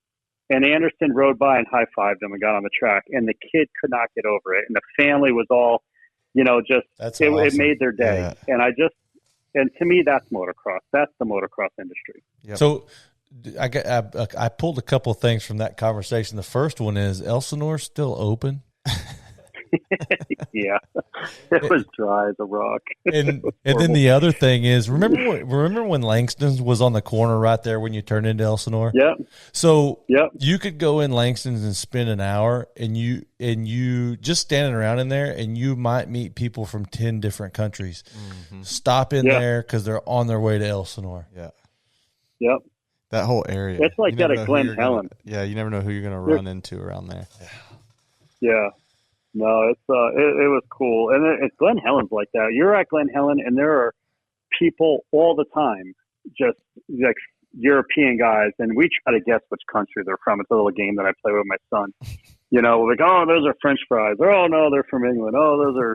And Anderson rode by and high-fived him and got on the track, and the kid could not get over it. And the family was all, awesome. It made their day. Yeah. And to me, that's motocross. That's the motocross industry. Yep. So I pulled a couple of things from that conversation. The first one is Elsinore still open? Yeah, it was dry as a rock. And then the other thing is, remember when Langston's was on the corner right there when you turned into Elsinore? Yep. So you could go in Langston's and spend an hour, and you just standing around in there, and you might meet people from 10 different countries. Mm-hmm. Stop in there because they're on their way to Elsinore. Yeah. Yep. That whole area. It's like that at Glen Helen. You never know who you're going to run into around there. Yeah. No, it was cool. And it's Glen Helen's like that. You're at Glen Helen, and there are people all the time, just like European guys, and we try to guess which country they're from. It's a little game that I play with my son. Like, oh, those are French fries. Or, oh, no, they're from England. Oh, those are,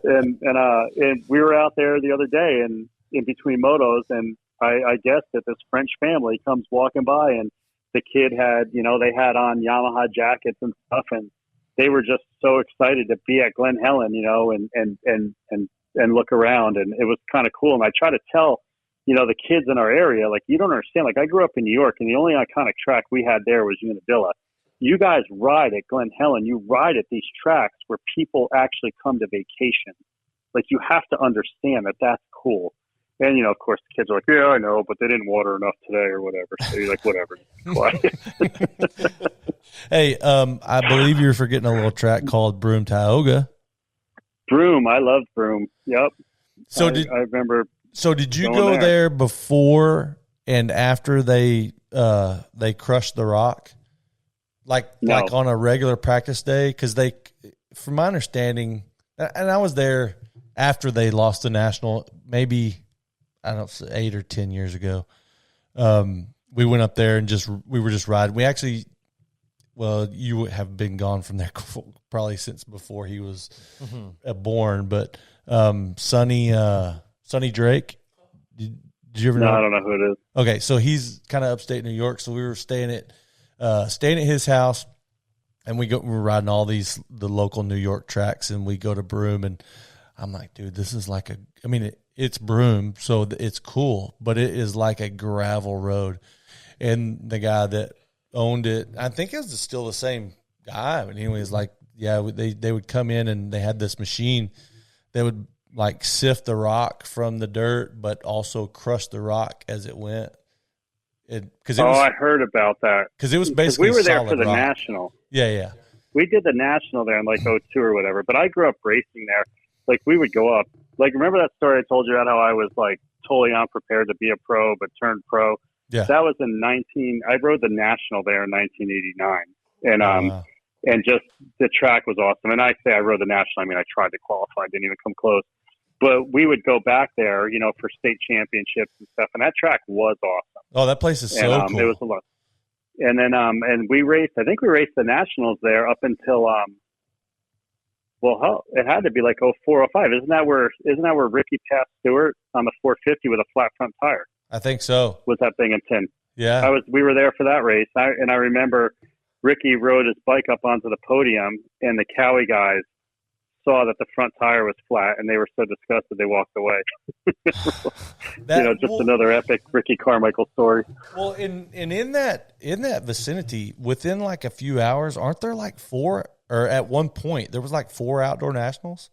and we were out there the other day, and in between motos, and I guessed that this French family comes walking by, and the kid had, they had on Yamaha jackets and stuff, and they were just so excited to be at Glen Helen, and look around, and it was kind of cool. And I try to tell, the kids in our area, like, you don't understand. Like, I grew up in New York, and the only iconic track we had there was Unadilla. You guys ride at Glen Helen. You ride at these tracks where people actually come to vacation. Like, you have to understand that that's cool. And, of course, the kids are like, yeah, I know, but they didn't water enough today or whatever. So you're like, whatever. Quiet. Hey, I believe you're forgetting a little track called Broome Tioga. Broome. I loved Broome. Yep. So I remember. So did you go there before and after they crushed the rock? Like on a regular practice day? Because from my understanding, and I was there after they lost the national, maybe, I don't know, 8 or 10 years ago. We went up there and we were just riding. We actually, you have been gone from there probably since before he was born, but Sonny Drake, did you ever know? No, I don't know who it is. Okay, so he's kind of upstate New York, so we were staying at his house, and we were riding all the local New York tracks, and we go to Broome, and I'm like, dude, this is like it's Broome, so it's cool, but it is like a gravel road. And the guy that owned it, I think it was still the same guy, but he was like, yeah, they would come in, and they had this machine that would like sift the rock from the dirt, but also crush the rock as it went. I heard about that. Because it was basically we were there solid for the rock. National. Yeah. We did the National there in like 02 or whatever, but I grew up racing there. Like, we would go up. Like, remember that story I told you about how I was like totally unprepared to be a pro, but turned pro? Yeah. That was I rode the National there in 1989. And just the track was awesome. And I say I rode the National, I mean, I tried to qualify, didn't even come close. But we would go back there, for state championships and stuff. And that track was awesome. Oh, that place is so cool. It was a lot. And then, and we raced, I think we raced the Nationals there up until, it had to be like 04, 05. Isn't that where Ricky passed Stewart on the 450 with a flat front tire? I think so. Was that Binghamton? Yeah. We were there for that race. I remember Ricky rode his bike up onto the podium, and the Cowie guys saw that the front tire was flat, and they were so disgusted they walked away. Another epic Ricky Carmichael story. Well, in that vicinity, within like a few hours, aren't there like 4, or at one point there was like 4 outdoor nationals?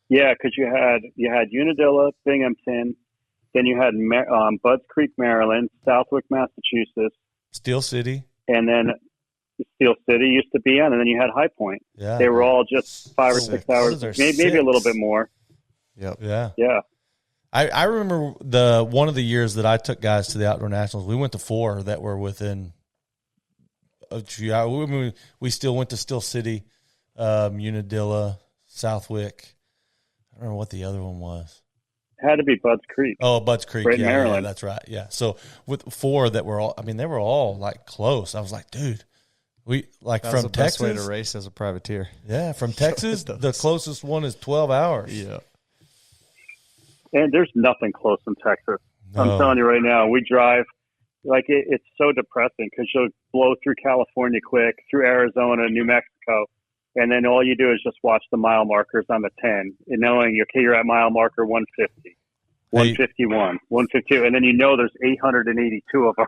Yeah, because you had Unadilla, Binghamton, then you had Budds Creek, Maryland, Southwick, Massachusetts, Steel City, and then Steel City used to be on, and then you had High Point. Yeah, they were all just 5 or 6 hours, maybe a little bit more. Yep. Yeah. I remember one of the years that I took guys to the outdoor nationals. We went to 4 that were within a few hours. We still went to Steel City, Unadilla, Southwick. I don't know what the other one was. It had to be Budds Creek. Oh, Budds Creek, right, yeah, Maryland. Yeah, that's right. Yeah. So with 4 that were all, I mean, they were all like close. I was like, dude. We like That's from the Texas. best way to race as a privateer. Yeah, from Texas, the closest one is 12 hours. Yeah, and there's nothing close in Texas. No. I'm telling you right now, we drive like it's so depressing because you'll blow through California quick, through Arizona, New Mexico, and then all you do is just watch the mile markers on the 10, and knowing okay, you're at mile marker 150. 151, 152, and then there's 882 of them.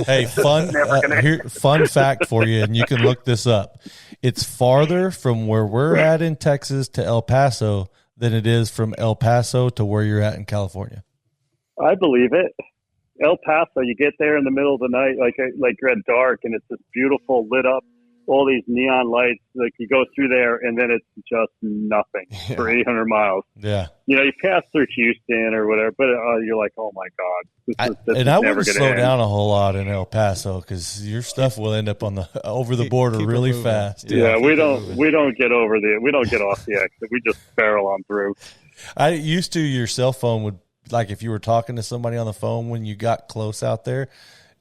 Hey, fun fact for you, and you can look this up. It's farther from where we're at in Texas to El Paso than it is from El Paso to where you're at in California. I believe it. El Paso, you get there in the middle of the night, like you're at dark, and it's this beautiful lit up, all these neon lights. Like you go through there, and then it's just nothing for 800 miles. Yeah, you pass through Houston or whatever, but you're like, oh my god, I wouldn't slow down a whole lot in El Paso because your stuff will end up on the over the border really fast. Yeah, we don't get off the exit. We just barrel on through. I used to. Your cell phone would, like, if you were talking to somebody on the phone when you got close out there,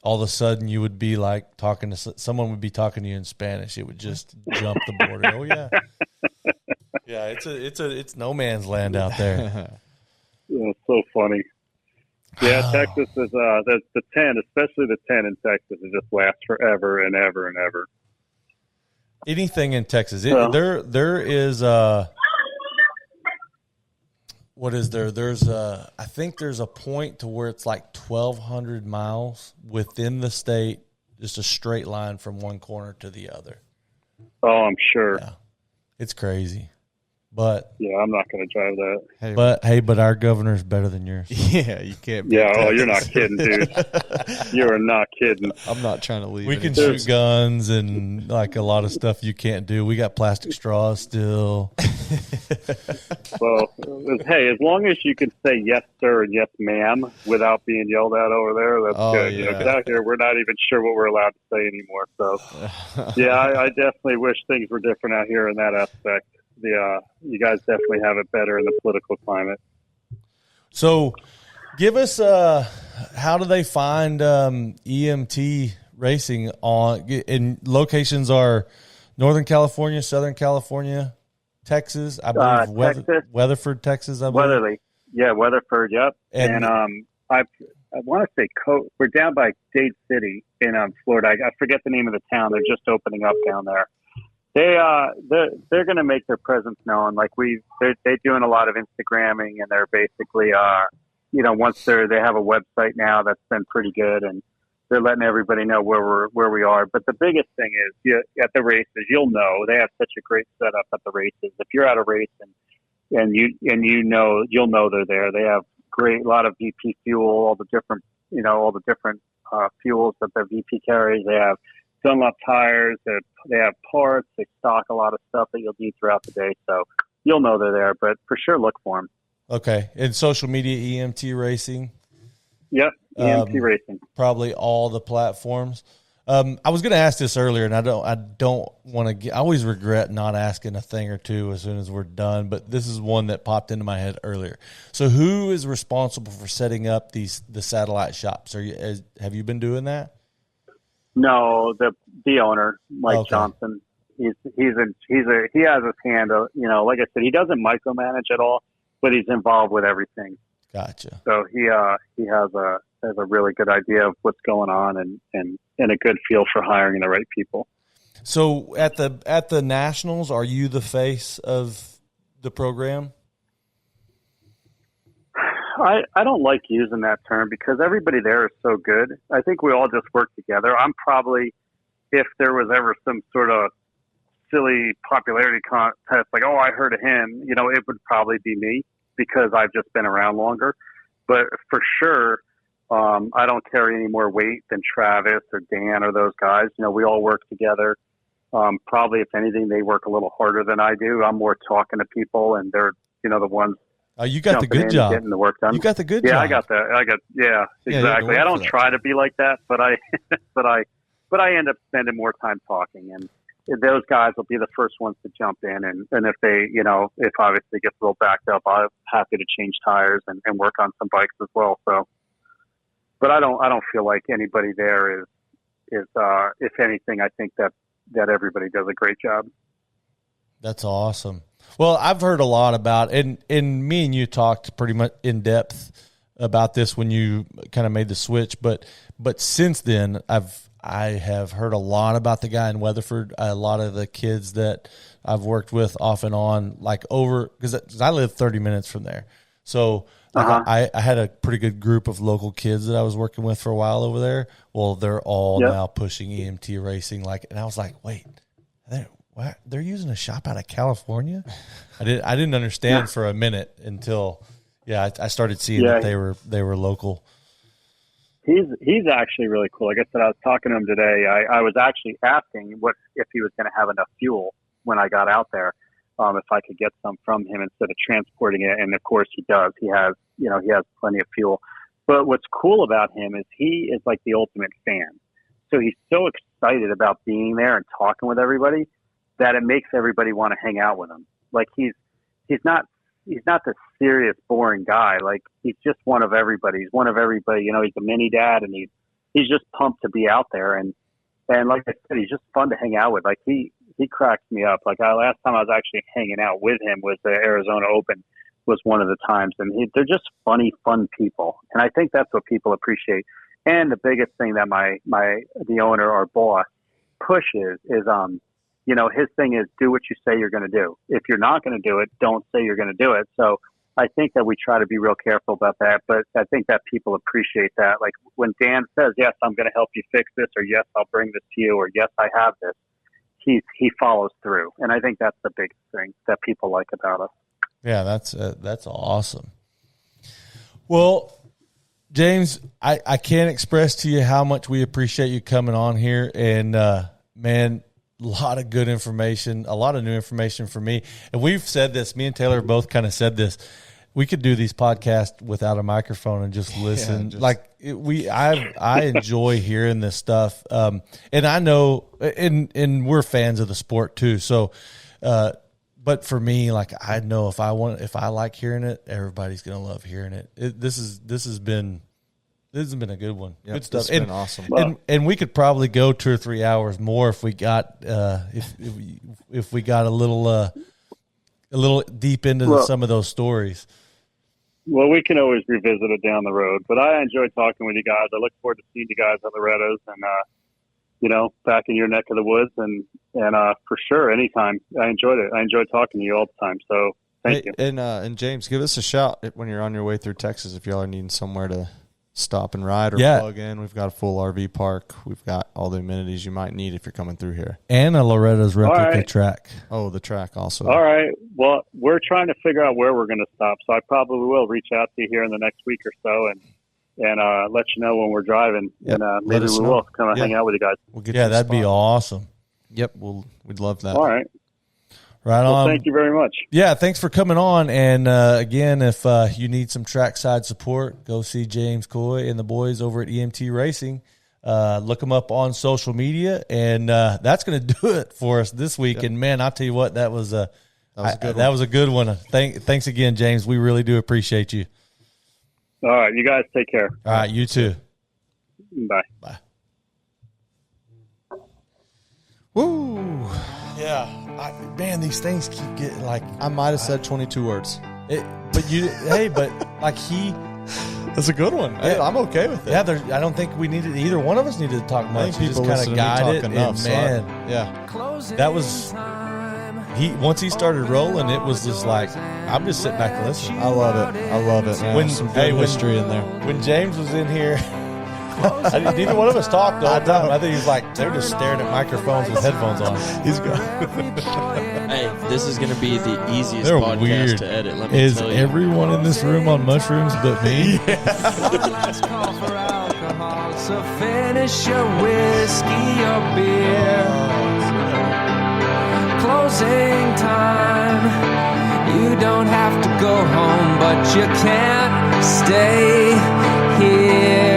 all of a sudden you would be like talking to someone would be talking to you in Spanish. It would just jump the border. Oh yeah. Yeah. It's no man's land out there. Yeah, it's so funny. Yeah. Texas is, the 10, especially the 10 in Texas, it just lasts forever and ever and ever. Anything in Texas. There is, what is there? There's I think there's a point to where it's like 1,200 miles within the state, just a straight line from one corner to the other. Oh, I'm sure. Yeah. It's crazy. But yeah, I'm not going to drive that. But our governor's better than yours. Yeah, you can't. Yeah, you're not kidding, dude. You are not kidding. I'm not trying to leave. We can shoot guns and like a lot of stuff you can't do. We got plastic straws still. Well, hey, as long as you can say yes, sir, and yes, ma'am, without being yelled at over there, that's good. Yeah. 'Cause out here, we're not even sure what we're allowed to say anymore. So, yeah, I definitely wish things were different out here in that aspect. You guys definitely have it better in the political climate. So, give us how do they find EMT racing in locations are Northern California, Southern California, Texas, I believe Texas, Weatherford, Texas, I believe. Weatherly. Yeah, Weatherford, yep. And I want to say we're down by Dade City in Florida. I forget the name of the town. They're just opening up down there. They're going to make their presence known. Like they're doing a lot of Instagramming, and they're basically once they have a website now that's been pretty good, and they're letting everybody know where we are. But the biggest thing is at the races, you'll know they have such a great setup at the races. If you're at a race and you'll know they're there. They have a lot of VP fuel, all the different fuels that the VP carries. They have Dunlop tires. They have parts. They stock a lot of stuff that you'll need throughout the day. So you'll know they're there, but for sure look for them. Okay. And social media, EMT Racing? Yep, EMT Racing. Probably all the platforms. I was going to ask this earlier, and I don't want to. I always regret not asking a thing or two as soon as we're done, but this is one that popped into my head earlier. So, who is responsible for setting up the satellite shops? Have you been doing that? No, the owner, Mike Johnson. He has his hand. Like I said, he doesn't micromanage at all, but he's involved with everything. Gotcha. So he has a really good idea of what's going on and a good feel for hiring the right people. So at the Nationals, are you the face of the program? I don't like using that term because everybody there is so good. I think we all just work together. I'm probably, if there was ever some sort of silly popularity contest, like, oh, I heard of him, it would probably be me because I've just been around longer. But for sure, I don't carry any more weight than Travis or Dan or those guys. We all work together. Probably, if anything, they work a little harder than I do. I'm more talking to people, and they're, the ones. Oh, you got the good job. Getting the work done. You got the good job. Yeah, I got exactly. I don't try to be like that, but I end up spending more time talking, and those guys will be the first ones to jump in. And if they, if obviously gets a little backed up, I'm happy to change tires and work on some bikes as well. So, but I don't feel like anybody there is, if anything, I think that everybody does a great job. That's awesome. Well, I've heard a lot about, and me and you talked pretty much in depth about this when you kind of made the switch, but since then I have heard a lot about the guy in Weatherford. A lot of the kids that I've worked with off and on, like over, because I live 30 minutes from there. So I had a pretty good group of local kids that I was working with for a while over there. Well, they're all now pushing EMT racing. And I was like, wait, they're using a shop out of California? I didn't understand for a minute until I started seeing that they were local. He's actually really cool. Like I said, I was talking to him today. I was actually asking if he was going to have enough fuel when I got out there, if I could get some from him instead of transporting it. And of course he does. He has plenty of fuel. But what's cool about him is he is like the ultimate fan. So he's so excited about being there and talking with everybody that it makes everybody want to hang out with him. Like he's not the serious, boring guy. Like he's just one of everybody. He's one of everybody. He's a mini dad, and he's just pumped to be out there. And like I said, he's just fun to hang out with. Like he cracks me up. Like last time I was actually hanging out with him was the Arizona Open was one of the times, and they're just funny, fun people. And I think that's what people appreciate. And the biggest thing that the owner or boss pushes is his thing is do what you say you're going to do. If you're not going to do it, don't say you're going to do it. So I think that we try to be real careful about that, but I think that people appreciate that. Like when Dan says, yes, I'm going to help you fix this, or yes, I'll bring this to you, or yes, I have this, he follows through. And I think that's the big thing that people like about us. Yeah, that's awesome. Well, James, I can't express to you how much we appreciate you coming on here, and man, a lot of good information, a lot of new information for me. And we've said this, me and Taylor both kind of said this. We could do these podcasts without a microphone and just listen. I enjoy hearing this stuff. And I know, and we're fans of the sport too. So, but for me, like I know if I like hearing it, everybody's going to love hearing it. This has been a good one. Yep, good stuff. It's been awesome. And we could probably go 2 or 3 hours more if we got if we got a little deep into some of those stories. Well, we can always revisit it down the road. But I enjoyed talking with you guys. I look forward to seeing you guys on the Redos and back in your neck of the woods and for sure anytime. I enjoyed it. I enjoyed talking to you all the time. So thank you. And James, give us a shout when you're on your way through Texas if y'all are needing somewhere to stop and ride or plug in. We've got a full RV park. We've got all the amenities you might need if you're coming through here. And a Loretta's replica track. Oh, the track also. All right. Well, we're trying to figure out where we're going to stop, so I probably will reach out to you here in the next week or so and let you know when we're driving. Yep. And maybe we will come and hang out with you guys. We'll get that'd be awesome. Yep, we'd love that. All right. Right on. Thank you very much. Yeah, thanks for coming on. And again, if you need some trackside support, go see James Coy and the boys over at EMT Racing. Look them up on social media, and that's going to do it for us this week. Yep. And man, I'll tell you what, that was a good one. Thanks again, James. We really do appreciate you. All right, you guys take care. All right, you too. Bye. Bye. Woo. Yeah. Man, these things keep getting like... I might have said 22 words. But like he That's a good one. Yeah. I'm okay with it. Yeah, I don't think either one of us needed to talk much. I think people just kind of guide it. enough, And man, yeah, that was once he started rolling, it was just like I'm just sitting back and listening. I love it. Man. When some good history in there. When James was in here. Neither one of us talked the whole time. I think he's like they're just staring at microphones with headphones on. He's gone. Hey, this is going to be the easiest They're podcast weird. to edit. Let me Is tell you. everyone in this room on mushrooms but me? Last call for alcohol, so finish your whiskey or beer. Closing time. You don't have to go home, but you can't stay here.